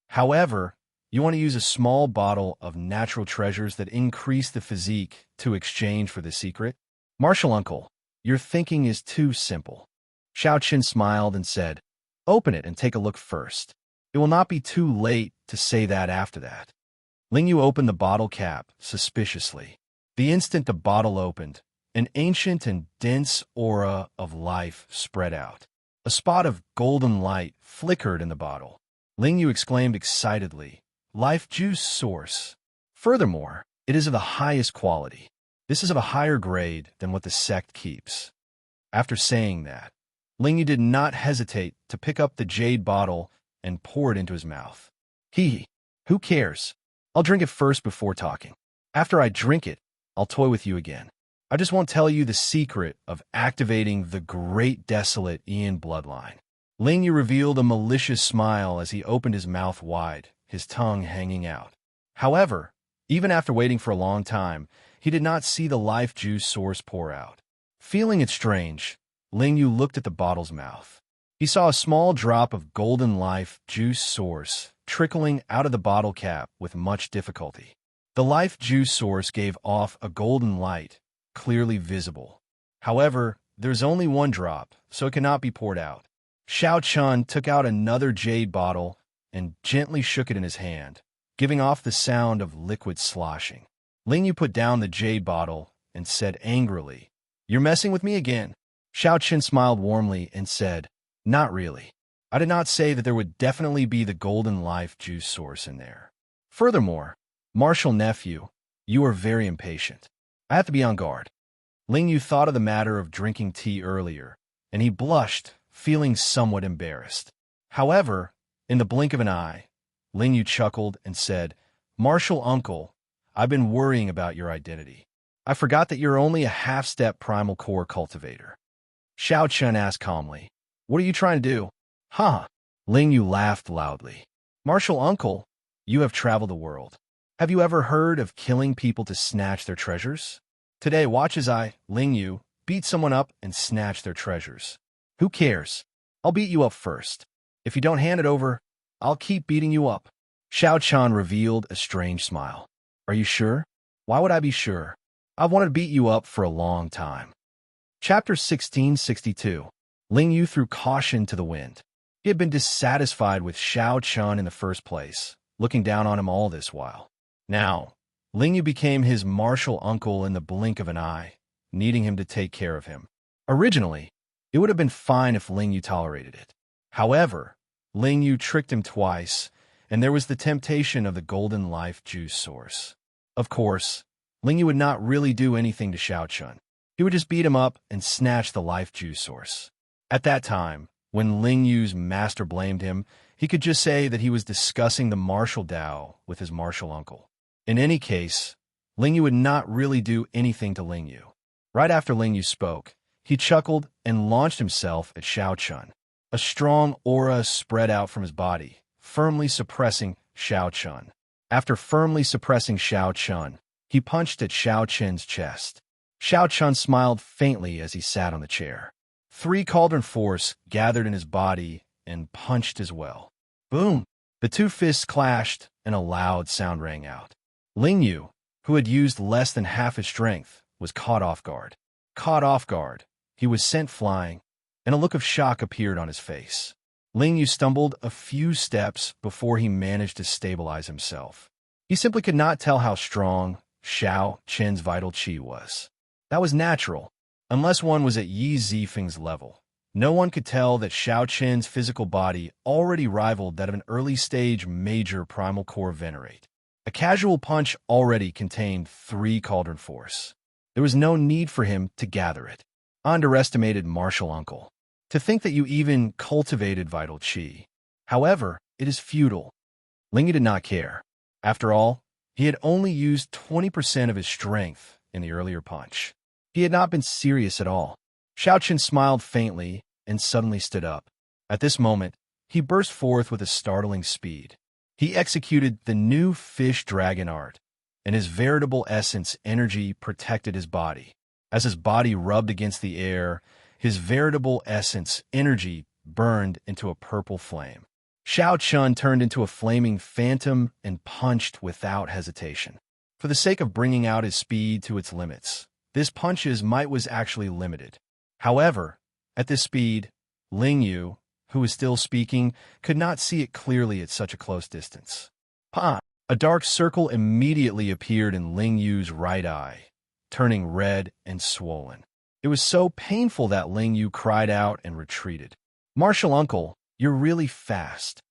However, you want to use a small bottle of natural treasures that increase the physique to exchange for the secret? Martial uncle, your thinking is too simple. Xiao Qin smiled and said, open it and take a look first. It will not be too late to say that after that. Ling Yu opened the bottle cap suspiciously. The instant the bottle opened, an ancient and dense aura of life spread out. A spot of golden light flickered in the bottle. Ling Yu exclaimed excitedly, life juice source. Furthermore, it is of the highest quality. This is of a higher grade than what the sect keeps. After saying that, Ling Yu did not hesitate to pick up the jade bottle and pour it into his mouth. Who cares? I'll drink it first before talking. After I drink it, I'll toy with you again. I just won't tell you the secret of activating the great desolate Ian bloodline. Ling Yu revealed a malicious smile as he opened his mouth wide, his tongue hanging out. However, even after waiting for a long time, he did not see the life juice source pour out. Feeling it strange, Ling Yu looked at the bottle's mouth. He saw a small drop of golden life juice source trickling out of the bottle cap with much difficulty. The life juice source gave off a golden light, clearly visible. However, there's only one drop, so it cannot be poured out. Xiao Chun took out another jade bottle and gently shook it in his hand, giving off the sound of liquid sloshing. Ling Yu put down the jade bottle and said angrily, you're messing with me again. Xiao Qin smiled warmly and said, not really. I did not say that there would definitely be the golden life juice source in there. Furthermore, martial nephew, you are very impatient. I have to be on guard. Ling Yu thought of the matter of drinking tea earlier, and he blushed, feeling somewhat embarrassed. However, in the blink of an eye, Ling Yu chuckled and said, martial uncle, I've been worrying about your identity. I forgot that you're only a half-step primal core cultivator. Xiao Chun asked calmly, what are you trying to do? Huh? Ling Yu laughed loudly. Martial uncle, you have traveled the world. Have you ever heard of killing people to snatch their treasures? Today, watch as I, Ling Yu, beat someone up and snatch their treasures. Who cares? I'll beat you up first. If you don't hand it over, I'll keep beating you up. Xiao Chan revealed a strange smile. Are you sure? Why would I be sure? I've wanted to beat you up for a long time. Chapter 1662. Ling Yu threw caution to the wind. He had been dissatisfied with Xiao Chun in the first place, looking down on him all this while. Now, Ling Yu became his martial uncle in the blink of an eye, needing him to take care of him. Originally, it would have been fine if Ling Yu tolerated it. However, Ling Yu tricked him twice, and there was the temptation of the golden life juice source. Of course, Ling Yu would not really do anything to Xiao Chun. He would just beat him up and snatch the life juice source. At that time, when Ling Yu's master blamed him, he could just say that he was discussing the martial Tao with his martial uncle. In any case, Ling Yu would not really do anything to Ling Yu. Right after Ling Yu spoke, he chuckled and launched himself at Xiao Chun. A strong aura spread out from his body, firmly suppressing Xiao Chun. After firmly suppressing Xiao Chun, he punched at Xiao Chen's chest. Xiao Chun smiled faintly as he sat on the chair. 3 cauldron force gathered in his body and punched as well. Boom! The 2 fists clashed and a loud sound rang out. Ling Yu, who had used less than half his strength, was caught off guard. Caught off guard, he was sent flying, and a look of shock appeared on his face. Ling Yu stumbled a few steps before he managed to stabilize himself. He simply could not tell how strong Xiao Chen's vital qi was. That was natural. Unless one was at Yi Zifeng's level, no one could tell that Xiao Qin's physical body already rivaled that of an early-stage major primal core venerate. A casual punch already contained 3 cauldron force. There was no need for him to gather it. Underestimated martial uncle. To think that you even cultivated vital qi. However, it is futile. Lingyu did not care. After all, he had only used 20% of his strength in the earlier punch. He had not been serious at all. Xiao Qin smiled faintly and suddenly stood up. At this moment, he burst forth with a startling speed. He executed the new fish dragon art, and his veritable essence energy protected his body. As his body rubbed against the air, his veritable essence energy burned into a purple flame. Xiao Qin turned into a flaming phantom and punched without hesitation. For the sake of bringing out his speed to its limits, this punch's might was actually limited. However, at this speed, Lingyu, who was still speaking, could not see it clearly at such a close distance. Pa! A dark circle immediately appeared in Lingyu's right eye, turning red and swollen. It was so painful that Lingyu cried out and retreated. "Martial uncle, you're really fast."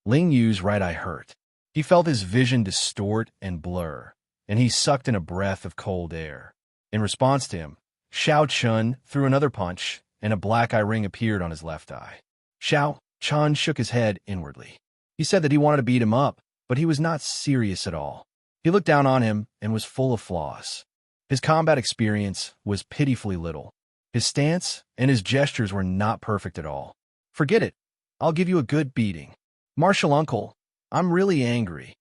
Lingyu's right eye hurt. He felt his vision distort and blur, and he sucked in a breath of cold air. In response to him, Xiao Qin threw another punch, and a black eye ring appeared on his left eye. Xiao Qin shook his head inwardly. He said that he wanted to beat him up, but he was not serious at all. He looked down on him and was full of flaws. His combat experience was pitifully little. His stance and his gestures were not perfect at all. "Forget it. I'll give you a good beating." "Martial uncle, I'm really angry."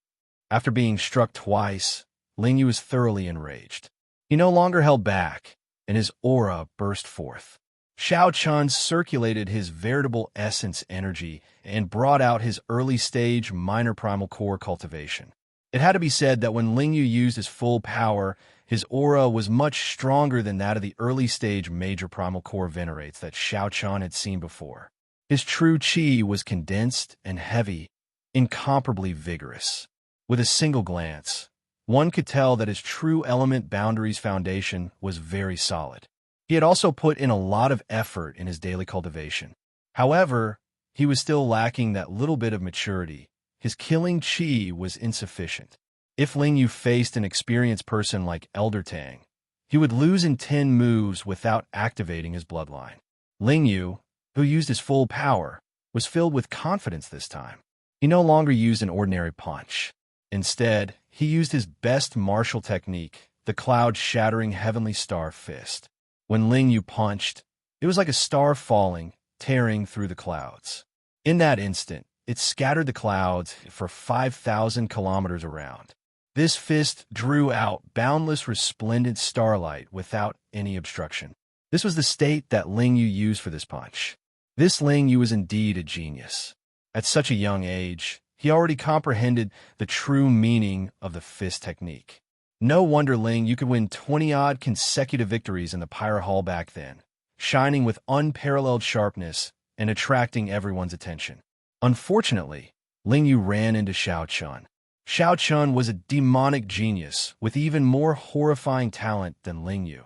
After being struck twice, Lingyu was thoroughly enraged. He no longer held back, and his aura burst forth. Xiao Qin circulated his veritable essence energy and brought out his early-stage minor primal core cultivation. It had to be said that when Lingyu used his full power, his aura was much stronger than that of the early-stage major primal core venerates that Xiao Qin had seen before. His true qi was condensed and heavy, incomparably vigorous. With a single glance, one could tell that his true element boundaries foundation was very solid. He had also put in a lot of effort in his daily cultivation. However, he was still lacking that little bit of maturity. His killing qi was insufficient. If Lingyu faced an experienced person like Elder Tang, he would lose in 10 moves without activating his bloodline. Lingyu, who used his full power, was filled with confidence this time. He no longer used an ordinary punch. Instead, he used his best martial technique, the cloud-shattering heavenly star fist. When Lingyu punched, it was like a star falling, tearing through the clouds. In that instant, it scattered the clouds for 5,000 kilometers around. This fist drew out boundless resplendent starlight without any obstruction. This was the state that Lingyu used for this punch. This Lingyu was indeed a genius. At such a young age, he already comprehended the true meaning of the fist technique. No wonder Lingyu could win 20-odd consecutive victories in the Pyre Hall back then, shining with unparalleled sharpness and attracting everyone's attention. Unfortunately, Lingyu ran into Xiao Qin. Xiao Qin was a demonic genius with even more horrifying talent than Lingyu,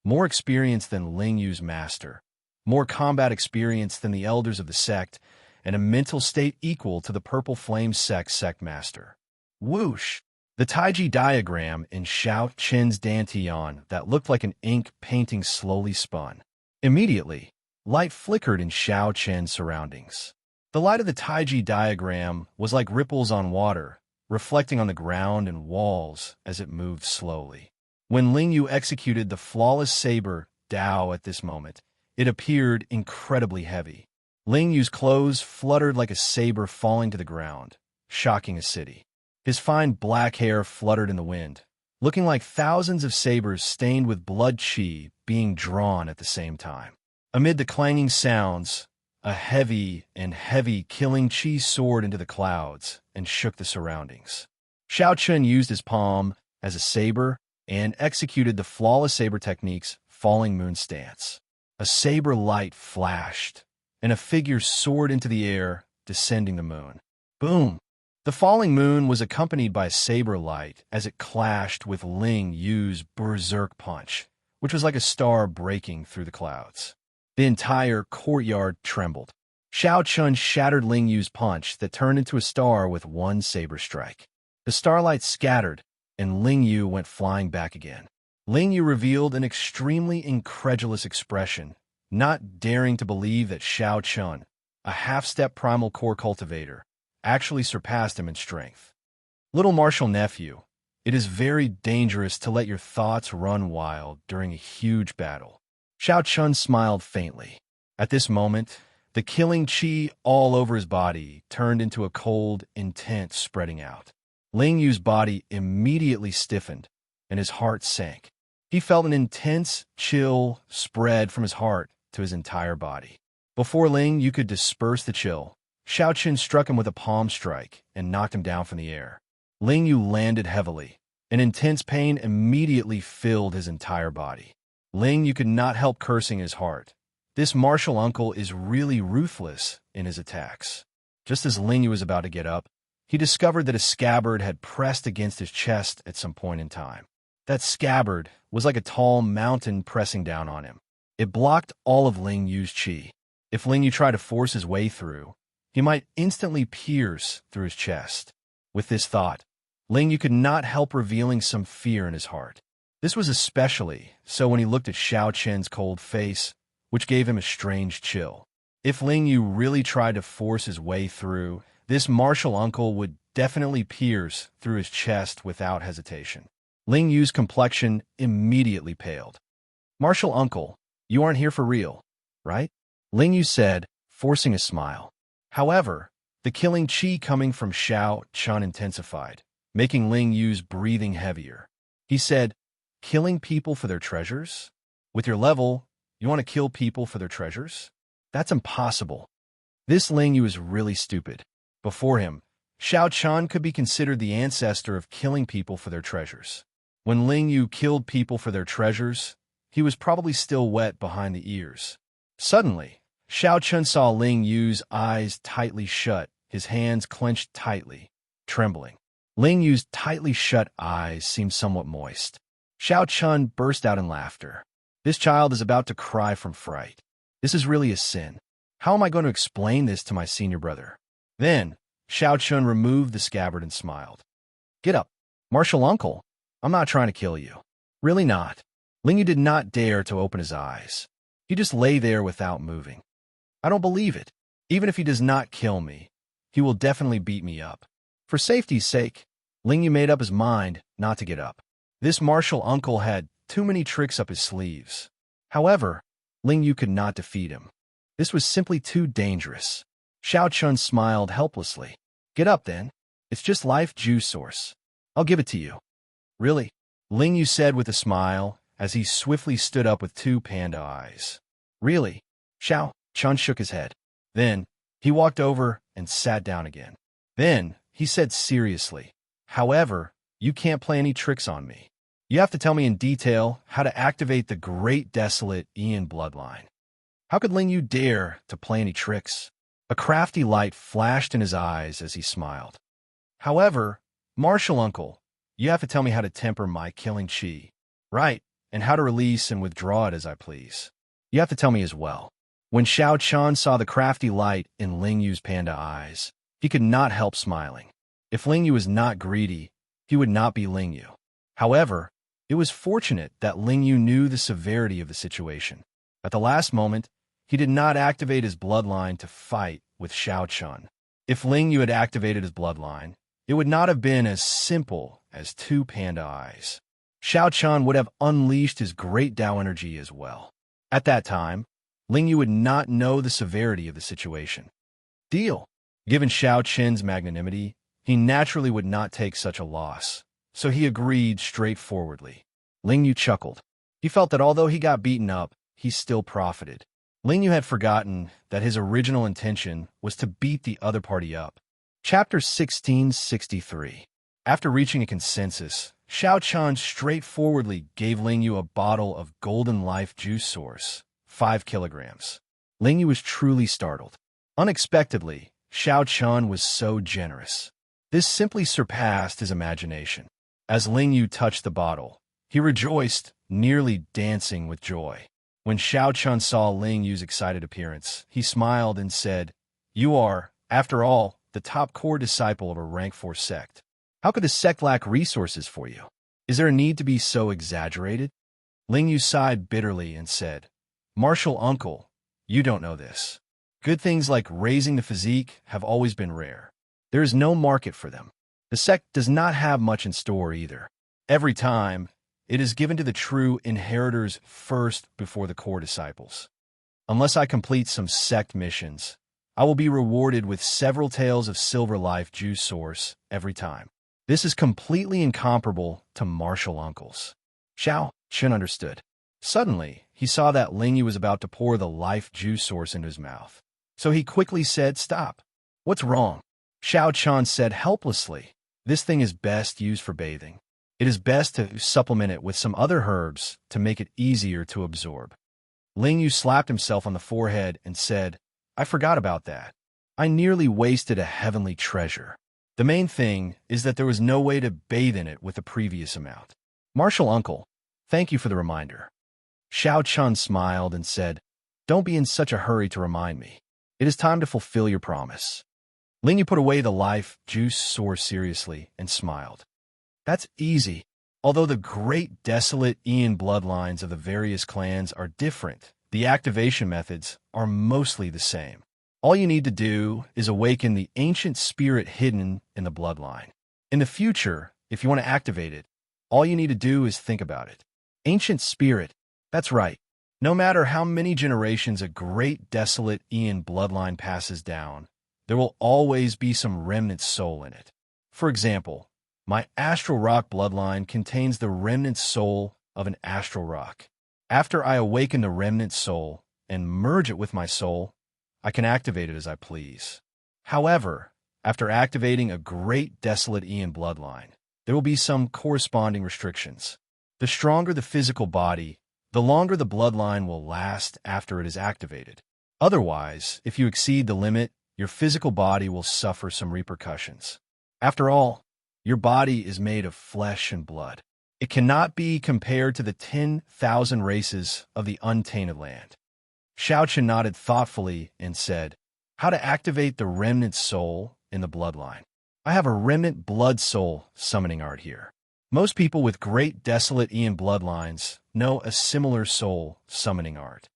more experience than Lingyu's master, more combat experience than the elders of the sect, and a mental state equal to the Purple Flame sect master. Whoosh! The Taiji diagram in Xiao Qin's dantian that looked like an ink painting slowly spun. Immediately, light flickered in Xiao Qin's surroundings. The light of the Taiji diagram was like ripples on water, reflecting on the ground and walls as it moved slowly. When Lingyu executed the flawless saber Dao at this moment, it appeared incredibly heavy. Lingyu's clothes fluttered like a saber falling to the ground, shocking a city. His fine black hair fluttered in the wind, looking like thousands of sabers stained with blood qi being drawn at the same time. Amid the clanging sounds, a heavy killing qi soared into the clouds and shook the surroundings. Xiao Qin used his palm as a saber and executed the flawless saber technique's falling moon stance. A saber light flashed, and a figure soared into the air, descending the moon. Boom! The falling moon was accompanied by a saber light as it clashed with Lingyu's berserk punch, which was like a star breaking through the clouds. The entire courtyard trembled. Xiao Chun shattered Ling Yu's punch that turned into a star with one saber strike. The starlight scattered, and Ling Yu went flying back again. Ling Yu revealed an extremely incredulous expression, not daring to believe that Xiao Chun, a half-step primal core cultivator, actually surpassed him in strength. Little martial nephew, it is very dangerous to let your thoughts run wild during a huge battle. Xiao Chun smiled faintly. At this moment, the killing chi all over his body turned into a cold, intense spreading out. Ling Yu's body immediately stiffened, and his heart sank. He felt an intense chill spread from his heart to his entire body. Before Ling Yu could disperse the chill, Xiao Chun struck him with a palm strike and knocked him down from the air. Ling Yu landed heavily. An intense pain immediately filled his entire body. Ling Yu could not help cursing his heart. This martial uncle is really ruthless in his attacks. Just as Ling Yu was about to get up, he discovered that a scabbard had pressed against his chest at some point in time. That scabbard was like a tall mountain pressing down on him. It blocked all of Ling Yu's chi. If Ling Yu tried to force his way through, he might instantly pierce through his chest. With this thought, Ling Yu could not help revealing some fear in his heart. This was especially so when he looked at Xiao Chen's cold face, which gave him a strange chill. If Ling Yu really tried to force his way through, this martial uncle would definitely pierce through his chest without hesitation. Ling Yu's complexion immediately paled. "Martial uncle, you aren't here for real, right?" Ling Yu said, forcing a smile. However, the killing chi coming from Xiao Chun intensified, making Ling Yu's breathing heavier. He said, "Killing people for their treasures? With your level, you want to kill people for their treasures? That's impossible." This Ling Yu is really stupid. Before him, Xiao Chun could be considered the ancestor of killing people for their treasures. When Ling Yu killed people for their treasures, he was probably still wet behind the ears. Suddenly, Xiao Chun saw Ling Yu's eyes tightly shut, his hands clenched tightly, trembling. Ling Yu's tightly shut eyes seemed somewhat moist. Xiao Chun burst out in laughter. This child is about to cry from fright. This is really a sin. How am I going to explain this to my senior brother? Then, Xiao Chun removed the scabbard and smiled. "Get up. Martial uncle, I'm not trying to kill you. Really not." Ling Yu did not dare to open his eyes. He just lay there without moving. "I don't believe it. Even if he does not kill me, he will definitely beat me up." For safety's sake, Ling Yu made up his mind not to get up. This martial uncle had too many tricks up his sleeves. However, Ling Yu could not defeat him. This was simply too dangerous. Xiao Chun smiled helplessly. "Get up, then. It's just life juice source. I'll give it to you." "Really?" Ling Yu said with a smile as he swiftly stood up with two panda eyes. "Really?" Xiao Chun shook his head. Then, he walked over and sat down again. Then, he said seriously, "However, you can't play any tricks on me. You have to tell me in detail how to activate the Great Desolate Ian bloodline." How could Ling Yu dare to play any tricks? A crafty light flashed in his eyes as he smiled. "However, martial uncle, you have to tell me how to temper my killing chi. Right, and how to release and withdraw it as I please. You have to tell me as well." When Xiao Chun saw the crafty light in Ling Yu's panda eyes, he could not help smiling. If Ling Yu was not greedy, he would not be Ling Yu. However, it was fortunate that Ling Yu knew the severity of the situation. At the last moment, he did not activate his bloodline to fight with Xiao Chun. If Ling Yu had activated his bloodline, it would not have been as simple as two panda eyes. Xiao Chun would have unleashed his great Tao energy as well. At that time, Ling Yu would not know the severity of the situation. Deal. Given Xiao Chun's magnanimity, he naturally would not take such a loss, so he agreed straightforwardly. Ling Yu chuckled. He felt that although he got beaten up, he still profited. Ling Yu had forgotten that his original intention was to beat the other party up. Chapter 1663. After reaching a consensus, Xiao Chun straightforwardly gave Ling Yu a bottle of Golden Life juice source, 5 kilograms. Ling Yu was truly startled. Unexpectedly, Xiao Chun was so generous. This simply surpassed his imagination. As Ling Yu touched the bottle, He rejoiced, nearly dancing with joy. When Xiao Chun saw Ling Yu's excited appearance, he smiled and said, "You are, after all, the top core disciple of a rank 4 sect. How could the sect lack resources for you? Is there a need to be so exaggerated?" Ling Yu sighed bitterly and said, "Martial uncle, you don't know this. Good things like raising the physique have always been rare. There is no market for them. The sect does not have much in store either. Every time, it is given to the true inheritors first before the core disciples. Unless I complete some sect missions, I will be rewarded with several taels of silver life juice source every time. This is completely incomparable to martial uncles." Xiao Chun understood. Suddenly, he saw that Ling Yu was about to pour the life juice source into his mouth. So he quickly said, "Stop. What's wrong?" Xiao Chun said helplessly, "This thing is best used for bathing. It is best to supplement it with some other herbs to make it easier to absorb." Ling Yu slapped himself on the forehead and said, "I forgot about that. I nearly wasted a heavenly treasure. The main thing is that there was no way to bathe in it with the previous amount." "Martial uncle, thank you for the reminder." Xiao Chun smiled and said, "Don't be in such a hurry to remind me. It is time to fulfill your promise." Ling Yu put away the life juice source seriously and smiled. "That's easy. Although the great desolate Ian bloodlines of the various clans are different, the activation methods are mostly the same. All you need to do is awaken the ancient spirit hidden in the bloodline. In the future, if you want to activate it, all you need to do is think about it. Ancient spirit, that's right. No matter how many generations a great desolate Ian bloodline passes down, there will always be some remnant soul in it. For example, my astral rock bloodline contains the remnant soul of an astral rock. After I awaken the remnant soul and merge it with my soul, I can activate it as I please. However, after activating a great desolate Ian bloodline, there will be some corresponding restrictions. The stronger the physical body, the longer the bloodline will last after it is activated. Otherwise, if you exceed the limit, your physical body will suffer some repercussions. After all, your body is made of flesh and blood. It cannot be compared to the 10,000 races of the untainted land." Xiao Chun nodded thoughtfully and said, "How to activate the remnant soul in the bloodline? I have a remnant blood soul summoning art here. Most people with great desolate Ian bloodlines know a similar soul summoning art."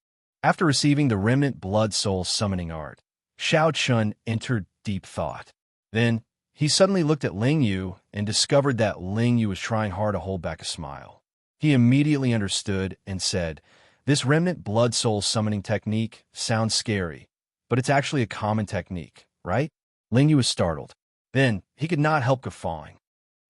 After receiving the remnant blood soul summoning art, Xiao Chun entered deep thought. Then, he suddenly looked at Ling Yu and discovered that Ling Yu was trying hard to hold back a smile. He immediately understood and said, "This remnant blood soul summoning technique sounds scary, but it's actually a common technique, right?" Ling Yu was startled. Then, he could not help guffawing.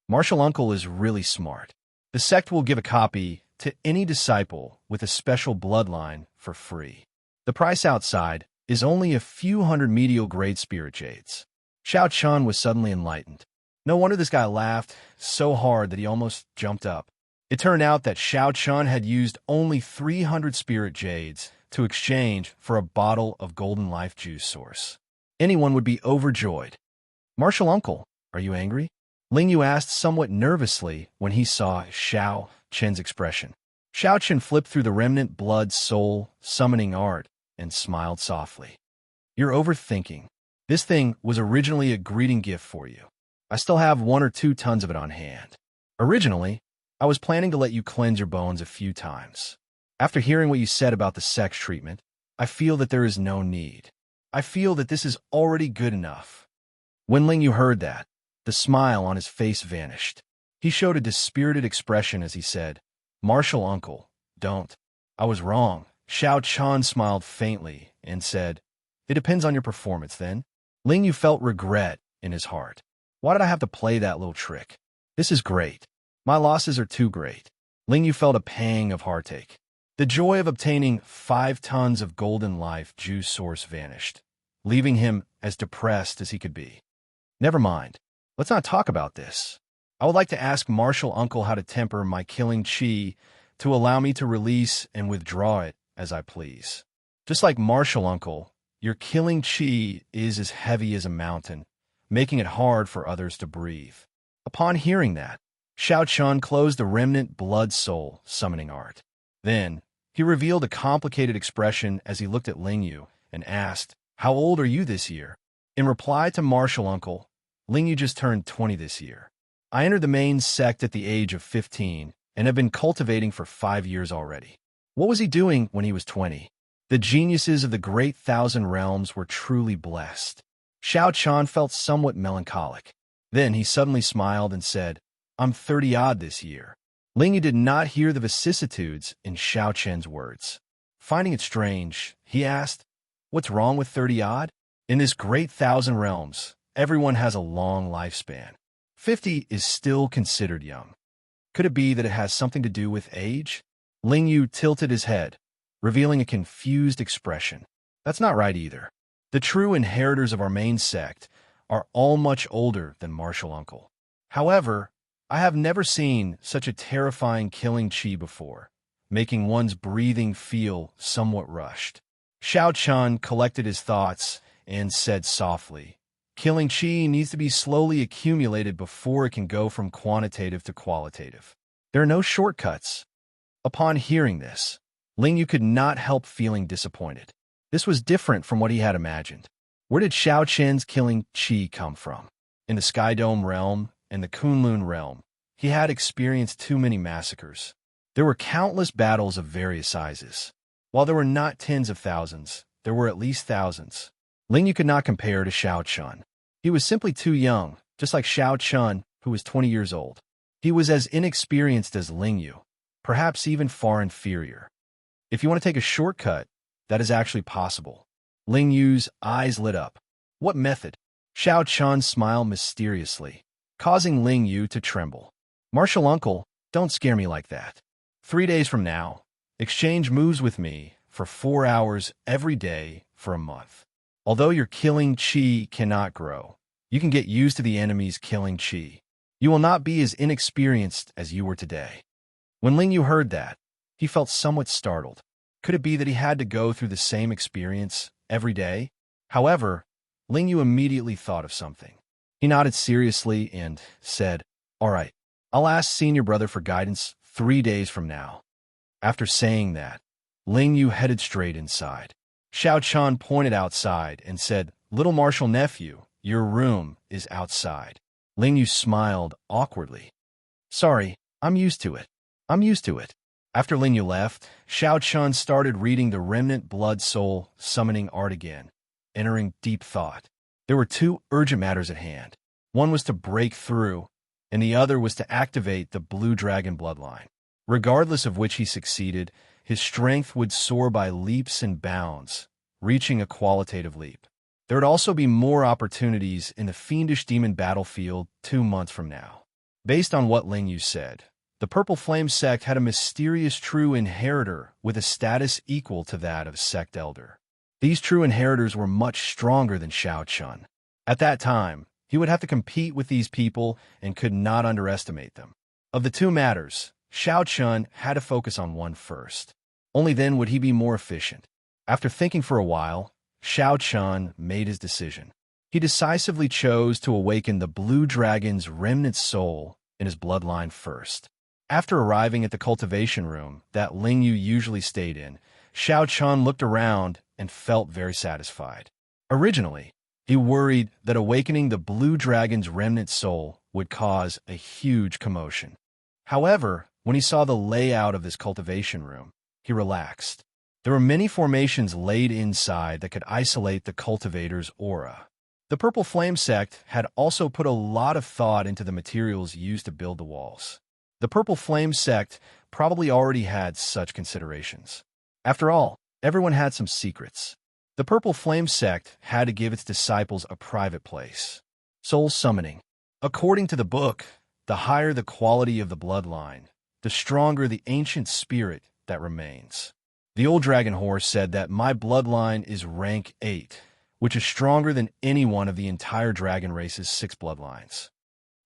"Martial uncle is really smart. The sect will give a copy to any disciple with a special bloodline for free. The price outside is only a few hundred medial grade spirit jades." Xiao Chun was suddenly enlightened. No wonder this guy laughed so hard that he almost jumped up. It turned out that Xiao Chun had used only 300 spirit jades to exchange for a bottle of golden life juice source. Anyone would be overjoyed. "Martial uncle, are you angry?" Ling Yu asked somewhat nervously when he saw Xiao Chun's expression. Xiao Chun flipped through the remnant blood soul summoning art and smiled softly. "You're overthinking. This thing was originally a greeting gift for you. I still have 1 or 2 tons of it on hand. Originally, I was planning to let you cleanse your bones a few times. After hearing what you said about the sex treatment, I feel that there is no need. I feel that this is already good enough." When Ling Yu heard that, the smile on his face vanished. He showed a dispirited expression as he said, "Martial uncle, don't. I was wrong." Xiao Chun smiled faintly and said, "It depends on your performance then." Ling Yu felt regret in his heart. Why did I have to play that little trick? This is great. My losses are too great. Ling Yu felt a pang of heartache. The joy of obtaining 5 tons of golden life juice source vanished, leaving him as depressed as he could be. Never mind. Let's not talk about this. I would like to ask Martial Uncle how to temper my killing chi to allow me to release and withdraw it as I please. Just like Martial Uncle, your killing chi is as heavy as a mountain, making it hard for others to breathe. Upon hearing that, Xiao Chun closed the remnant blood soul summoning art. Then, he revealed a complicated expression as he looked at Ling Yu and asked, "How old are you this year?" In reply to martial uncle, Ling Yu just turned 20 this year. I entered the main sect at the age of 15 and have been cultivating for 5 years already. What was he doing when he was 20? The geniuses of the great thousand realms were truly blessed. Xiao Chun felt somewhat melancholic. Then he suddenly smiled and said, "I'm 30-odd this year." Ling Yu did not hear the vicissitudes in Xiao Chen's words. Finding it strange, he asked, "What's wrong with 30-odd? In this great thousand realms, everyone has a long lifespan. 50 is still considered young. Could it be that it has something to do with age?" Ling Yu tilted his head, revealing a confused expression. "That's not right either. The true inheritors of our main sect are all much older than martial uncle. However, I have never seen such a terrifying killing chi before, making one's breathing feel somewhat rushed." Xiao Chun collected his thoughts and said softly, "Killing chi needs to be slowly accumulated before it can go from quantitative to qualitative. There are no shortcuts." Upon hearing this, Ling Yu could not help feeling disappointed. This was different from what he had imagined. Where did Xiao Chen's killing chi come from? In the Sky Dome realm and the Kunlun realm, he had experienced too many massacres. There were countless battles of various sizes. While there were not tens of thousands, there were at least thousands. Ling Yu could not compare to Xiao Chun. He was simply too young, just like Xiao Chun, who was 20 years old. He was as inexperienced as Ling Yu, perhaps even far inferior. If you want to take a shortcut, that is actually possible. Ling Yu's eyes lit up. What method? Xiao Chun smiled mysteriously, causing Ling Yu to tremble. "Martial uncle, don't scare me like that. 3 days from now, exchange moves with me for 4 hours every day for a month. Although your killing chi cannot grow, you can get used to the enemy's killing chi. You will not be as inexperienced as you were today." When Ling Yu heard that, he felt somewhat startled. Could it be that he had to go through the same experience every day? However, Ling Yu immediately thought of something. He nodded seriously and said, "All right, I'll ask senior brother for guidance 3 days from now." After saying that, Ling Yu headed straight inside. Xiao Chun pointed outside and said, "Little martial nephew, your room is outside." Ling Yu smiled awkwardly. "Sorry, I'm used to it. I'm used to it." After Ling Yu left, Xiao Chun started reading the remnant blood soul summoning art again, entering deep thought. There were 2 urgent matters at hand. One was to break through, and the other was to activate the blue dragon bloodline. Regardless of which he succeeded, his strength would soar by leaps and bounds, reaching a qualitative leap. There would also be more opportunities in the fiendish demon battlefield 2 months from now. Based on what Ling Yu said, the Purple Flame sect had a mysterious true inheritor with a status equal to that of sect elder. These true inheritors were much stronger than Xiao Chun. At that time, he would have to compete with these people and could not underestimate them. Of the 2 matters, Xiao Chun had to focus on one first. Only then would he be more efficient. After thinking for a while, Xiao Chun made his decision. He decisively chose to awaken the blue dragon's remnant soul in his bloodline first. After arriving at the cultivation room that Ling Yu usually stayed in, Xiao Chun looked around and felt very satisfied. Originally, he worried that awakening the blue dragon's remnant soul would cause a huge commotion. However, when he saw the layout of this cultivation room, he relaxed. There were many formations laid inside that could isolate the cultivator's aura. The Purple Flame sect had also put a lot of thought into the materials used to build the walls. The Purple Flame sect probably already had such considerations. After all, everyone had some secrets. The Purple Flame sect had to give its disciples a private place. Soul summoning. According to the book, the higher the quality of the bloodline, the stronger the ancient spirit that remains. The old dragon horse said that my bloodline is rank 8, which is stronger than any one of the entire dragon race's 6 bloodlines.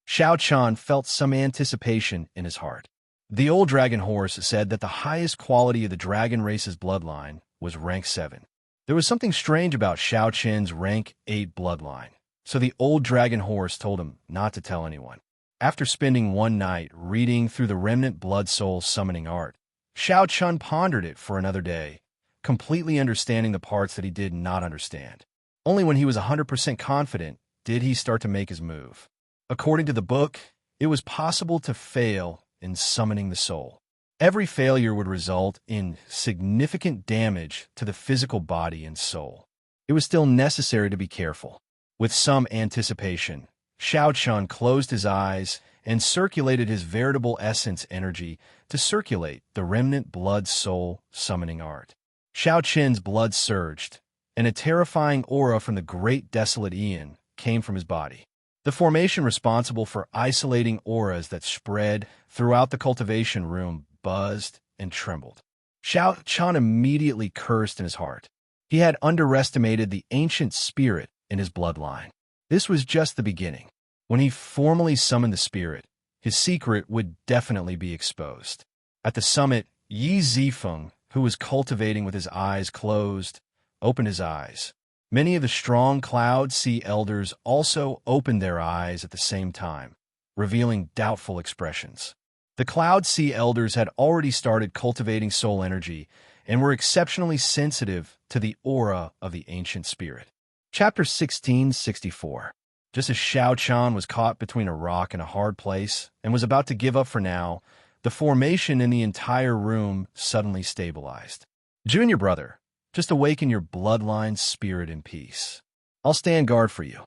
Xiao Chun felt some anticipation in his heart. The old dragon horse said that the highest quality of the dragon race's bloodline was rank 7. There was something strange about Xiao Chen's rank 8 bloodline, so the old dragon horse told him not to tell anyone. After spending one night reading through the remnant blood soul summoning art, Xiao Chun pondered it for another day, completely understanding the parts that he did not understand. Only when he was 100% confident did he start to make his move. According to the book, it was possible to fail in summoning the soul. Every failure would result in significant damage to the physical body and soul. It was still necessary to be careful. With some anticipation, Xiao Chun closed his eyes and circulated his veritable essence energy to circulate the remnant blood soul summoning art. Xiao Chun's blood surged, and a terrifying aura from the great desolate Aeon came from his body. The formation responsible for isolating auras that spread throughout the cultivation room buzzed and trembled. Xiao Chun immediately cursed in his heart. He had underestimated the ancient spirit in his bloodline. This was just the beginning. When he formally summoned the spirit, his secret would definitely be exposed. At the summit, Yi Zifeng, who was cultivating with his eyes closed, opened his eyes. Many of the strong Cloud Sea elders also opened their eyes at the same time, revealing doubtful expressions. The Cloud Sea elders had already started cultivating soul energy and were exceptionally sensitive to the aura of the ancient spirit. Chapter 1664. Just as Xiao Chun was caught between a rock and a hard place and was about to give up for now, the formation in the entire room suddenly stabilized. Junior brother, just awaken your bloodline spirit in peace. I'll stand guard for you.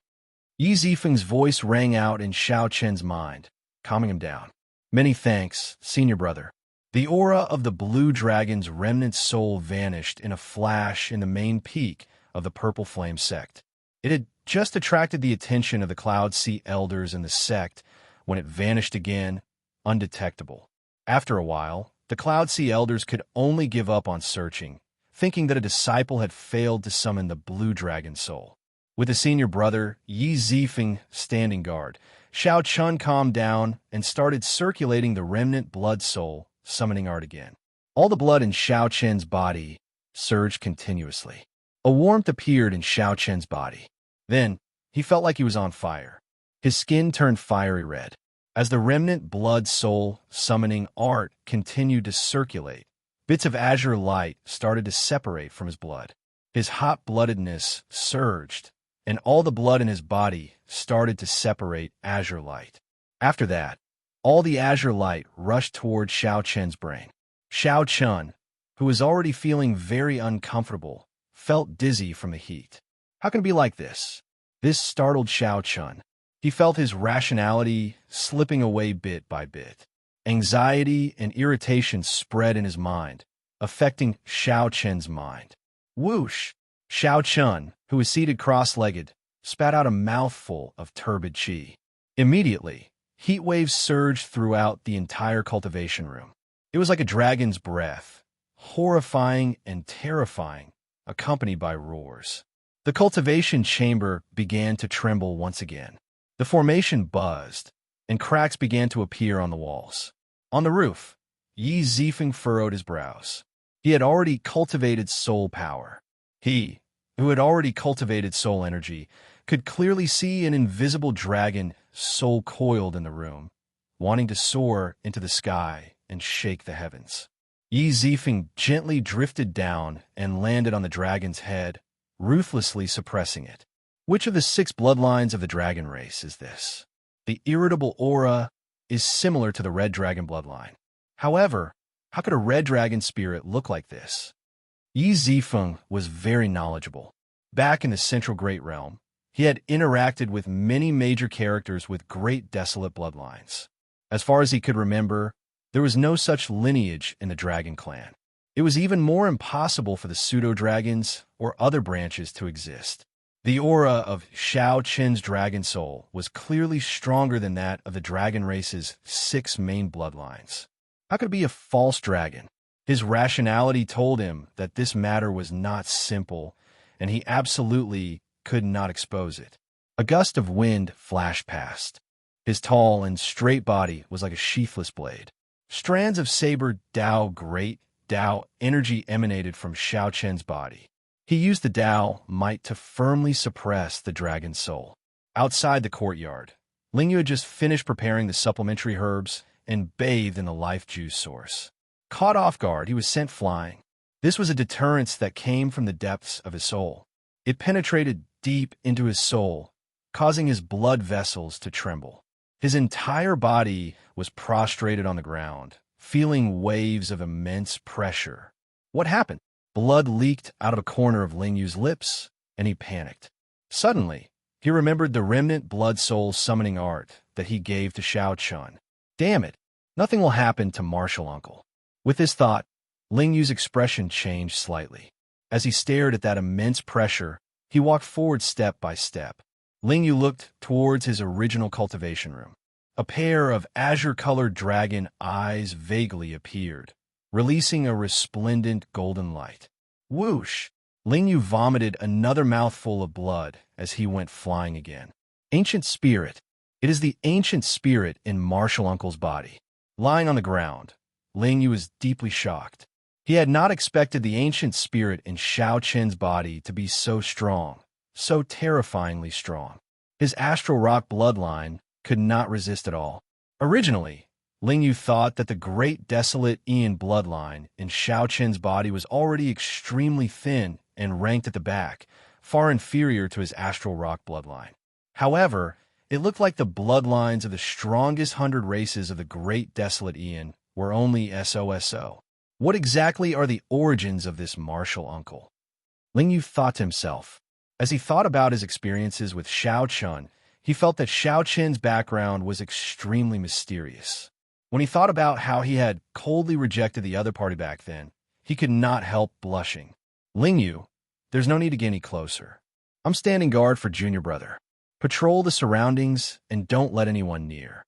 Yi Zifeng's voice rang out in Xiao Chun's mind, calming him down. Many thanks, senior brother. The aura of the blue dragon's remnant soul vanished in a flash in the main peak of the Purple Flame sect. It had just attracted the attention of the Cloud Sea elders in the sect when it vanished again, undetectable. After a while, the Cloud Sea elders could only give up on searching, thinking that a disciple had failed to summon the blue dragon soul. With the senior brother, Yi Zifeng, standing guard, Xiao Chun calmed down and started circulating the remnant blood soul summoning art again. All the blood in Xiao Chun's body surged continuously. A warmth appeared in Xiao Chun's body. Then, he felt like he was on fire. His skin turned fiery red. As the remnant blood soul summoning art continued to circulate, bits of azure light started to separate from his blood. His hot-bloodedness surged, and all the blood in his body started to separate azure light. After that, all the azure light rushed toward Xiao Chun's brain. Xiao Chun, who was already feeling very uncomfortable, felt dizzy from the heat. How can it be like this? This startled Xiao Chun. He felt his rationality slipping away bit by bit. Anxiety and irritation spread in his mind, affecting Xiao Chun's mind. Whoosh! Xiao Chun, who was seated cross-legged, spat out a mouthful of turbid qi. Immediately, heat waves surged throughout the entire cultivation room. It was like a dragon's breath, horrifying and terrifying, accompanied by roars. The cultivation chamber began to tremble once again. The formation buzzed, and cracks began to appear on the walls. On the roof, Yi Zifeng furrowed his brows. He had already cultivated soul power. He, who had already cultivated soul energy, could clearly see an invisible dragon soul coiled in the room, wanting to soar into the sky and shake the heavens. Yi Zifeng gently drifted down and landed on the dragon's head, ruthlessly suppressing it. Which of the 6 bloodlines of the dragon race is this? The irritable aura is similar to the red dragon bloodline. However, how could a red dragon spirit look like this? Yi Zifeng was very knowledgeable. Back in the Central Great Realm, he had interacted with many major characters with great desolate bloodlines. As far as he could remember, there was no such lineage in the dragon clan. It was even more impossible for the pseudo-dragons or other branches to exist. The aura of Xiao Chun's dragon soul was clearly stronger than that of the dragon race's 6 main bloodlines. How could it be a false dragon? His rationality told him that this matter was not simple, and he absolutely could not expose it. A gust of wind flashed past. His tall and straight body was like a sheathless blade. Strands of saber great Dao energy emanated from Xiao Chun's body. He used the Dao might to firmly suppress the dragon's soul. Outside the courtyard, Ling Yu had just finished preparing the supplementary herbs and bathed in the life juice source. Caught off guard, he was sent flying. This was a deterrence that came from the depths of his soul. It penetrated deep into his soul, causing his blood vessels to tremble. His entire body was prostrated on the ground, feeling waves of immense pressure. What happened? Blood leaked out of a corner of Ling Yu's lips, and he panicked. Suddenly, he remembered the remnant blood soul summoning art that he gave to Xiao Chun. Damn it, nothing will happen to Martial Uncle. With this thought, Ling Yu's expression changed slightly. As he stared at that immense pressure, he walked forward step by step. Ling Yu looked towards his original cultivation room. A pair of azure-colored dragon eyes vaguely appeared, releasing a resplendent golden light. Whoosh! Ling Yu vomited another mouthful of blood as he went flying again. Ancient spirit. It is the ancient spirit in Martial Uncle's body. Lying on the ground, Ling Yu was deeply shocked. He had not expected the ancient spirit in Xiao Chen's body to be so strong, so terrifyingly strong. His astral rock bloodline could not resist at all. Originally, Ling Yu thought that the great desolate Ian bloodline in Xiao Chen's body was already extremely thin and ranked at the back, far inferior to his astral rock bloodline. However, it looked like the bloodlines of the strongest 100 races of the great desolate Ian were only SOSO. What exactly are the origins of this Martial Uncle? Ling Yu thought to himself. As he thought about his experiences with Xiao Chun, he felt that Xiao Chen's background was extremely mysterious. When he thought about how he had coldly rejected the other party back then, he could not help blushing. Ling Yu, there's no need to get any closer. I'm standing guard for Junior Brother. Patrol the surroundings and don't let anyone near.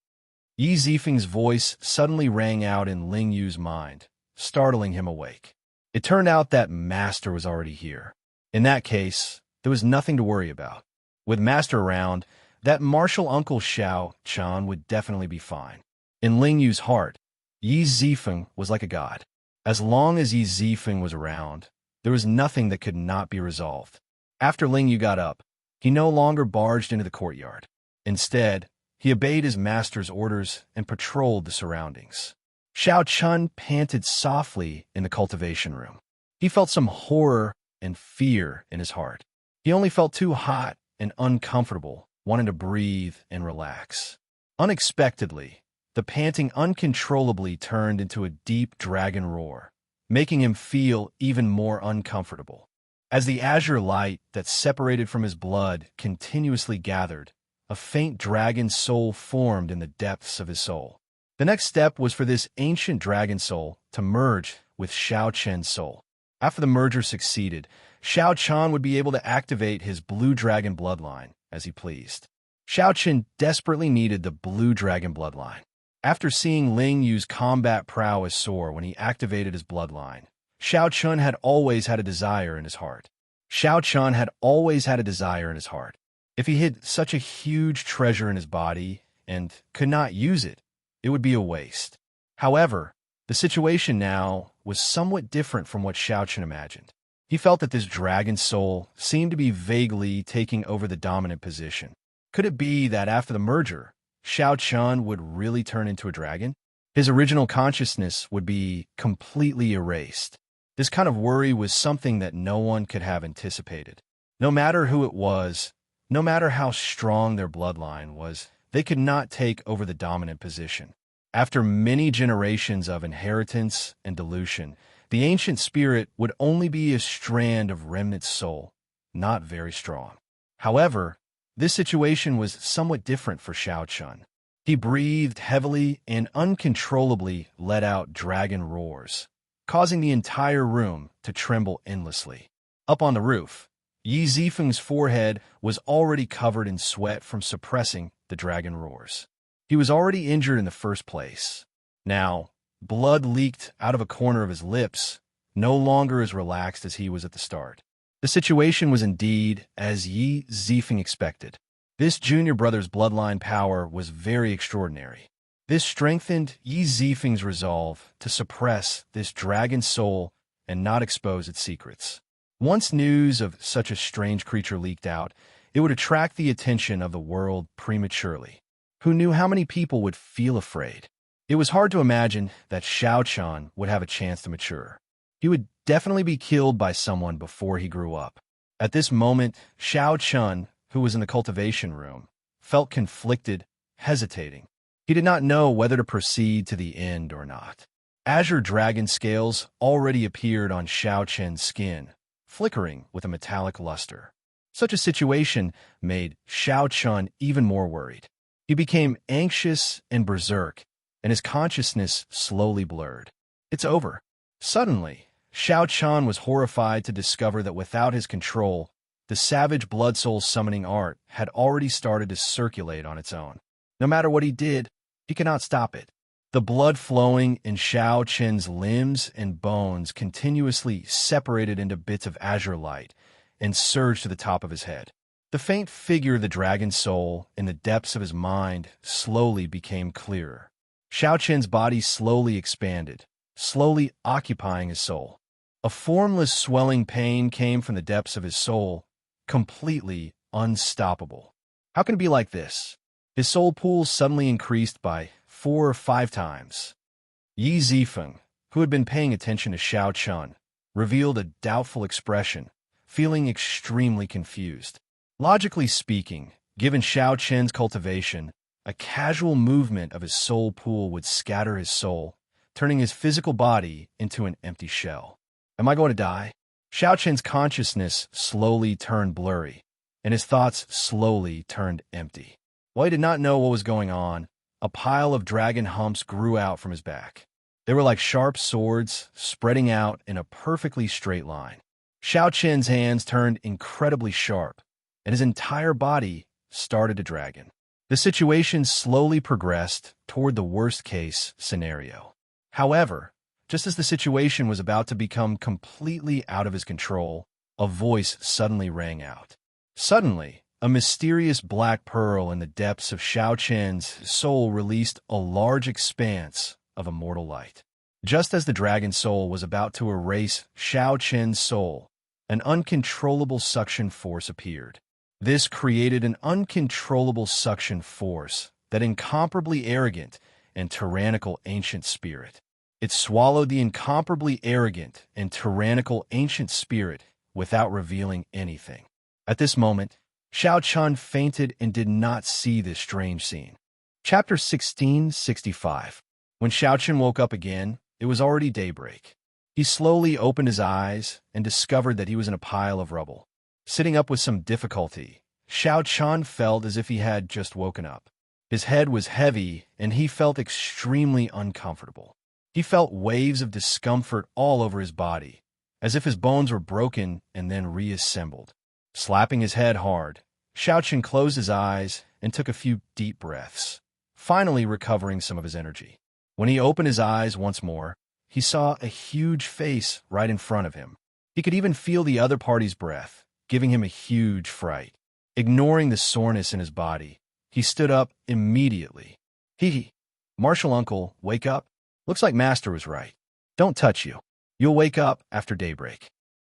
Yi Zifeng's voice suddenly rang out in Ling Yu's mind, startling him awake. It turned out that Master was already here. In that case, there was nothing to worry about. With Master around, that Martial Uncle Xiao Chan would definitely be fine. In Ling Yu's heart, Yi Zifeng was like a god. As long as Yi Zifeng was around, there was nothing that could not be resolved. After Ling Yu got up, he no longer barged into the courtyard. Instead, he obeyed his master's orders and patrolled the surroundings. Xiao Chun panted softly in the cultivation room. He felt some horror and fear in his heart. He only felt too hot and uncomfortable, wanting to breathe and relax. Unexpectedly, the panting uncontrollably turned into a deep dragon roar, making him feel even more uncomfortable. As the azure light that separated from his blood continuously gathered, a faint dragon soul formed in the depths of his soul. The next step was for this ancient dragon soul to merge with Xiao Chen's soul. After the merger succeeded, Xiao Chen would be able to activate his blue dragon bloodline as he pleased. Xiao Chen desperately needed the blue dragon bloodline. After seeing Ling Yu's combat prowess soar when he activated his bloodline, Xiao Chun had always had a desire in his heart. Xiao Chun had always had a desire in his heart. If he hid such a huge treasure in his body and could not use it, it would be a waste. However, the situation now was somewhat different from what Xiao Chun imagined. He felt that this dragon soul seemed to be vaguely taking over the dominant position. Could it be that after the merger, Xiao Chun would really turn into a dragon? His original consciousness would be completely erased. This kind of worry was something that no one could have anticipated. No matter who it was, no matter how strong their bloodline was, they could not take over the dominant position. After many generations of inheritance and dilution, the ancient spirit would only be a strand of remnant soul, not very strong. However, this situation was somewhat different for Xiao Chun. He breathed heavily and uncontrollably let out dragon roars, causing the entire room to tremble endlessly. Up on the roof, Yi Zifeng's forehead was already covered in sweat from suppressing the dragon roars. He was already injured in the first place. Now, blood leaked out of a corner of his lips, no longer as relaxed as he was at the start. The situation was indeed as Yi Zifeng expected. This junior brother's bloodline power was very extraordinary. This strengthened Yi Zifeng's resolve to suppress this dragon soul and not expose its secrets. Once news of such a strange creature leaked out, it would attract the attention of the world prematurely. Who knew how many people would feel afraid? It was hard to imagine that Xiao Chun would have a chance to mature. He would definitely be killed by someone before he grew up. At this moment, Xiao Chun, who was in the cultivation room, felt conflicted, hesitating. He did not know whether to proceed to the end or not. Azure dragon scales already appeared on Xiao Chen's skin, flickering with a metallic luster. Such a situation made Xiao Chun even more worried. He became anxious and berserk, and his consciousness slowly blurred. It's over. Suddenly, Xiao Chun was horrified to discover that without his control, the savage blood soul summoning art had already started to circulate on its own. No matter what he did, he could not stop it. The blood flowing in Xiao Chen's limbs and bones continuously separated into bits of azure light and surged to the top of his head. The faint figure of the dragon soul in the depths of his mind slowly became clearer. Xiao Chen's body slowly expanded, slowly occupying his soul. A formless swelling pain came from the depths of his soul, completely unstoppable. How can it be like this? His soul pool suddenly increased by 4 or 5 times. Yi Zifeng, who had been paying attention to Xiao Chun, revealed a doubtful expression, feeling extremely confused. Logically speaking, given Xiao Chen's cultivation, a casual movement of his soul pool would scatter his soul, turning his physical body into an empty shell. Am I going to die? Xiao Chen's consciousness slowly turned blurry, and his thoughts slowly turned empty. While he did not know what was going on, a pile of dragon humps grew out from his back. They were like sharp swords, spreading out in a perfectly straight line. Xiao Chen's hands turned incredibly sharp, and his entire body started to dragon. The situation slowly progressed toward the worst-case scenario. However, just as the situation was about to become completely out of his control, a voice suddenly rang out. Suddenly, a mysterious black pearl in the depths of Xiao Chen's soul released a large expanse of immortal light. Just as the dragon soul was about to erase Xiao Chen's soul, an uncontrollable suction force appeared. This created an uncontrollable suction force that incomparably arrogant and tyrannical ancient spirit. It swallowed the incomparably arrogant and tyrannical ancient spirit without revealing anything. At this moment, Xiao Chun fainted and did not see this strange scene. Chapter 1665. When Xiao Chun woke up again, it was already daybreak. He slowly opened his eyes and discovered that he was in a pile of rubble. Sitting up with some difficulty, Xiao Chun felt as if he had just woken up. His head was heavy, and he felt extremely uncomfortable. He felt waves of discomfort all over his body, as if his bones were broken and then reassembled. Slapping his head hard, Xiao Chun closed his eyes and took a few deep breaths, finally recovering some of his energy. When he opened his eyes once more, he saw a huge face right in front of him. He could even feel the other party's breath, giving him a huge fright. Ignoring the soreness in his body, he stood up immediately. Martial uncle, wake up. Looks like Master was right. Don't touch you. You'll wake up after daybreak.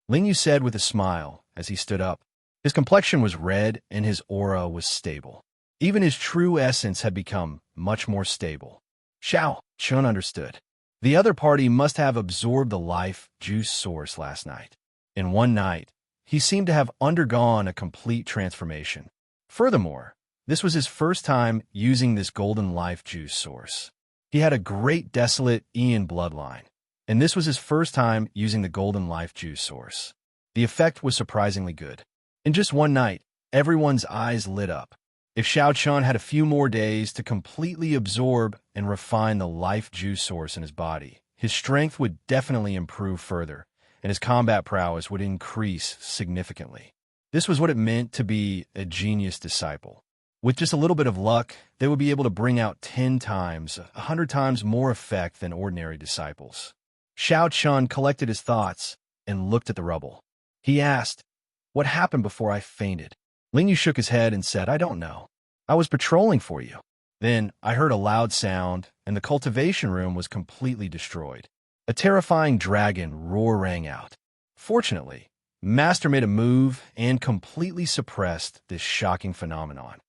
Ling Yu said with a smile as he stood up. His complexion was red and his aura was stable. Even his true essence had become much more stable. Xiao Chun understood. The other party must have absorbed the life juice source last night. In one night, he seemed to have undergone a complete transformation. Furthermore, this was his first time using this golden life juice source. He had a great desolate Ian bloodline, and this was his first time using the golden life juice source. The effect was surprisingly good. In just one night, everyone's eyes lit up. If Xiao Chun had a few more days to completely absorb and refine the life juice source in his body, his strength would definitely improve further, and his combat prowess would increase significantly. This was what it meant to be a genius disciple. With just a little bit of luck, they would be able to bring out 10 times, 100 times more effect than ordinary disciples. Xiao Chun collected his thoughts and looked at the rubble. He asked, "What happened before I fainted?" Ling Yu shook his head and said, "I don't know. I was patrolling for you. Then I heard a loud sound, and the cultivation room was completely destroyed. A terrifying dragon roar rang out. Fortunately, Master made a move and completely suppressed this shocking phenomenon.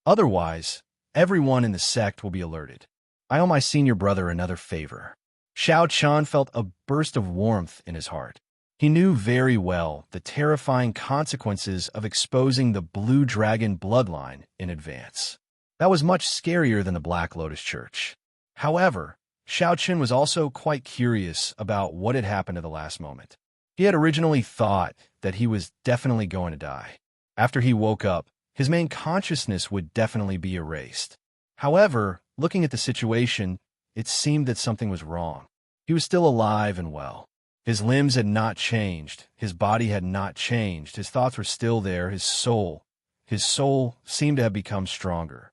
Otherwise, Everyone in the sect will be alerted. I owe my senior brother another favor. Xiao Chun felt a burst of warmth in his heart. He knew very well the terrifying consequences of exposing the Blue Dragon bloodline in advance. That was much scarier than the Black Lotus Church. However, Xiao Chun was also quite curious about what had happened at the last moment. He had originally thought that he was definitely going to die. After he woke up, his main consciousness would definitely be erased. However, looking at the situation, it seemed that something was wrong. He was still alive and well. His limbs had not changed. His body had not changed. His thoughts were still there. His soul seemed to have become stronger.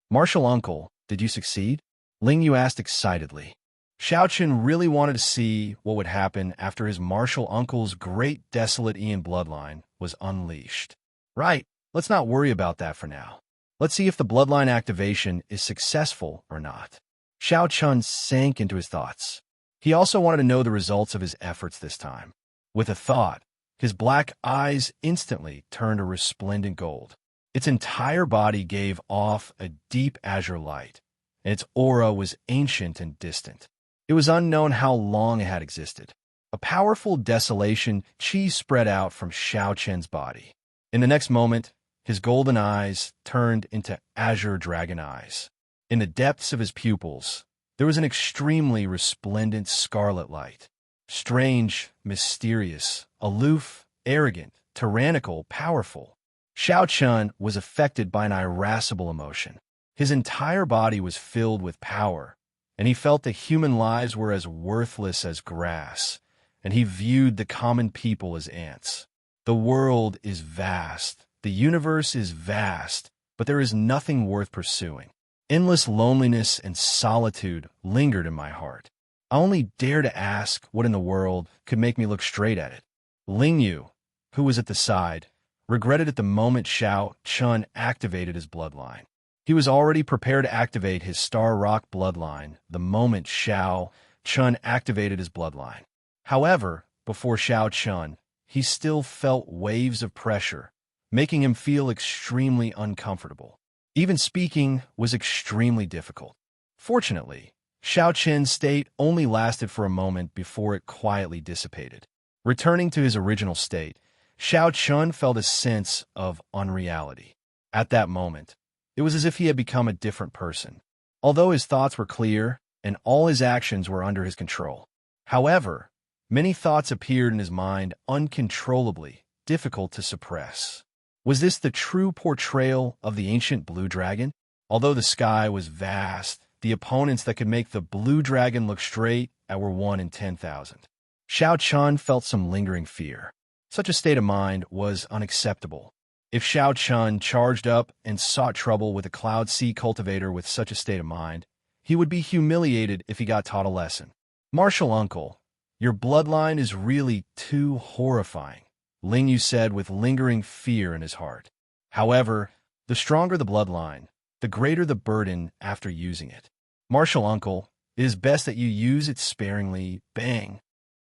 Martial uncle, did you succeed? Ling Yu asked excitedly. Xiao Chun really wanted to see what would happen after his martial uncle's great desolate Ian bloodline was unleashed. Right, let's not worry about that for now. Let's see if the bloodline activation is successful or not. Xiao Chun sank into his thoughts. He also wanted to know the results of his efforts this time. With a thought, his black eyes instantly turned a resplendent gold. Its entire body gave off a deep azure light, and its aura was ancient and distant. It was unknown how long it had existed. A powerful desolation chi spread out from Xiao Chen's body. In the next moment, his golden eyes turned into azure dragon eyes. In the depths of his pupils, there was an extremely resplendent scarlet light. Strange, mysterious, aloof, arrogant, tyrannical, powerful. Xiao Chun was affected by an irascible emotion. His entire body was filled with power, and he felt that human lives were as worthless as grass, and he viewed the common people as ants. The world is vast, the universe is vast, but there is nothing worth pursuing. Endless loneliness and solitude lingered in my heart. I only dare to ask what in the world could make me look straight at it. Ling Yu, who was at the side, regretted at the moment Xiao Chun activated his bloodline. He was already prepared to activate his Star Rock bloodline the moment Xiao Chun activated his bloodline. However, before Xiao Chun, he still felt waves of pressure, making him feel extremely uncomfortable. Even speaking was extremely difficult. Fortunately, Xiao Chen's state only lasted for a moment before it quietly dissipated. Returning to his original state, Xiao Chun felt a sense of unreality. At that moment, it was as if he had become a different person. Although his thoughts were clear and all his actions were under his control. However, many thoughts appeared in his mind uncontrollably, difficult to suppress. Was this the true portrayal of the ancient blue dragon? Although the sky was vast, the opponents that could make the blue dragon look straight were 1 in 10,000. Xiao Chun felt some lingering fear. Such a state of mind was unacceptable. If Xiao Chun charged up and sought trouble with a Cloud Sea cultivator with such a state of mind, he would be humiliated if he got taught a lesson. Martial uncle, your bloodline is really too horrifying, Ling Yu said with lingering fear in his heart. However, the stronger the bloodline, the greater the burden after using it. Martial uncle, it is best that you use it sparingly. Bang.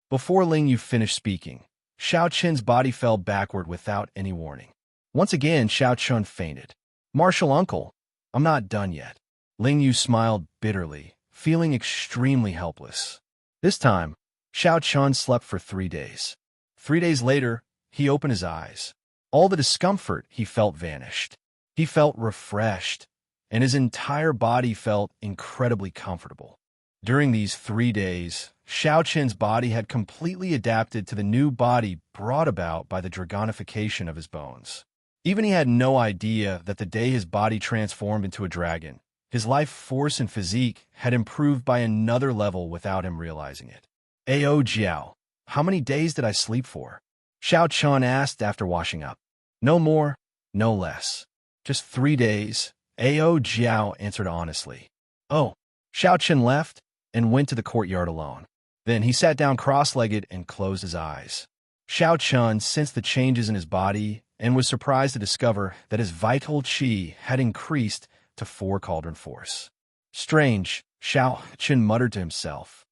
Before Ling Yu finished speaking, Xiao Chen's body fell backward without any warning. Once again, Xiao Chun fainted. Martial uncle, I'm not done yet. Ling Yu smiled bitterly, feeling extremely helpless. This time, Xiao Chun slept for 3 days. 3 days later, he opened his eyes. All the discomfort he felt vanished. He felt refreshed, and his entire body felt incredibly comfortable. During these 3 days, Xiao Chen's body had completely adapted to the new body brought about by the dragonification of his bones. Even he had no idea that the day his body transformed into a dragon, his life force and physique had improved by another level without him realizing it. Ao Jiao, how many days did I sleep for? Xiao Chun asked after washing up. No more, no less. Just 3 days, Ao Jiao answered honestly. Oh, Xiao Chun left and went to the courtyard alone. Then he sat down cross-legged and closed his eyes. Xiao Chun sensed the changes in his body and was surprised to discover that his vital qi had increased to 4 cauldron force. Strange, Xiao Chun muttered to himself.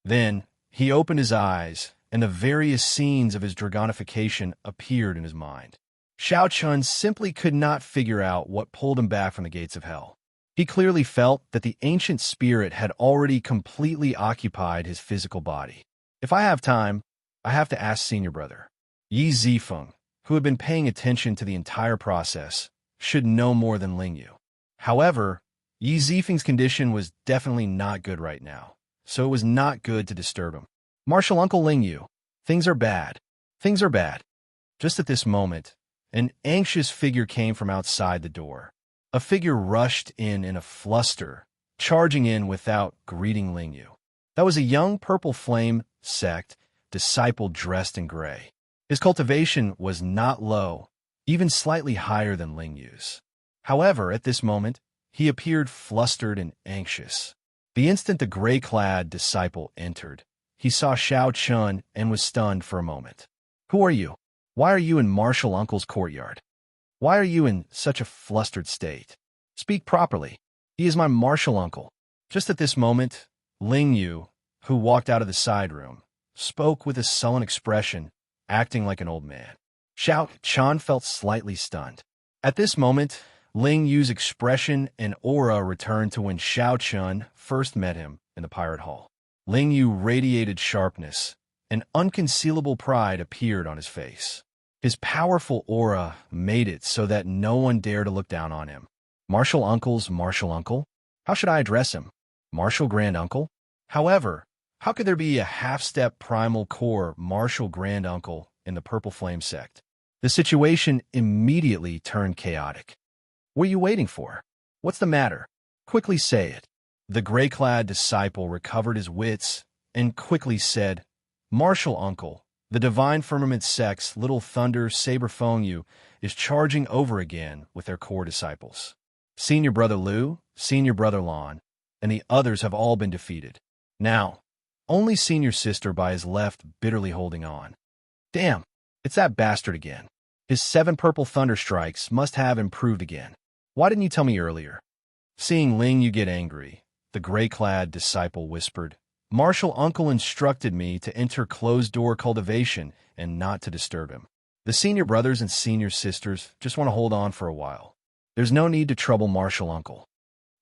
Then he opened his eyes, and the various scenes of his dragonification appeared in his mind. Xiao Chun simply could not figure out what pulled him back from the gates of hell. He clearly felt that the ancient spirit had already completely occupied his physical body. If I have time, I have to ask senior brother. Yi Zifeng, who had been paying attention to the entire process, should know more than Ling Yu. However, Yi Zifeng's condition was definitely not good right now, so it was not good to disturb him. Martial Uncle Ling Yu, things are bad. Things are bad. Just at this moment, an anxious figure came from outside the door. A figure rushed in a fluster, charging in without greeting Ling Yu. That was a young purple flame sect disciple dressed in gray. His cultivation was not low, even slightly higher than Ling Yu's. However, at this moment, he appeared flustered and anxious. The instant the gray-clad disciple entered, he saw Xiao Chun and was stunned for a moment. Who are you? Why are you in Martial Uncle's courtyard? Why are you in such a flustered state? Speak properly. He is my martial uncle. Just at this moment, Ling Yu, who walked out of the side room, spoke with a sullen expression, acting like an old man. Xiao Chun felt slightly stunned. At this moment, Ling Yu's expression and aura returned to when Xiao Chun first met him in the pirate hall. Ling Yu radiated sharpness, and unconcealable pride appeared on his face. His powerful aura made it so that no one dared to look down on him. Martial Uncle's Martial Uncle? How should I address him? Martial Grand Uncle? However, how could there be a half-step primal core Martial Grand Uncle in the Purple Flame sect? The situation immediately turned chaotic. What are you waiting for? What's the matter? Quickly say it. The gray-clad disciple recovered his wits and quickly said, Martial Uncle, the Divine Firmament sect's Little Thunder Saber Feng Yu is charging over again with their core disciples. Senior Brother Liu, Senior Brother Lan, and the others have all been defeated. Now, only Senior Sister Bai is left bitterly holding on. Damn, it's that bastard again. His 7 purple thunder strikes must have improved again. Why didn't you tell me earlier? Seeing Ling Yu get angry, the gray-clad disciple whispered, Martial Uncle instructed me to enter closed-door cultivation and not to disturb him. The senior brothers and senior sisters just want to hold on for a while. There's no need to trouble Martial Uncle.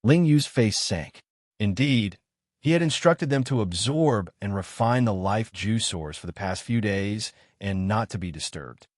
Ling Yu's face sank. Indeed, he had instructed them to absorb and refine the life juice source for the past few days and not to be disturbed.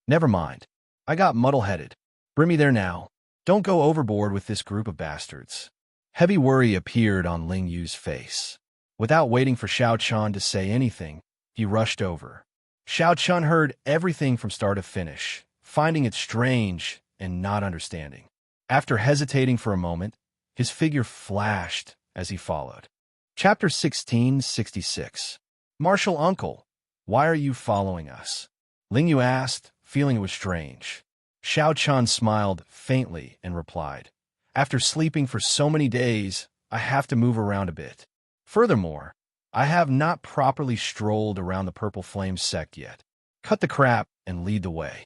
Never mind. I got muddle-headed. Bring me there now. Don't go overboard with this group of bastards. Heavy worry appeared on Ling Yu's face. Without waiting for Xiao Chun to say anything, he rushed over. Xiao Chun heard everything from start to finish, finding it strange and not understanding. After hesitating for a moment, his figure flashed as he followed. Chapter 1666. Martial Uncle, why are you following us? Ling Yu asked, feeling it was strange. Xiao Chun smiled faintly and replied, After sleeping for so many days, I have to move around a bit. Furthermore, I have not properly strolled around the Purple Flame sect yet. Cut the crap and lead the way.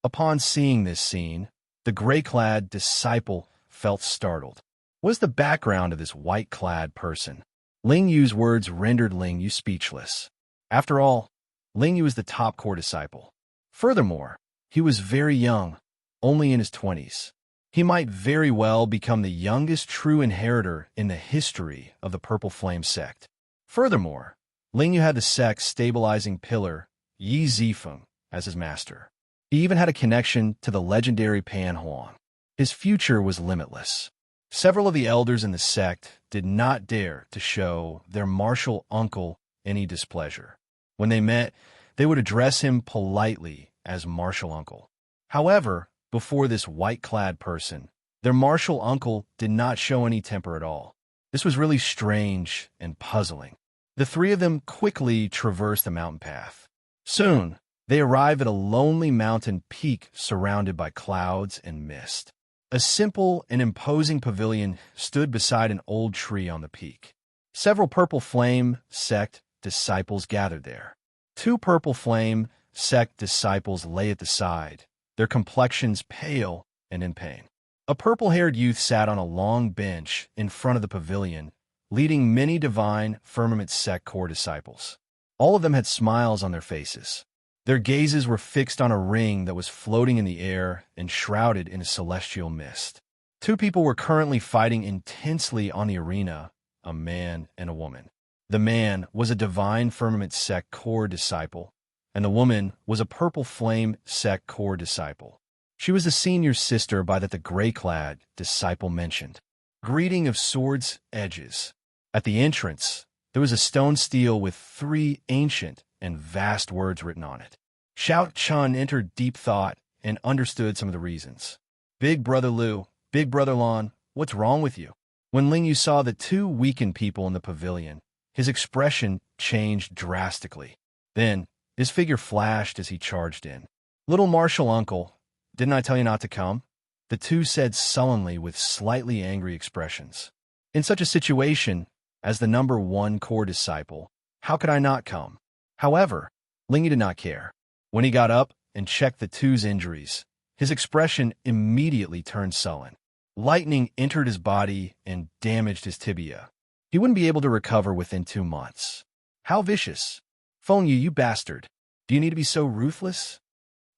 Upon seeing this scene, the gray-clad disciple felt startled. What is the background of this white-clad person? Ling Yu's words rendered Ling Yu speechless. After all, Ling Yu is the top core disciple. Furthermore, he was very young, only in his 20s. He might very well become the youngest true inheritor in the history of the Purple Flame sect. Furthermore, Ling Yu had the sect's stabilizing pillar, Yi Zifeng, as his master. He even had a connection to the legendary Pan Huang. His future was limitless. Several of the elders in the sect did not dare to show their martial uncle any displeasure. When they met, they would address him politely as martial uncle. However, before this white-clad person, their martial uncle did not show any temper at all. This was really strange and puzzling. The three of them quickly traversed the mountain path. Soon, they arrived at a lonely mountain peak surrounded by clouds and mist. A simple and imposing pavilion stood beside an old tree on the peak. Several Purple Flame sect disciples gathered there. 2 Purple Flame sect disciples lay at the side, their complexions pale and in pain. A purple-haired youth sat on a long bench in front of the pavilion, leading many Divine Firmament sect core disciples. All of them had smiles on their faces. Their gazes were fixed on a ring that was floating in the air and shrouded in a celestial mist. Two people were currently fighting intensely on the arena, a man and a woman. The man was a divine firmament sect core disciple, and the woman was a purple flame sect core disciple. She was the senior sister by that the gray-clad disciple mentioned. Greeting of swords' edges. At the entrance, there was a stone stele with 3 ancient and vast words written on it. Xiao Chun entered deep thought and understood some of the reasons. Big Brother Liu, Big Brother Lon, what's wrong with you? When Ling Yu saw the 2 weakened people in the pavilion, his expression changed drastically. Then, his figure flashed as he charged in. Little martial uncle, didn't I tell you not to come? The 2 said sullenly with slightly angry expressions. In such a situation, as the number 1 core disciple, how could I not come? However, Ling Yu did not care. When he got up and checked the 2's injuries, his expression immediately turned sullen. Lightning entered his body and damaged his tibia. He wouldn't be able to recover within 2 months. How vicious! Feng Yu, you bastard! Do you need to be so ruthless?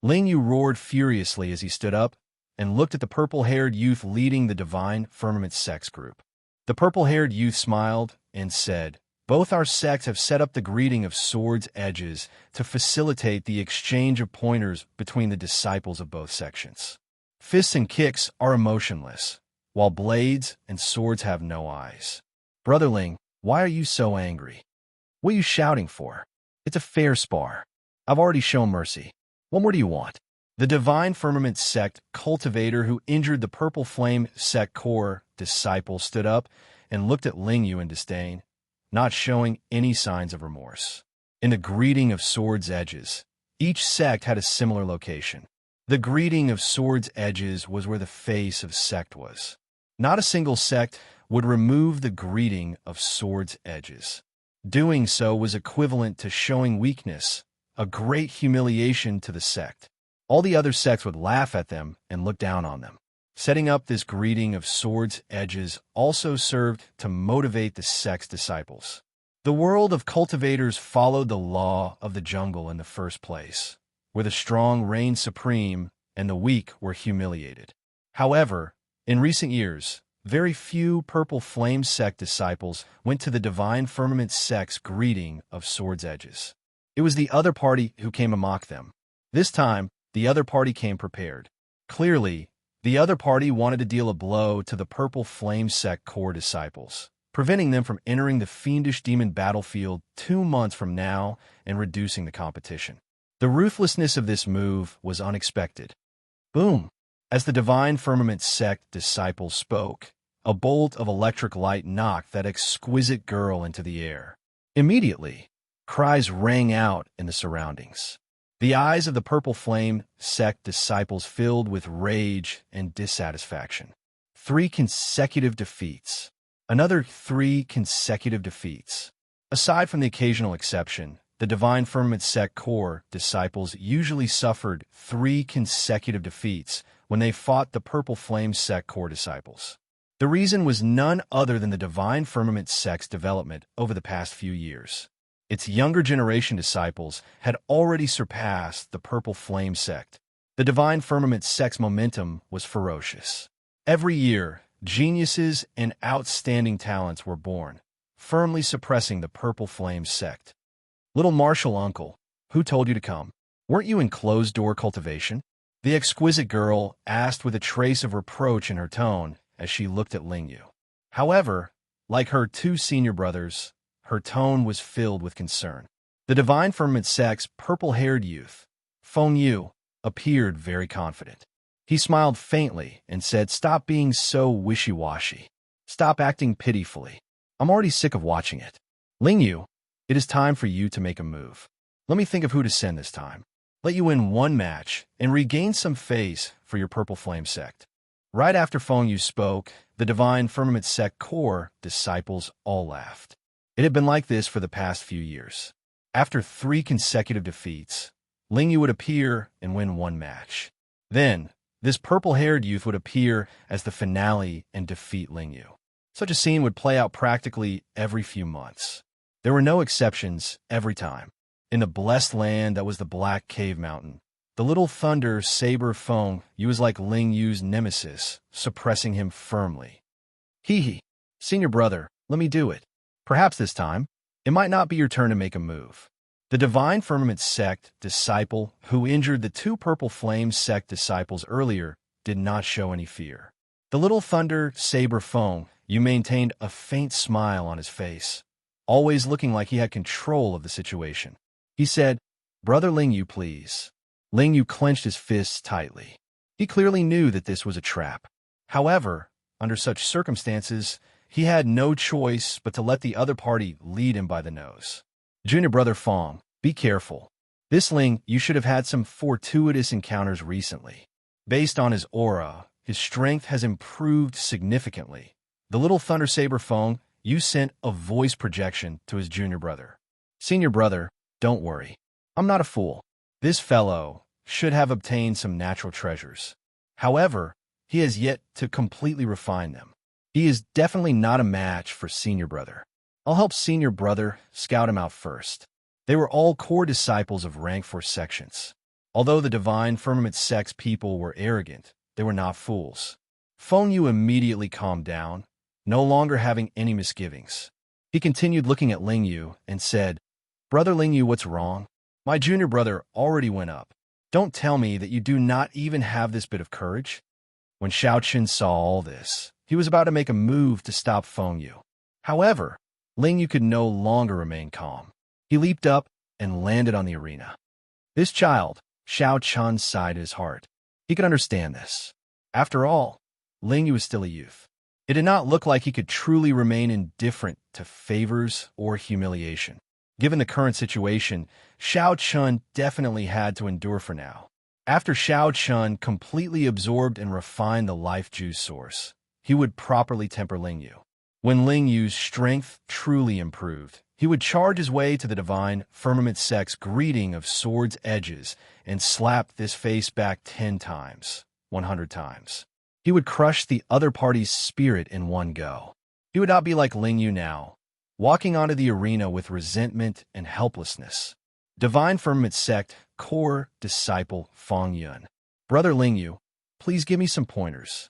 Ling Yu roared furiously as he stood up and looked at the purple-haired youth leading the Divine Firmament Sects group. The purple-haired youth smiled and said, both our sects have set up the greeting of swords' edges to facilitate the exchange of pointers between the disciples of both sections. Fists and kicks are emotionless, while blades and swords have no eyes. Brother Ling, why are you so angry? What are you shouting for? It's a fair spar. I've already shown mercy. What more do you want? The Divine Firmament Sect cultivator who injured the Purple Flame Sect core disciple stood up and looked at Ling Yu in disdain, not showing any signs of remorse. In the greeting of swords' edges, each sect had a similar location. The greeting of swords' edges was where the face of sect was. Not a single sect would remove the greeting of swords' edges. Doing so was equivalent to showing weakness, a great humiliation to the sect. All the other sects would laugh at them and look down on them. Setting up this greeting of swords' edges also served to motivate the sect's disciples. The world of cultivators followed the law of the jungle in the first place, where the strong reigned supreme and the weak were humiliated. However, in recent years, very few Purple Flame Sect disciples went to the Divine Firmament Sect's greeting of swords' edges. It was the other party who came amok them. This time, the other party came prepared. Clearly, the other party wanted to deal a blow to the Purple Flame Sect core disciples, preventing them from entering the fiendish demon battlefield 2 months from now and reducing the competition. The ruthlessness of this move was unexpected. Boom! As the Divine Firmament Sect disciples spoke, a bolt of electric light knocked that exquisite girl into the air. Immediately, cries rang out in the surroundings. The eyes of the Purple Flame Sect disciples filled with rage and dissatisfaction. 3 consecutive defeats. Another 3 consecutive defeats. Aside from the occasional exception, the Divine Firmament Sect core disciples usually suffered 3 consecutive defeats when they fought the Purple Flame Sect core disciples. The reason was none other than the Divine Firmament Sect's development over the past few years. Its younger generation disciples had already surpassed the Purple Flame Sect. The Divine Firmament Sect's momentum was ferocious. Every year, geniuses and outstanding talents were born, firmly suppressing the Purple Flame Sect. Little martial uncle, who told you to come? Weren't you in closed-door cultivation? The exquisite girl asked with a trace of reproach in her tone as she looked at Ling Yu. However, like her 2 senior brothers, her tone was filled with concern. The Divine Firmament Sect's purple-haired youth, Feng Yu, appeared very confident. He smiled faintly and said, "Stop being so wishy-washy. Stop acting pitifully. I'm already sick of watching it. Ling Yu, it is time for you to make a move. Let me think of who to send this time. Let you win 1 match and regain some face for your Purple Flame Sect." Right after Feng Yu spoke, the Divine Firmament Sect core disciples all laughed. It had been like this for the past few years. After 3 consecutive defeats, Ling Yu would appear and win 1 match. Then, this purple-haired youth would appear as the finale and defeat Ling Yu. Such a scene would play out practically every few months. There were no exceptions every time. In the blessed land that was the Black Cave Mountain, the little thunder saber Feng Yu was like Ling Yu's nemesis, suppressing him firmly. Hee, senior brother, let me do it. Perhaps this time, it might not be your turn to make a move. The Divine Firmament sect disciple who injured the two Purple Flame sect disciples earlier did not show any fear. The little thunder saber Feng Yu maintained a faint smile on his face, always looking like he had control of the situation. He said, "Brother Ling Yu, please." Ling Yu clenched his fists tightly. He clearly knew that this was a trap. However, under such circumstances, he had no choice but to let the other party lead him by the nose. Junior brother Feng, be careful. This Ling Yu should have had some fortuitous encounters recently. Based on his aura, his strength has improved significantly. The little thunder saber Feng Yu sent a voice projection to his junior brother. Senior brother, don't worry. I'm not a fool. This fellow should have obtained some natural treasures. However, he has yet to completely refine them. He is definitely not a match for senior brother. I'll help senior brother scout him out first. They were all core disciples of rank 4 sections. Although the Divine Firmament sect's people were arrogant, they were not fools. Feng Yu immediately calmed down, no longer having any misgivings. He continued looking at Ling Yu and said, "Brother Ling Yu, what's wrong? My junior brother already went up. Don't tell me that you do not even have this bit of courage." When Xiaoqun saw all this, he was about to make a move to stop Feng Yu. However, Ling Yu could no longer remain calm. He leaped up and landed on the arena. This child, Xiaoqun sighed in his heart. He could understand this. After all, Ling Yu was still a youth. It did not look like he could truly remain indifferent to favors or humiliation. Given the current situation, Xiaoqun definitely had to endure for now. After Xiaoqun completely absorbed and refined the life juice source, he would properly temper Ling Yu. When Ling Yu's strength truly improved, he would charge his way to the Divine Firmament sect's greeting of sword's edges and slap this face back 10 times, 100 times. He would crush the other party's spirit in one go. He would not be like Ling Yu now, walking onto the arena with resentment and helplessness. Divine Firmament sect core disciple Feng Yun. Brother Ling Yu, please give me some pointers.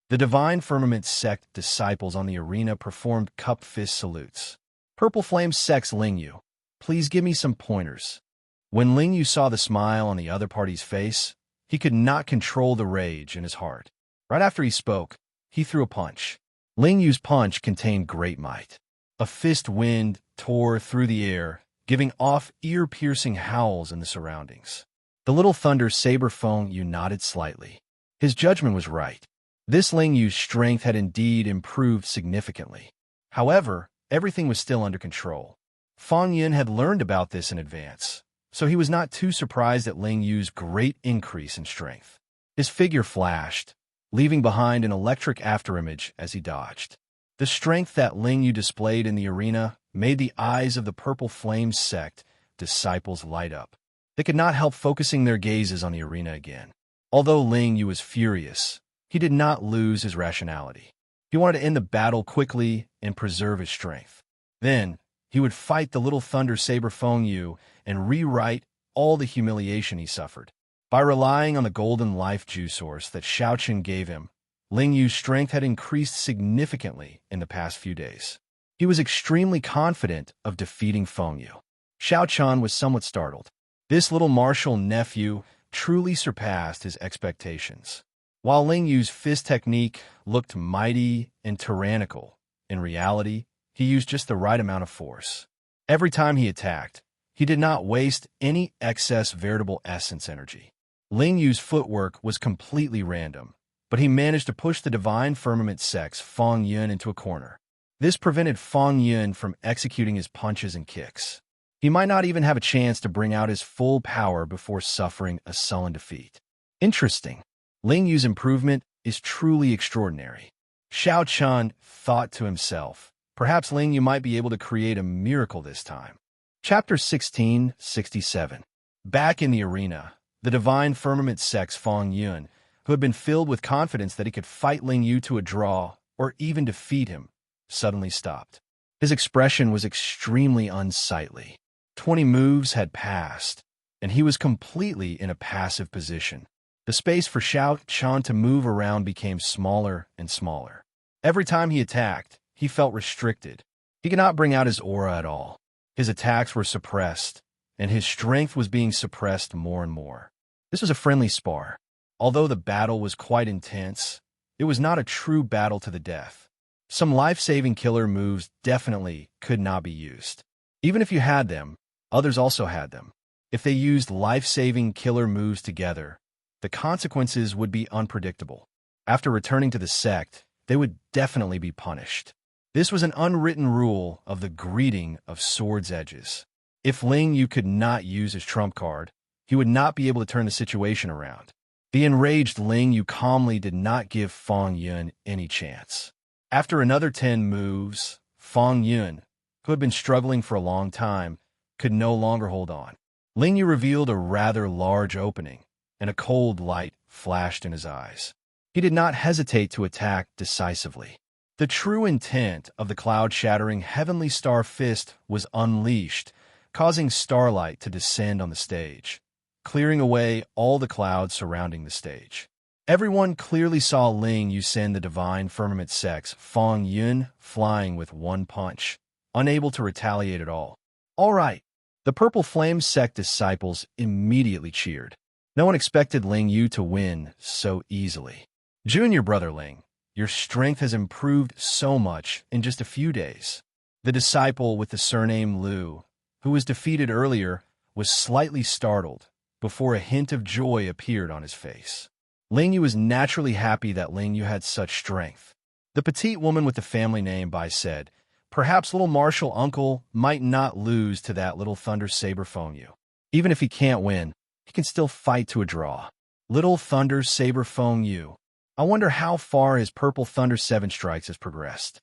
The Divine Firmament sect disciples on the arena performed cup fist salutes. Purple Flame sect's Ling Yu, please give me some pointers. When Ling Yu saw the smile on the other party's face, he could not control the rage in his heart. Right after he spoke, he threw a punch. Ling Yu's punch contained great might. A fist wind tore through the air, giving off ear-piercing howls in the surroundings. The little thunder saber Feng Yu nodded slightly. His judgment was right. This Ling Yu's strength had indeed improved significantly. However, everything was still under control. Feng Yun had learned about this in advance, so he was not too surprised at Ling Yu's great increase in strength. His figure flashed, leaving behind an electric afterimage as he dodged. The strength that Ling Yu displayed in the arena made the eyes of the Purple Flame sect disciples light up. They could not help focusing their gazes on the arena again. Although Ling Yu was furious, he did not lose his rationality. He wanted to end the battle quickly and preserve his strength. Then, he would fight the little thunder saber Feng Yu and rewrite all the humiliation he suffered. By relying on the golden life juice source that Xiaoqun gave him, Ling Yu's strength had increased significantly in the past few days. He was extremely confident of defeating Feng Yu. Xiaoqun was somewhat startled. This little martial nephew truly surpassed his expectations. While Ling Yu's fist technique looked mighty and tyrannical, in reality, he used just the right amount of force. Every time he attacked, he did not waste any excess veritable essence energy. Ling Yu's footwork was completely random, but he managed to push the Divine Firmament sect's Feng Yun into a corner. This prevented Feng Yun from executing his punches and kicks. He might not even have a chance to bring out his full power before suffering a sullen defeat. Interesting. Ling Yu's improvement is truly extraordinary. Xiaoqun thought to himself, perhaps Ling Yu might be able to create a miracle this time. Chapter 1667. Back in the arena, the Divine Firmament sect's Feng Yun, who had been filled with confidence that he could fight Ling Yu to a draw or even defeat him, suddenly stopped. His expression was extremely unsightly. 20 moves had passed, and he was completely in a passive position. The space for Xiao Qian to move around became smaller and smaller. Every time he attacked, he felt restricted. He could not bring out his aura at all. His attacks were suppressed, and his strength was being suppressed more and more. This was a friendly spar. Although the battle was quite intense, it was not a true battle to the death. Some life-saving killer moves definitely could not be used. Even if you had them, others also had them. If they used life-saving killer moves together, the consequences would be unpredictable. After returning to the sect, they would definitely be punished. This was an unwritten rule of the greeting of Sword's Edges. If Ling Yu could not use his trump card, he would not be able to turn the situation around. The enraged Ling Yu calmly did not give Fang Yun any chance. After another 10 moves, Fang Yun, who had been struggling for a long time, could no longer hold on. Ling Yu revealed a rather large opening, and a cold light flashed in his eyes. He did not hesitate to attack decisively. The true intent of the cloud-shattering heavenly star fist was unleashed, causing starlight to descend on the stage, clearing away all the clouds surrounding the stage. Everyone clearly saw Ling Yu send the divine firmament sect's Fang Yun flying with one punch, unable to retaliate at all. All right. The Purple Flame sect disciples immediately cheered. No one expected Ling Yu to win so easily. Junior brother Ling, your strength has improved so much in just a few days. The disciple with the surname Liu, who was defeated earlier, was slightly startled before a hint of joy appeared on his face. Ling Yu was naturally happy that Ling Yu had such strength. The petite woman with the family name Bai said, "Perhaps little Martial Uncle might not lose to that little Thunder Saber Feng Yu. Even if he can't win, he can still fight to a draw. Little Thunder Saber Feng Yu. I wonder how far his Purple Thunder 7 Strikes has progressed."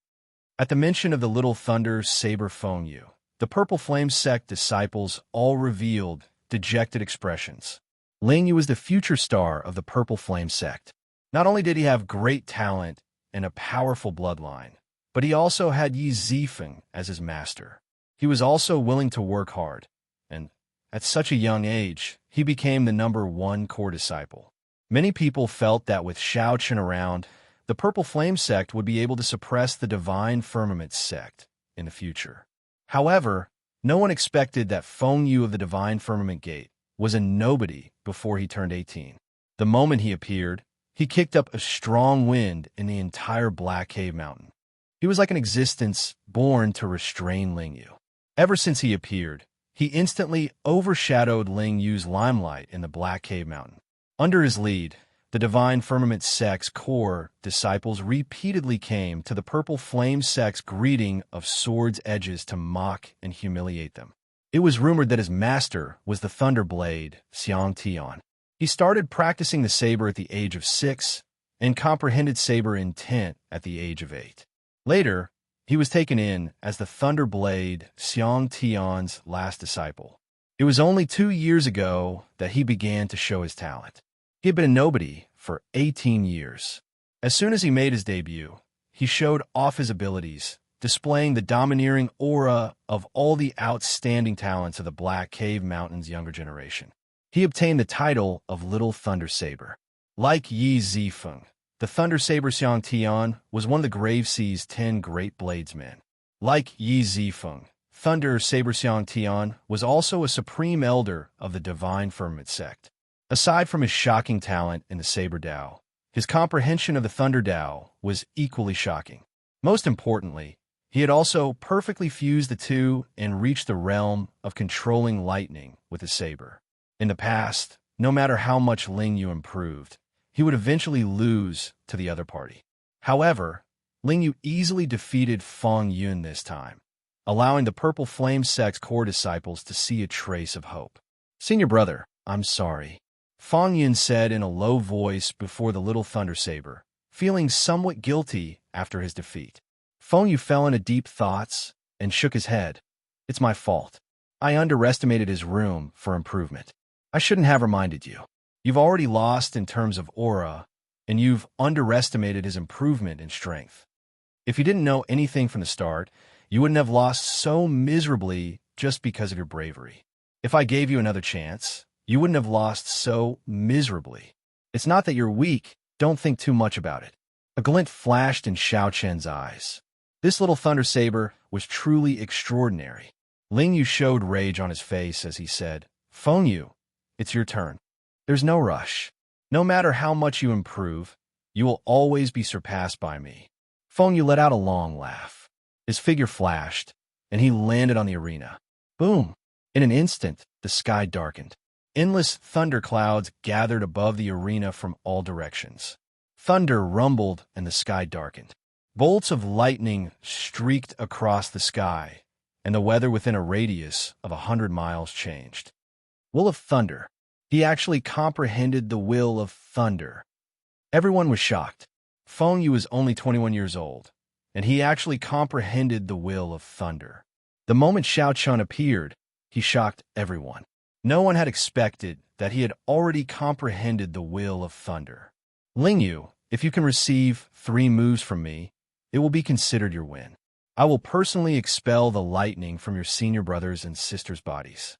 At the mention of the Little Thunder Saber Feng Yu, the Purple Flame sect disciples all revealed dejected expressions. Ling Yu was the future star of the Purple Flame sect. Not only did he have great talent and a powerful bloodline, but he also had Yi Zifeng as his master. He was also willing to work hard, and at such a young age, he became the #1 core disciple. Many people felt that with Xiao Qian around, the Purple Flame sect would be able to suppress the Divine Firmament sect in the future. However, no one expected that Feng Yu of the Divine Firmament Gate was a nobody before he turned 18. The moment he appeared, he kicked up a strong wind in the entire Black Cave Mountain. He was like an existence born to restrain Ling Yu. Ever since he appeared, he instantly overshadowed Ling Yu's limelight in the Black Cave Mountain. Under his lead, the Divine Firmament sect's core disciples repeatedly came to the Purple Flame sect's greeting of Sword's Edges to mock and humiliate them. It was rumored that his master was the Thunder Blade, Xiang Tian. He started practicing the saber at the age of 6 and comprehended saber intent at the age of 8. Later, he was taken in as the Thunder Blade, Xiang Tian's last disciple. It was only 2 years ago that he began to show his talent. He had been a nobody for 18 years. As soon as he made his debut, he showed off his abilities, displaying the domineering aura of all the outstanding talents of the Black Cave Mountain's younger generation. He obtained the title of Little Thunder Saber. Like Yi Zifeng, the Thunder Saber Xiang Tian was one of the Grave Sea's 10 great bladesmen. Like Yi Zifeng, Thunder Saber Xiang Tian was also a supreme elder of the Divine Firmament sect. Aside from his shocking talent in the Saber Dao, his comprehension of the Thunder Dao was equally shocking. Most importantly, he had also perfectly fused the two and reached the realm of controlling lightning with his saber. In the past, no matter how much Ling Yu improved, he would eventually lose to the other party. However, Ling Yu easily defeated Feng Yun this time, allowing the Purple Flame sect's core disciples to see a trace of hope. "Senior brother, I'm sorry," Feng Yun said in a low voice before the Little Thunder Saber, feeling somewhat guilty after his defeat. Feng Yu fell into deep thoughts and shook his head. "It's my fault. I underestimated his room for improvement. I shouldn't have reminded you. You've already lost in terms of aura, and you've underestimated his improvement in strength. If you didn't know anything from the start, you wouldn't have lost so miserably just because of your bravery. If I gave you another chance, you wouldn't have lost so miserably. It's not that you're weak, don't think too much about it. A glint flashed in Xiao Chen's eyes. This little thunder saber was truly extraordinary. Ling Yu showed rage on his face as he said, Feng Yu, it's your turn. There's no rush. No matter how much you improve, you will always be surpassed by me. Feng Yu let out a long laugh. His figure flashed, and he landed on the arena. Boom! In an instant, the sky darkened. Endless thunder clouds gathered above the arena from all directions. Thunder rumbled and the sky darkened. Bolts of lightning streaked across the sky, and the weather within a radius of 100 miles changed. Will of thunder. He actually comprehended the will of thunder. Everyone was shocked. Feng Yu was only 21 years old, and he actually comprehended the will of thunder. The moment Xiao Chun appeared, he shocked everyone. No one had expected that he had already comprehended the will of thunder. Ling Yu, if you can receive 3 moves from me, it will be considered your win. I will personally expel the lightning from your senior brothers' and sisters' bodies.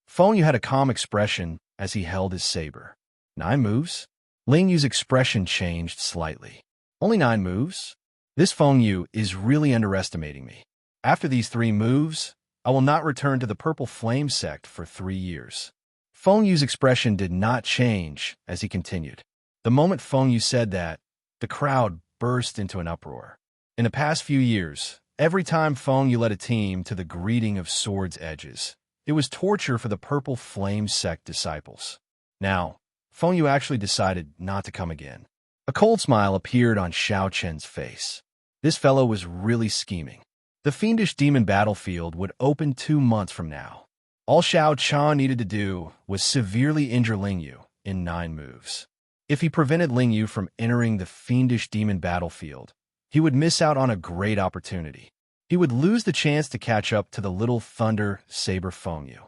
Feng Yu had a calm expression as he held his saber. 9 moves? Ling Yu's expression changed slightly. Only 9 moves? This Feng Yu is really underestimating me. After these 3 moves, I will not return to the Purple Flame sect for 3 years. Feng Yu's expression did not change as he continued. The moment Feng Yu said that, the crowd burst into an uproar. In the past few years, every time Feng Yu led a team to the greeting of swords' edges, it was torture for the Purple Flame sect disciples. Now, Feng Yu actually decided not to come again. A cold smile appeared on Xiao Chen's face. This fellow was really scheming. The fiendish demon battlefield would open 2 months from now. All Xiao Chen needed to do was severely injure Ling Yu in 9 moves. If he prevented Ling Yu from entering the fiendish demon battlefield, he would miss out on a great opportunity. He would lose the chance to catch up to the little thunder saber Feng Yu.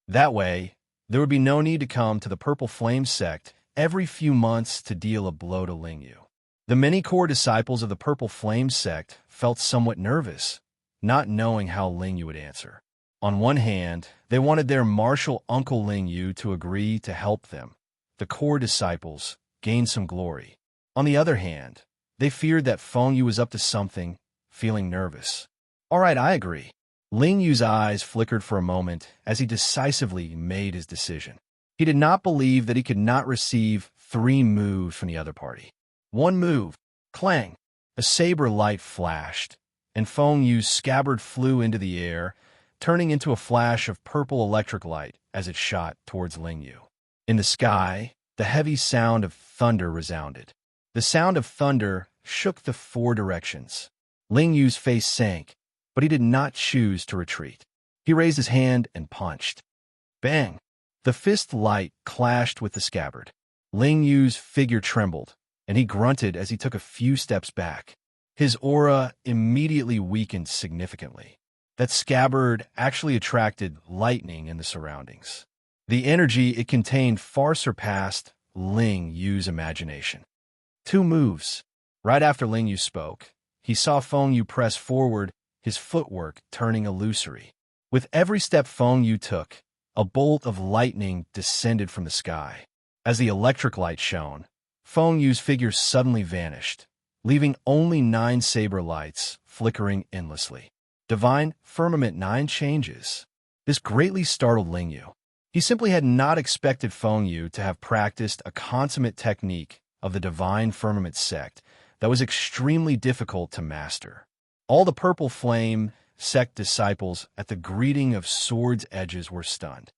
That way, there would be no need to come to the Purple Flame sect every few months to deal a blow to Ling Yu. The many core disciples of the Purple Flame sect felt somewhat nervous, not knowing how Ling Yu would answer. On one hand, they wanted their martial uncle Ling Yu to agree to help them, the core disciples, gain some glory. On the other hand, they feared that Feng Yu was up to something, feeling nervous. All right, I agree. Ling Yu's eyes flickered for a moment as he decisively made his decision. He did not believe that he could not receive 3 moves from the other party. 1 move, clang, a saber light flashed, and Feng Yu's scabbard flew into the air, turning into a flash of purple electric light as it shot towards Ling Yu. In the sky, the heavy sound of thunder resounded. The sound of thunder shook the 4 directions. Ling Yu's face sank, but he did not choose to retreat. He raised his hand and punched. Bang! The fist light clashed with the scabbard. Ling Yu's figure trembled, and he grunted as he took a few steps back. His aura immediately weakened significantly. That scabbard actually attracted lightning in the surroundings. The energy it contained far surpassed Ling Yu's imagination. 2 moves. Right after Ling Yu spoke, he saw Feng Yu press forward, his footwork turning illusory. With every step Feng Yu took, a bolt of lightning descended from the sky. As the electric light shone, Feng Yu's figure suddenly vanished, leaving only 9 saber lights flickering endlessly. Divine Firmament 9 changes. This greatly startled Ling Yu. He simply had not expected Feng Yu to have practiced a consummate technique of the Divine Firmament sect that was extremely difficult to master. All the Purple Flame sect disciples at the greeting of swords' edges were stunned.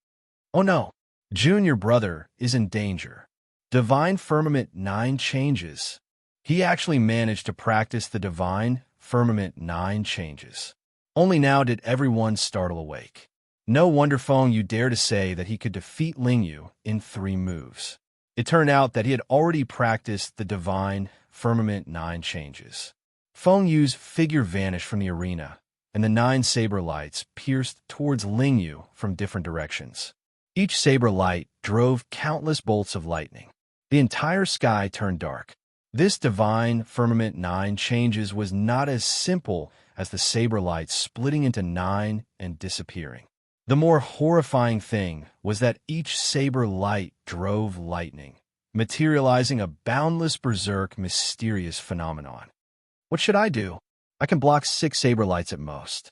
Oh no, Junior brother is in danger. Divine Firmament 9 changes. He actually managed to practice the Divine Firmament 9 changes. Only now did everyone startle awake. No wonder Feng Yu dared to say that he could defeat Ling Yu in 3 moves. It turned out that he had already practiced the Divine Firmament 9 changes. Feng Yu's figure vanished from the arena, and the 9 saber lights pierced towards Ling Yu from different directions. Each saber light drove countless bolts of lightning. The entire sky turned dark. This Divine Firmament 9 changes was not as simple as the saber lights splitting into 9 and disappearing. The more horrifying thing was that each saber light drove lightning, materializing a boundless berserk mysterious phenomenon. What should I do? I can block 6 saber lights at most.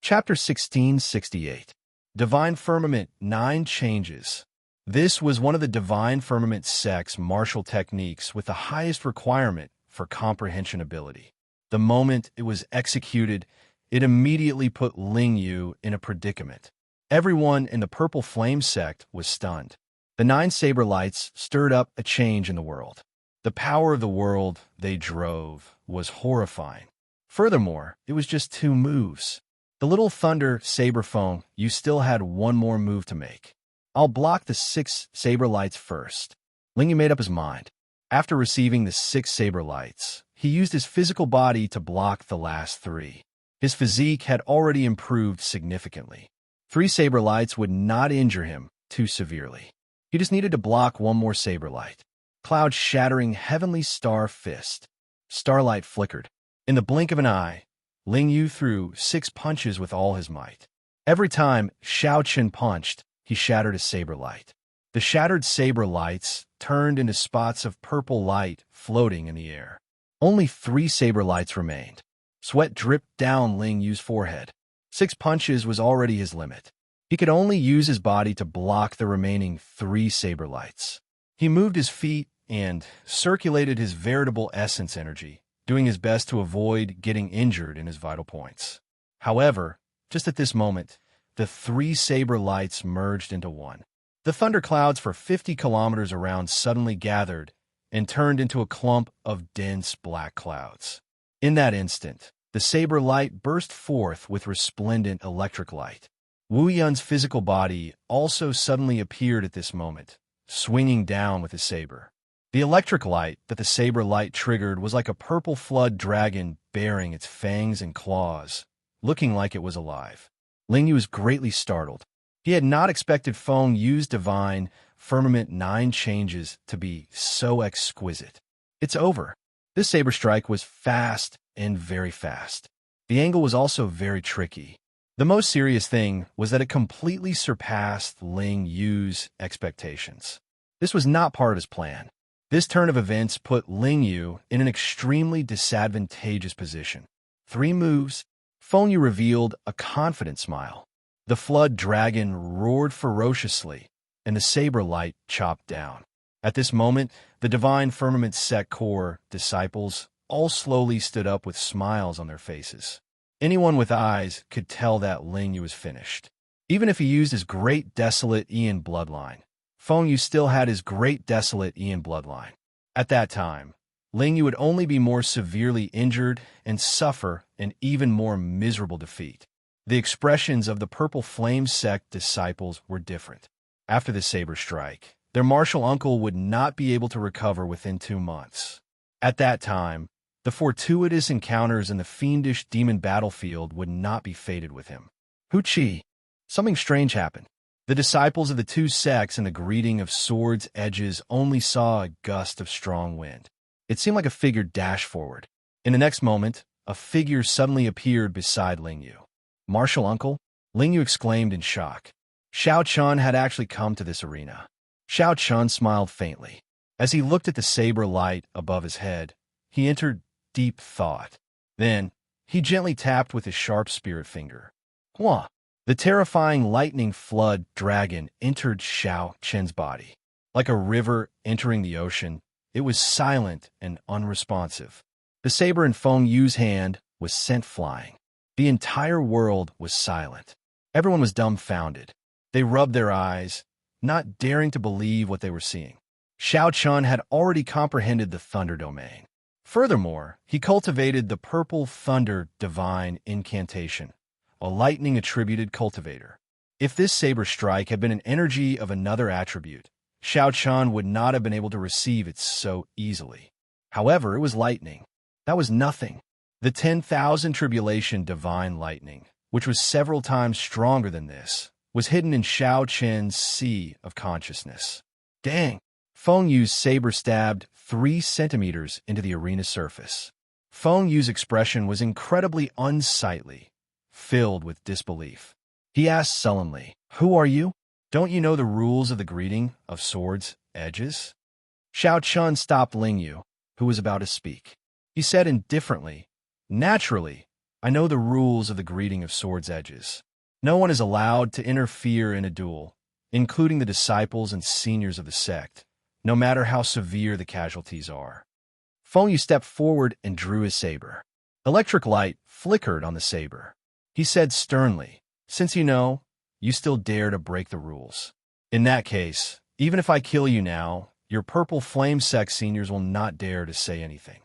Chapter 1668. Divine Firmament 9 Changes. This was one of the Divine Firmament sect's martial techniques with the highest requirement for comprehension ability. The moment it was executed, it immediately put Ling Yu in a predicament. Everyone in the Purple Flame sect was stunned. The 9 saber lights stirred up a change in the world. The power of the world they drove was horrifying. Furthermore, it was just 2 moves. The little thunder saber phone, you still had 1 more move to make. I'll block the 6 saber lights first. Ling Yu made up his mind. After receiving the 6 saber lights, he used his physical body to block the last 3. His physique had already improved significantly. 3 saber lights would not injure him too severely. He just needed to block 1 more saber light. Cloud-shattering heavenly star fist. Starlight flickered. In the blink of an eye, Ling Yu threw 6 punches with all his might. Every time Xiao Qin punched, he shattered a saber light. The shattered saber lights turned into spots of purple light floating in the air. Only 3 saber lights remained. Sweat dripped down Ling Yu's forehead. 6 punches was already his limit. He could only use his body to block the remaining 3 saber lights. He moved his feet and circulated his veritable essence energy, doing his best to avoid getting injured in his vital points. However, just at this moment, the 3 saber lights merged into one. The thunderclouds for 50 kilometers around suddenly gathered and turned into a clump of dense black clouds. In that instant, the saber light burst forth with resplendent electric light. Wu Yun's physical body also suddenly appeared at this moment, swinging down with his saber. The electric light that the saber light triggered was like a purple flood dragon baring its fangs and claws, looking like it was alive. Ling Yu was greatly startled. He had not expected Feng Yu's divine Firmament 9 changes to be so exquisite. It's over. This saber strike was fast and very fast. The angle was also very tricky. The most serious thing was that it completely surpassed Ling Yu's expectations. This was not part of his plan. This turn of events put Ling Yu in an extremely disadvantageous position. 3 moves, Feng Yu revealed a confident smile. The flood dragon roared ferociously, and the saber light chopped down. At this moment, the Divine Firmament sect core disciples all slowly stood up with smiles on their faces. Anyone with eyes could tell that Ling Yu was finished. Even if he used his Great Desolate Ian bloodline, Feng Yu still had his Great Desolate Ian bloodline. At that time, Ling Yu would only be more severely injured and suffer an even more miserable defeat. The expressions of the Purple Flame sect disciples were different. After the saber strike, their martial uncle would not be able to recover within 2 months. At that time, the fortuitous encounters in the fiendish demon battlefield would not be fated with him. Hu Qi. Something strange happened. The disciples of the 2 sects in the greeting of swords' edges only saw a gust of strong wind. It seemed like a figure dashed forward. In the next moment, a figure suddenly appeared beside Ling Yu. Martial uncle? Ling Yu exclaimed in shock. Xiao Chun had actually come to this arena. Xiao Chun smiled faintly. As he looked at the saber light above his head, he entered deep thought. Then, he gently tapped with his sharp spirit finger. Hua! The terrifying lightning flood dragon entered Xiao Chen's body. Like a river entering the ocean, it was silent and unresponsive. The saber in Feng Yu's hand was sent flying. The entire world was silent. Everyone was dumbfounded. They rubbed their eyes, not daring to believe what they were seeing. Xiao Chun had already comprehended the thunder domain. Furthermore, he cultivated the purple thunder divine incantation, a lightning-attributed cultivator. If this saber strike had been an energy of another attribute, Xiao Chun would not have been able to receive it so easily. However, it was lightning. That was nothing. The 10,000 tribulation divine lightning, which was several times stronger than this, was hidden in Xiao Chen's sea of consciousness. Dang! Feng Yu's saber stabbed 3 centimeters into the arena surface. Feng Yu's expression was incredibly unsightly, filled with disbelief. He asked sullenly, "Who are you? Don't you know the rules of the greeting of swords' edges?" Xiao Chun stopped Ling Yu, who was about to speak. He said indifferently, "Naturally, I know the rules of the greeting of swords' edges. No one is allowed to interfere in a duel, including the disciples and seniors of the sect, no matter how severe the casualties are." Feng Yu stepped forward and drew his saber. Electric light flickered on the saber. He said sternly, "Since you know, you still dare to break the rules. In that case, even if I kill you now, your Purple Flame Sect seniors will not dare to say anything."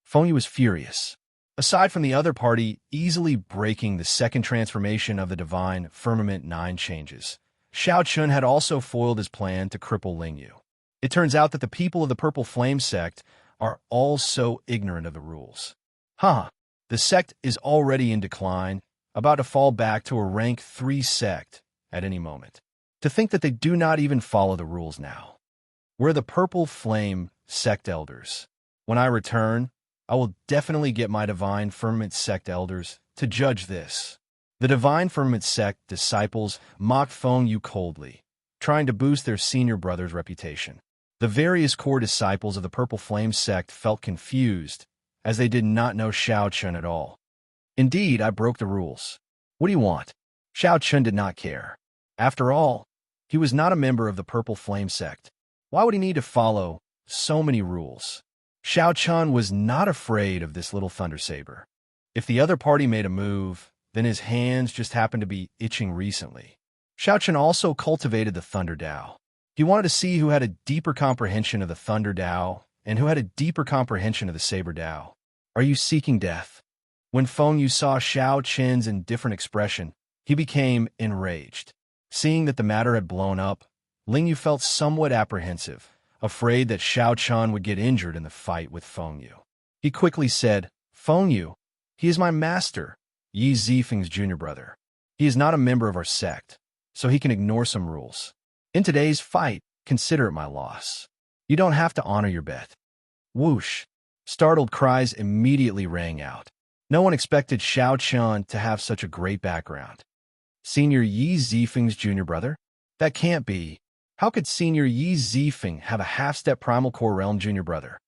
Feng Yu was furious. Aside from the other party easily breaking the second transformation of the Divine Firmament 9 changes, Xiao Chun had also foiled his plan to cripple Ling Yu. It turns out that the people of the Purple Flame Sect are all so ignorant of the rules. The sect is already in decline, about to fall back to a rank 3 sect at any moment. To think that they do not even follow the rules now. We're the Purple Flame Sect Elders. When I return, I will definitely get my Divine Firmament Sect Elders to judge this. The Divine Firmament Sect disciples mocked Feng Yu coldly, trying to boost their senior brother's reputation. The various core disciples of the Purple Flame Sect felt confused, as they did not know Xiao Chun at all. "Indeed, I broke the rules. What do you want?" Xiao Chun did not care. After all, he was not a member of the Purple Flame Sect. Why would he need to follow so many rules? Xiao Chun was not afraid of this little thunder saber. If the other party made a move, then his hands just happened to be itching recently. Xiao Chun also cultivated the Thunder Dao. He wanted to see who had a deeper comprehension of the Thunder Dao and who had a deeper comprehension of the Saber Dao. "Are you seeking death?" When Feng Yu saw Xiao Chun's indifferent expression, he became enraged. Seeing that the matter had blown up, Ling Yu felt somewhat apprehensive, afraid that Xiao Chun would get injured in the fight with Feng Yu. He quickly said, "Feng Yu, he is my master, Yi Zifeng's junior brother. He is not a member of our sect, so he can ignore some rules. In today's fight, consider it my loss. You don't have to honor your bet." Whoosh! Startled cries immediately rang out. No one expected Xiao Chun to have such a great background. Senior Yi Zifeng's junior brother? That can't be. How could Senior Yi Zifeng have a half-step Primal Core Realm junior brother?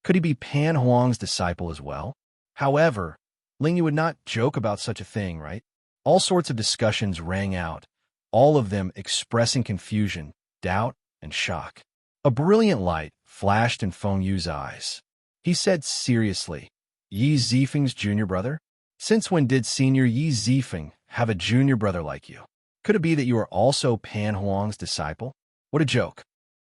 Could he be Pan Huang's disciple as well? However, Ling Yu would not joke about such a thing, right? All sorts of discussions rang out, all of them expressing confusion, doubt, and shock. A brilliant light flashed in Feng Yu's eyes. He said seriously, "Yi Zifeng's junior brother? Since when did Senior Yi Zifeng have a junior brother like you? Could it be that you are also Pan Huang's disciple?" What a joke.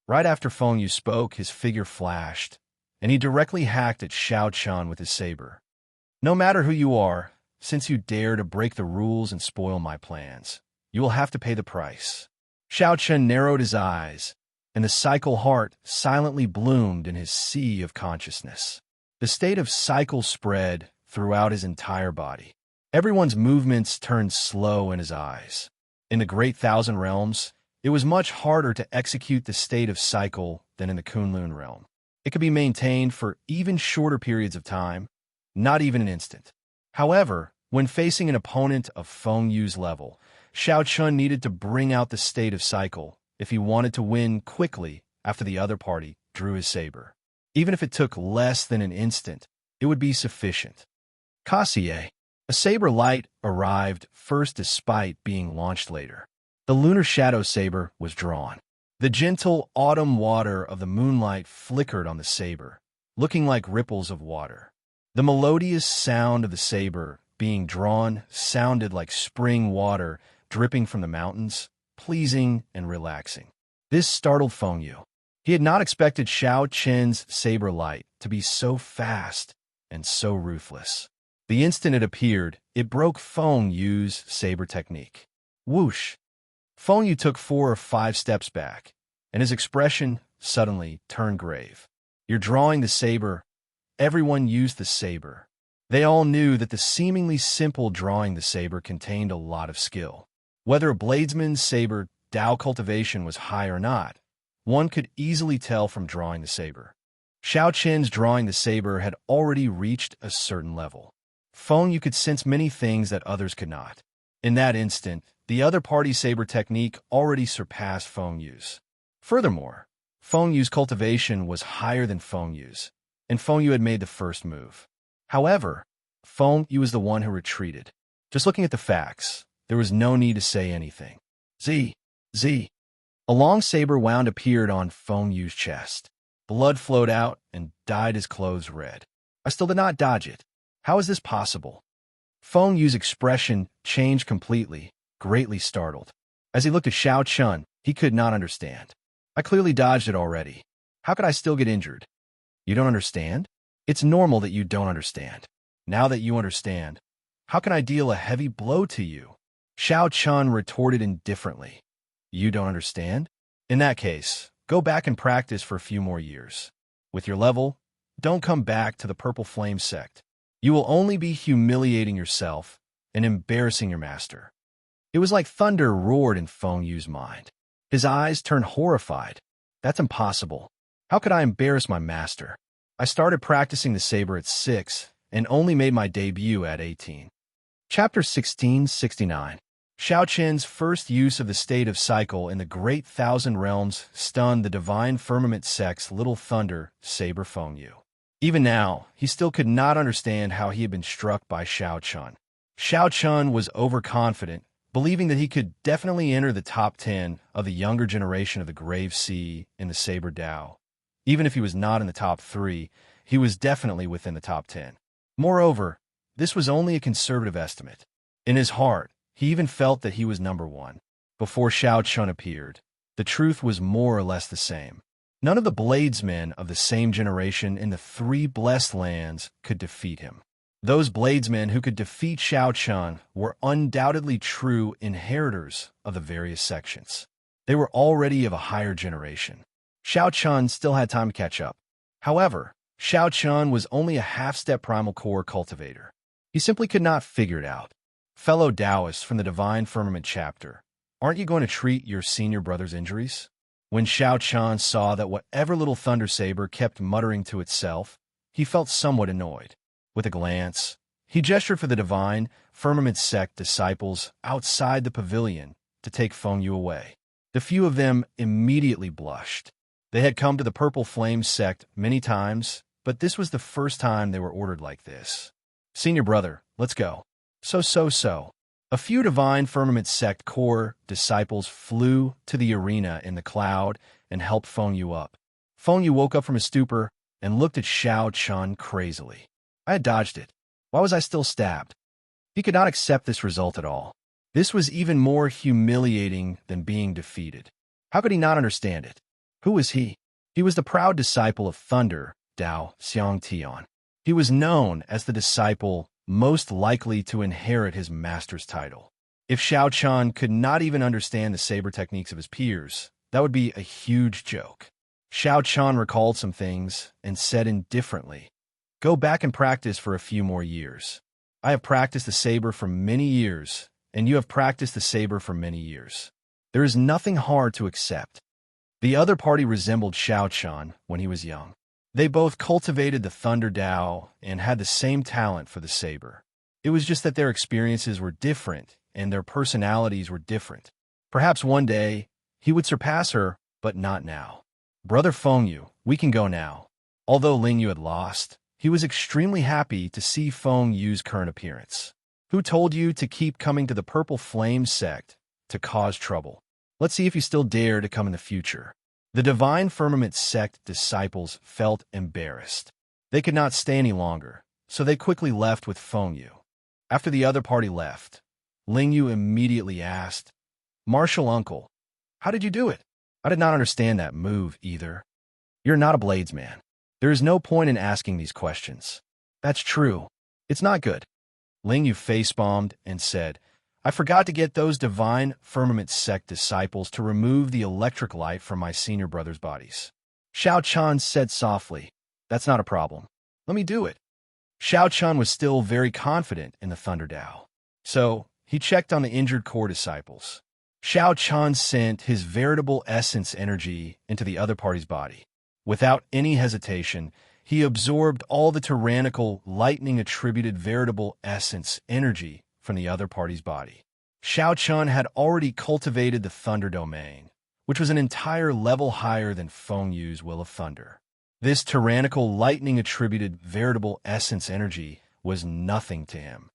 Right after Feng Yu spoke, his figure flashed, and he directly hacked at Xiao Chun with his saber. "No matter who you are, since you dare to break the rules and spoil my plans, you will have to pay the price." Xiao Chun narrowed his eyes, and the cycle heart silently bloomed in his sea of consciousness. The state of cycle spread throughout his entire body. Everyone's movements turned slow in his eyes. In the Great Thousand Realms, it was much harder to execute the state of cycle than in the Kunlun realm. It could be maintained for even shorter periods of time, not even an instant. However, when facing an opponent of Feng Yu's level, Xiao Chun needed to bring out the state of cycle if he wanted to win quickly after the other party drew his saber. Even if it took less than an instant, it would be sufficient. Kassier. A saber light arrived first despite being launched later. The lunar shadow saber was drawn. The gentle autumn water of the moonlight flickered on the saber, looking like ripples of water. The melodious sound of the saber being drawn sounded like spring water dripping from the mountains, pleasing and relaxing. This startled Feng Yu. He had not expected Xiao Chun's saber light to be so fast and so ruthless. The instant it appeared, it broke Feng Yu's saber technique. Whoosh! Feng Yu took 4 or 5 steps back, and his expression suddenly turned grave. "You're drawing the saber." Everyone used the saber. They all knew that the seemingly simple drawing the saber contained a lot of skill. Whether a bladesman's saber Dao cultivation was high or not, one could easily tell from drawing the saber. Xiao Chun's drawing the saber had already reached a certain level. Feng Yu could sense many things that others could not. In that instant, the other party's saber technique already surpassed Feng Yu's. Furthermore, Feng Yu's cultivation was higher than Feng Yu's, and Feng Yu had made the first move. However, Feng Yu was the one who retreated. Just looking at the facts, there was no need to say anything. Z. A long saber wound appeared on Feng Yu's chest. Blood flowed out and dyed his clothes red. I still did not dodge it. How is this possible? Feng Yu's expression changed completely, greatly startled. As he looked at Xiao Chun, he could not understand. I clearly dodged it already. How could I still get injured? You don't understand? It's normal that you don't understand. Now that you understand, how can I deal a heavy blow to you? Xiao Chun retorted indifferently. You don't understand? In that case, go back and practice for a few more years. With your level, don't come back to the Purple Flame sect. You will only be humiliating yourself and embarrassing your master. It was like thunder roared in Feng Yu's mind. His eyes turned horrified. That's impossible. How could I embarrass my master? I started practicing the saber at 6 and only made my debut at 18. Chapter 1669. Xiao Qin's first use of the state of cycle in the Great Thousand Realms stunned the Divine Firmament sect's Little Thunder saber Feng Yu. Even now, he still could not understand how he had been struck by Xiao Chun. Xiao Chun was overconfident, believing that he could definitely enter the top 10 of the younger generation of the Grave Sea in the Saber Dao. Even if he was not in the top 3, he was definitely within the top 10. Moreover, this was only a conservative estimate. In his heart, he even felt that he was number 1. Before Xiao Chun appeared, the truth was more or less the same. None of the bladesmen of the same generation in the 3 blessed lands could defeat him. Those bladesmen who could defeat Xiao Chun were undoubtedly true inheritors of the various sections. They were already of a higher generation. Xiao Chun still had time to catch up. However, Xiao Chun was only a half-step primal core cultivator. He simply could not figure it out. Fellow Taoists from the Divine Firmament chapter, aren't you going to treat your senior brother's injuries? When Xiao Chun saw that whatever little thunder saber kept muttering to itself, he felt somewhat annoyed. With a glance, he gestured for the Divine Firmament sect disciples outside the pavilion to take Feng Yu away. The few of them immediately blushed. They had come to the Purple Flame sect many times, but this was the first time they were ordered like this. Senior brother, let's go. So. A few Divine Firmament sect core disciples flew to the arena in the cloud and helped Feng Yu up. Feng Yu woke up from his stupor and looked at Xiao Chun crazily. I had dodged it. Why was I still stabbed? He could not accept this result at all. This was even more humiliating than being defeated. How could he not understand it? Who was he? He was the proud disciple of Thunder, Dao Xiang Tian. He was known as the disciple most likely to inherit his master's title. If Xiao Chun could not even understand the saber techniques of his peers, that would be a huge joke. Xiao Chun recalled some things and said indifferently, Go back and practice for a few more years. I have practiced the saber for many years, and you have practiced the saber for many years. There is nothing hard to accept. The other party resembled Xiao Chun when he was young. They both cultivated the Thunder Dao and had the same talent for the saber. It was just that their experiences were different and their personalities were different. Perhaps one day, he would surpass her, but not now. Brother Feng Yu, we can go now. Although Ling Yu had lost, he was extremely happy to see Feng Yu's current appearance. Who told you to keep coming to the Purple Flame sect to cause trouble? Let's see if you still dare to come in the future. The Divine Firmament sect disciples felt embarrassed. They could not stay any longer, so they quickly left with Feng Yu. After the other party left, Ling Yu immediately asked, Martial Uncle, how did you do it? I did not understand that move either. You're not a bladesman. There is no point in asking these questions. That's true. It's not good. Ling Yu face-bombed and said, I forgot to get those Divine Firmament sect disciples to remove the electric light from my senior brother's bodies. Xiao Chun said softly, That's not a problem. Let me do it. Xiao Chun was still very confident in the Thunder Dao. So, he checked on the injured core disciples. Xiao Chun sent his veritable essence energy into the other party's body. Without any hesitation, he absorbed all the tyrannical, lightning-attributed veritable essence energy from the other party's body. Xiao Chun had already cultivated the Thunder Domain, which was an entire level higher than Feng Yu's Will of Thunder. This tyrannical lightning-attributed veritable essence energy was nothing to him.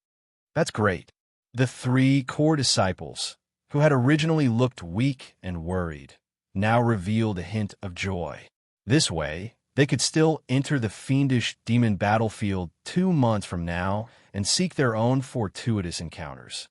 That's great. The three core disciples, who had originally looked weak and worried, now revealed a hint of joy. This way, they could still enter the fiendish demon battlefield 2 months from now and seek their own fortuitous encounters.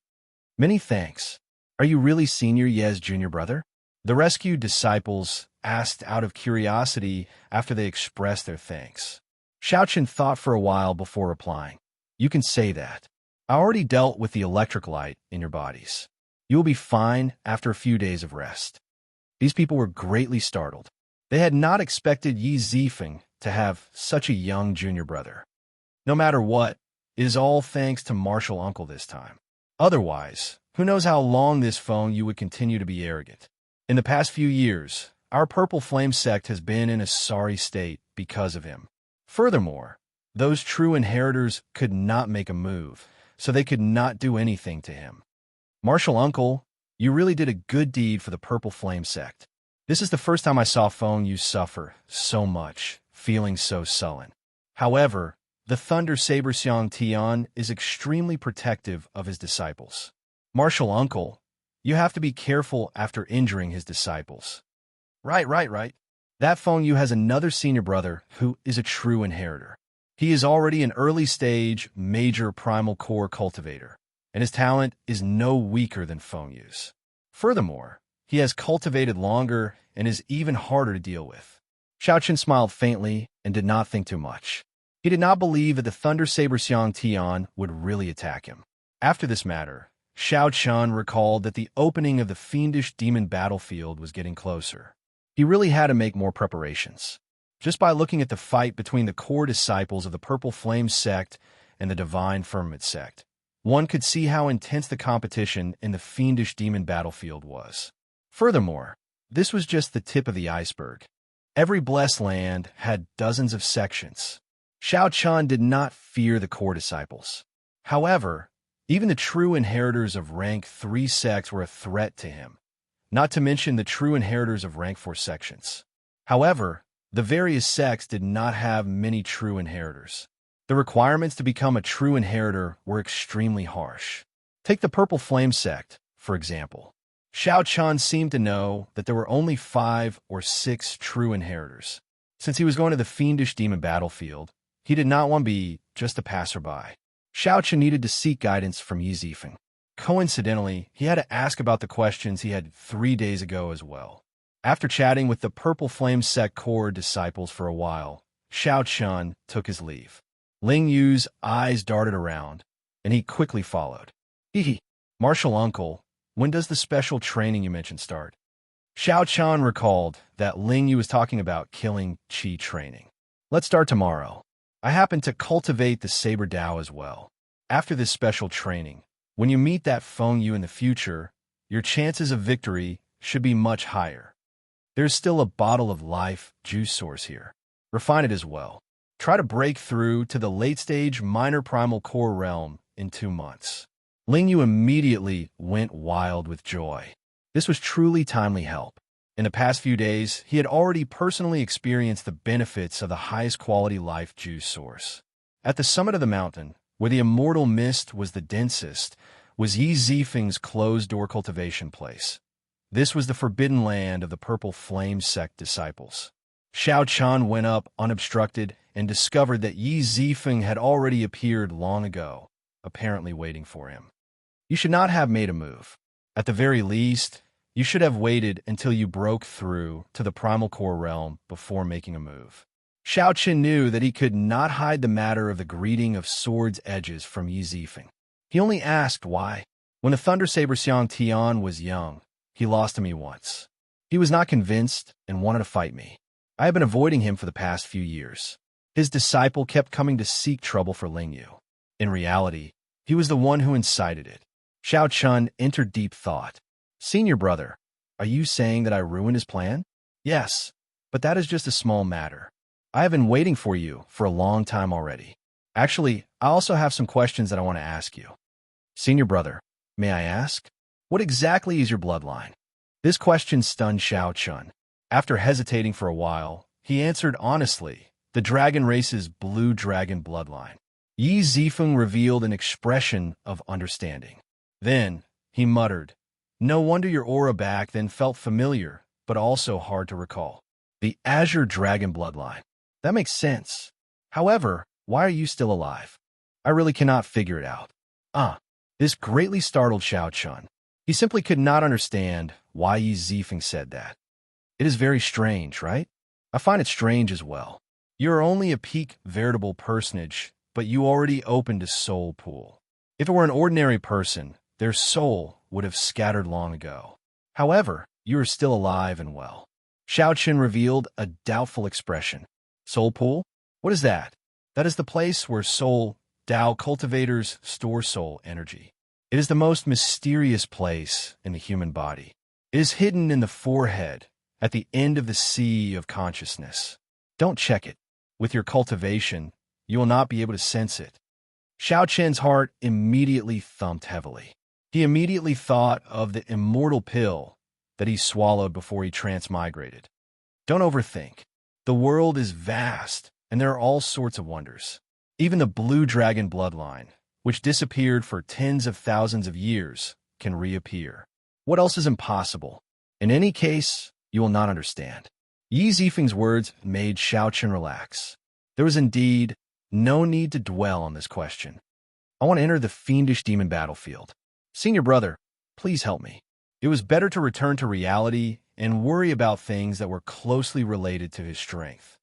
Many thanks. Are you really Senior Ye's junior brother? The rescued disciples asked out of curiosity after they expressed their thanks. Xiaochen thought for a while before replying. You can say that. I already dealt with the electric light in your bodies. You will be fine after a few days of rest. These people were greatly startled. They had not expected Yi Zifeng to have such a young junior brother. No matter what, it is all thanks to Martial Uncle this time. Otherwise, who knows how long this Feng Yu would continue to be arrogant. In the past few years, our Purple Flame sect has been in a sorry state because of him. Furthermore, those true inheritors could not make a move, so they could not do anything to him. Martial Uncle, you really did a good deed for the Purple Flame sect. This is the first time I saw Feng Yu suffer so much, feeling so sullen. However, the Thunder Saber Xiang Tian is extremely protective of his disciples. Martial Uncle, you have to be careful after injuring his disciples. Right. That Feng Yu has another senior brother who is a true inheritor. He is already an early-stage, major primal core cultivator, and his talent is no weaker than Feng Yu's. Furthermore, he has cultivated longer and is even harder to deal with. Xiaochen smiled faintly and did not think too much. He did not believe that the Thunder Saber Xiang Tian would really attack him. After this matter, Xiao Chun recalled that the opening of the fiendish demon battlefield was getting closer. He really had to make more preparations. Just by looking at the fight between the core disciples of the Purple Flame sect and the Divine Firmament sect, one could see how intense the competition in the fiendish demon battlefield was. Furthermore, this was just the tip of the iceberg. Every blessed land had dozens of sections. Xiao Chun did not fear the core disciples. However, even the true inheritors of rank 3 sects were a threat to him, not to mention the true inheritors of rank 4 sections. However, the various sects did not have many true inheritors. The requirements to become a true inheritor were extremely harsh. Take the Purple Flame sect, for example. Xiao Chun seemed to know that there were only 5 or 6 true inheritors. Since he was going to the fiendish demon battlefield, he did not want to be just a passerby. Xiao Chun needed to seek guidance from Yi Zifeng. Coincidentally, he had to ask about the questions he had 3 days ago as well. After chatting with the Purple Flame sect core disciples for a while, Xiao Chun took his leave. Ling Yu's eyes darted around, and he quickly followed. Martial Uncle, when does the special training you mentioned start? Xiao Chun recalled that Ling Yu was talking about killing Qi training. Let's start tomorrow. I happen to cultivate the Saber Dao as well. After this special training, when you meet that Feng Yu in the future, your chances of victory should be much higher. There's still a bottle of life juice source here. Refine it as well. Try to break through to the late-stage minor primal core realm in 2 months. Ling Yu immediately went wild with joy. This was truly timely help. In the past few days, he had already personally experienced the benefits of the highest quality life juice source. At the summit of the mountain, where the immortal mist was the densest, was Yi Zifeng's closed-door cultivation place. This was the forbidden land of the Purple Flame sect disciples. Xiao Chun went up unobstructed and discovered that Yi Zifeng had already appeared long ago, apparently waiting for him. You should not have made a move. At the very least, you should have waited until you broke through to the primal core realm before making a move. Xiao Chun knew that he could not hide the matter of the greeting of sword's edges from Yi Zifeng. He only asked why. When the Thunder Saber Xiang Tian was young, he lost to me once. He was not convinced and wanted to fight me. I have been avoiding him for the past few years. His disciple kept coming to seek trouble for Ling Yu. In reality, he was the one who incited it. Xiao Chun entered deep thought. Senior brother, are you saying that I ruined his plan? Yes, but that is just a small matter. I have been waiting for you for a long time already. Actually, I also have some questions that I want to ask you. Senior brother, may I ask? What exactly is your bloodline? This question stunned Xiao Chun. After hesitating for a while, he answered honestly, the dragon race's blue dragon bloodline. Yi Zifeng revealed an expression of understanding. Then, he muttered, no wonder your aura back then felt familiar, but also hard to recall. The Azure Dragon bloodline. That makes sense. However, why are you still alive? I really cannot figure it out. This greatly startled Xiao Chun. He simply could not understand why Yi Zifeng said that. It is very strange, right? I find it strange as well. You are only a peak veritable personage, but you already opened a soul pool. If it were an ordinary person, their soul would have scattered long ago. However, you are still alive and well. Xiao Chun revealed a doubtful expression. Soul pool? What is that? That is the place where soul Tao cultivators store soul energy. It is the most mysterious place in the human body. It is hidden in the forehead, at the end of the sea of consciousness. Don't check it. With your cultivation, you will not be able to sense it. Xiao Chen's heart immediately thumped heavily. He immediately thought of the immortal pill that he swallowed before he transmigrated. Don't overthink. The world is vast, and there are all sorts of wonders. Even the blue dragon bloodline, which disappeared for tens of thousands of years, can reappear. What else is impossible? In any case, you will not understand. Yi Zifeng's words made Xiao Chun relax. There was indeed no need to dwell on this question. I want to enter the fiendish demon battlefield. Senior brother, please help me. It was better to return to reality and worry about things that were closely related to his strength.